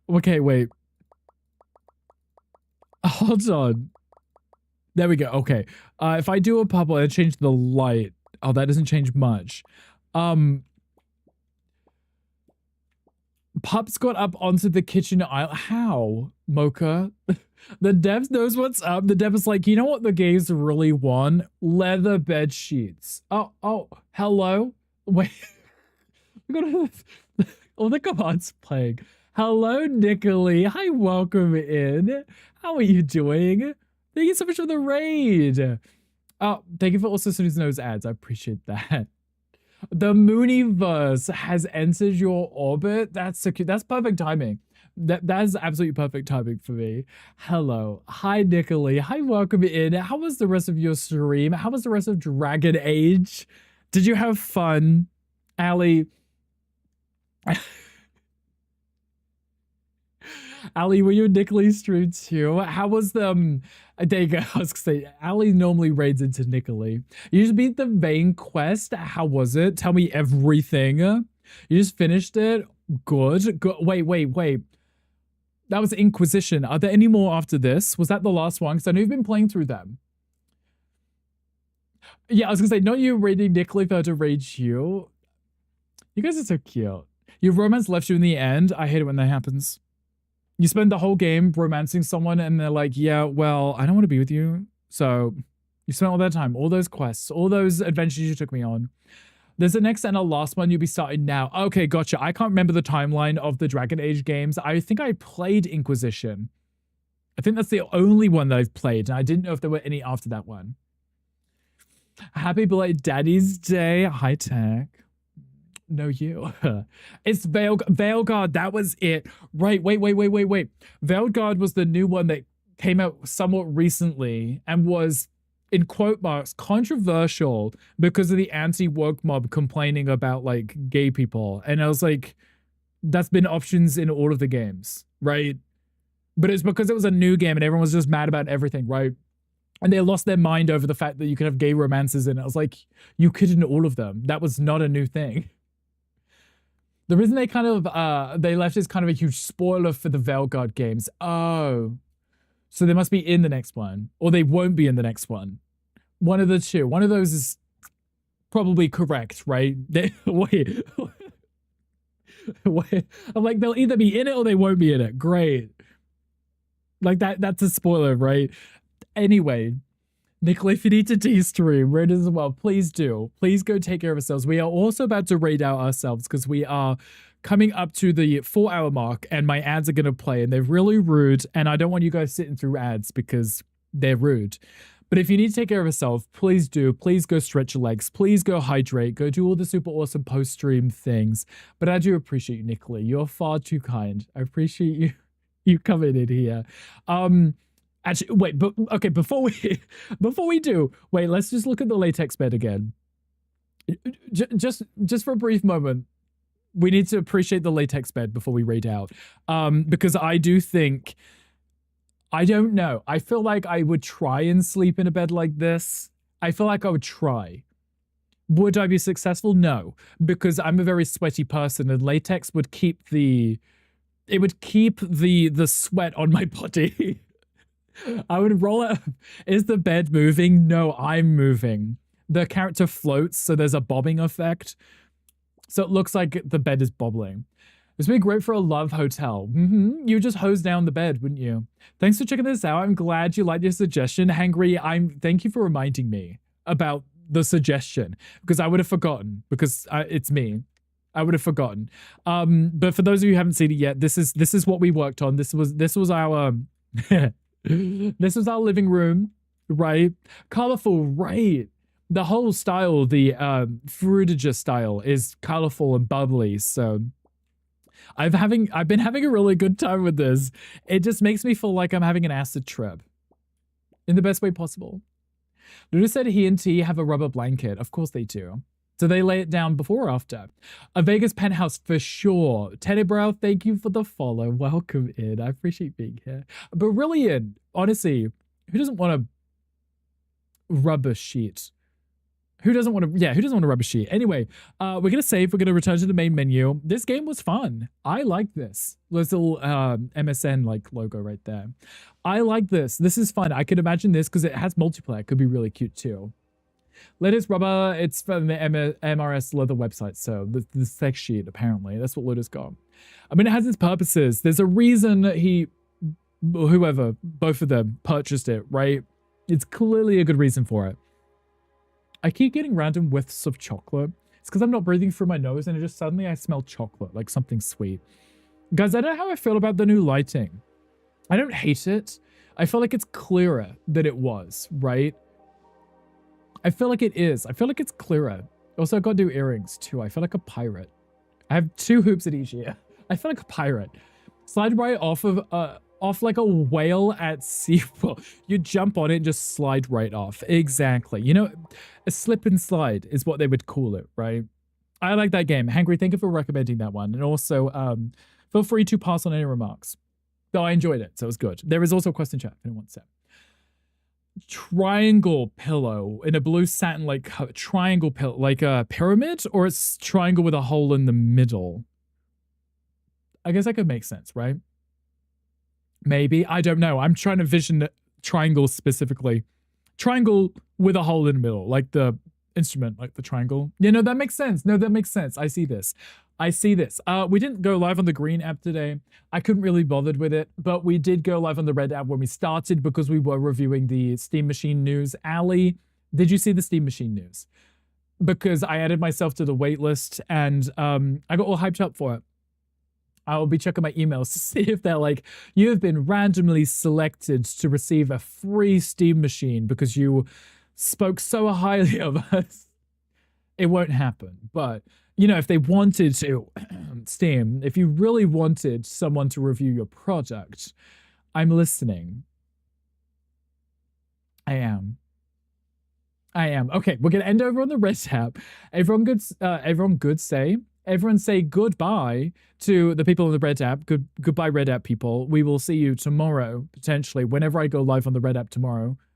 Okay, wait. Hold on. There we go. Okay. If I do a purple and change the light. Oh, that doesn't change much. Pups got up onto the kitchen aisle. How, Mocha? The dev knows what's up. The dev is like, you know what the gays really want? Leather bed sheets. Oh, hello? Wait. We got all the commands playing. Hello, Nicolai. Hi, welcome in. How are you doing? Thank you so much for the raid. Oh, thank you for also sending those ads. I appreciate that. The Mooniverse has entered your orbit. That's so cute. That's perfect timing. That's absolutely perfect timing for me. Hello. Hi, Nicolai. Hi, welcome in. How was the rest of your stream? How was the rest of Dragon Age? Did you have fun? Allie. Allie, were you in Nicolai's stream too? How was the, there you go, I was gonna say, Allie normally raids into Nicolai. You just beat the main quest, how was it? Tell me everything. You just finished it? Good. Wait. That was Inquisition. Are there any more after this? Was that the last one? Because I know you've been playing through them. Yeah, I was gonna say, not you raiding Nicolai for her to raid you. You guys are so cute. Your romance left you in the end. I hate it when that happens. You spend the whole game romancing someone and they're like, yeah, well, I don't want to be with you. So you spent all that time, all those quests, all those adventures you took me on. There's the next and a last one you'll be starting now. Okay, gotcha. I can't remember the timeline of the Dragon Age games. I think I played Inquisition. I think that's the only one that I've played, and I didn't know if there were any after that one. Happy belated Daddy's Day. High tech. No, you. It's Veilguard. That was it. Right. Wait. Veilguard was the new one that came out somewhat recently and was, in quote marks, controversial because of the anti-woke mob complaining about like gay people. And I was like, that's been options in all of the games, right? But it's because it was a new game and everyone was just mad about everything, right? And they lost their mind over the fact that you could have gay romances in it. I was like, you could in all of them. That was not a new thing. The reason they kind of, they left is kind of a huge spoiler for the Veilguard games. Oh. So they must be in the next one. Or they won't be in the next one. One of the two. One of those is probably correct, right? Wait. Wait. I'm like, they'll either be in it or they won't be in it. Great. Like that's a spoiler, right? Anyway. Nicola, if you need to de-stream, read as well, please do. Please go take care of ourselves. We are also about to raid out ourselves because we are coming up to the 4-hour mark and my ads are going to play and they're really rude and I don't want you guys sitting through ads because they're rude. But if you need to take care of yourself, please do. Please go stretch your legs. Please go hydrate. Go do all the super awesome post-stream things. But I do appreciate you, Nicola. You're far too kind. I appreciate you coming in here. Actually, wait, but okay, before we do, wait, let's just look at the latex bed again. Just for a brief moment, we need to appreciate the latex bed before we raid out. Because I do think, I don't know, I feel like I would try and sleep in a bed like this. I feel like I would try. Would I be successful? No, because I'm a very sweaty person and latex would keep the sweat on my body. I would roll it. Is the bed moving? No, I'm moving. The character floats, so there's a bobbing effect. So it looks like the bed is bobbling. This would be great for a love hotel. You would just hose down the bed, wouldn't you? Thanks for checking this out. I'm glad you liked your suggestion. Hangry, thank you for reminding me about the suggestion because I would have forgotten because it's me. I would have forgotten. But for those of you who haven't seen it yet, this is what we worked on. This was our this was our living room, right? Colorful, right? The whole style, the Fruitager style, is colorful and bubbly. So I've been having a really good time with this. It just makes me feel like I'm having an acid trip in the best way possible. Luna said he and T have a rubber blanket. Of course they do. Do they lay it down before or after? A Vegas penthouse for sure. Teddybrow, thank you for the follow. Welcome in. I appreciate being here. But really, honestly, who doesn't want a rubber sheet? Who doesn't want a rubber sheet? Anyway, we're going to save. We're going to return to the main menu. This game was fun. I like this. There's a little MSN like logo right there. I like this. This is fun. I could imagine this because it has multiplayer. It could be really cute too. Lotus Rubber, it's from the MRS Leather website, so the sex sheet, apparently. That's what Lotus got. I mean, it has its purposes. There's a reason whoever, both of them, purchased it, right? It's clearly a good reason for it. I keep getting random whiffs of chocolate. It's because I'm not breathing through my nose and suddenly I smell chocolate, like something sweet. Guys, I don't know how I feel about the new lighting. I don't hate it. I feel like it's clearer than it was, right? I feel like it is. I feel like it's clearer. Also, I got new earrings too. I feel like a pirate. I have 2 hoops at each ear. I feel like a pirate. Slide right off like a whale at sea. You jump on it and just slide right off. Exactly. You know, a slip and slide is what they would call it, right? I like that game. Hangry, thank you for recommending that one. And also, feel free to pass on any remarks. Though I enjoyed it, so it was good. There is also a question chat if anyone wants that. Triangle pillow in a blue satin, like triangle pillow, like a pyramid, or it's triangle with a hole in the middle. I guess that could make sense, right? Maybe. I don't know. I'm trying to vision triangle specifically. Triangle with a hole in the middle, like the instrument, like the triangle. Yeah, no, that makes sense. No, that makes sense. I see this. I see this. We didn't go live on the green app today. I couldn't really bothered with it, but we did go live on the red app when we started because we were reviewing the Steam Machine news. Ali, did you see the Steam Machine news? because I added myself to the wait list and I got all hyped up for it. I'll be checking my emails to see if they're like, you have been randomly selected to receive a free Steam machine because you spoke so highly of us. It won't happen. But, you know, if they wanted to, Steam, if you really wanted someone to review your product, I'm listening. I am. Okay, we're gonna end over on the Red App. Everyone say goodbye to the people on the Red App. Goodbye, Red App people. We will see you tomorrow, potentially, whenever I go live on the Red App tomorrow.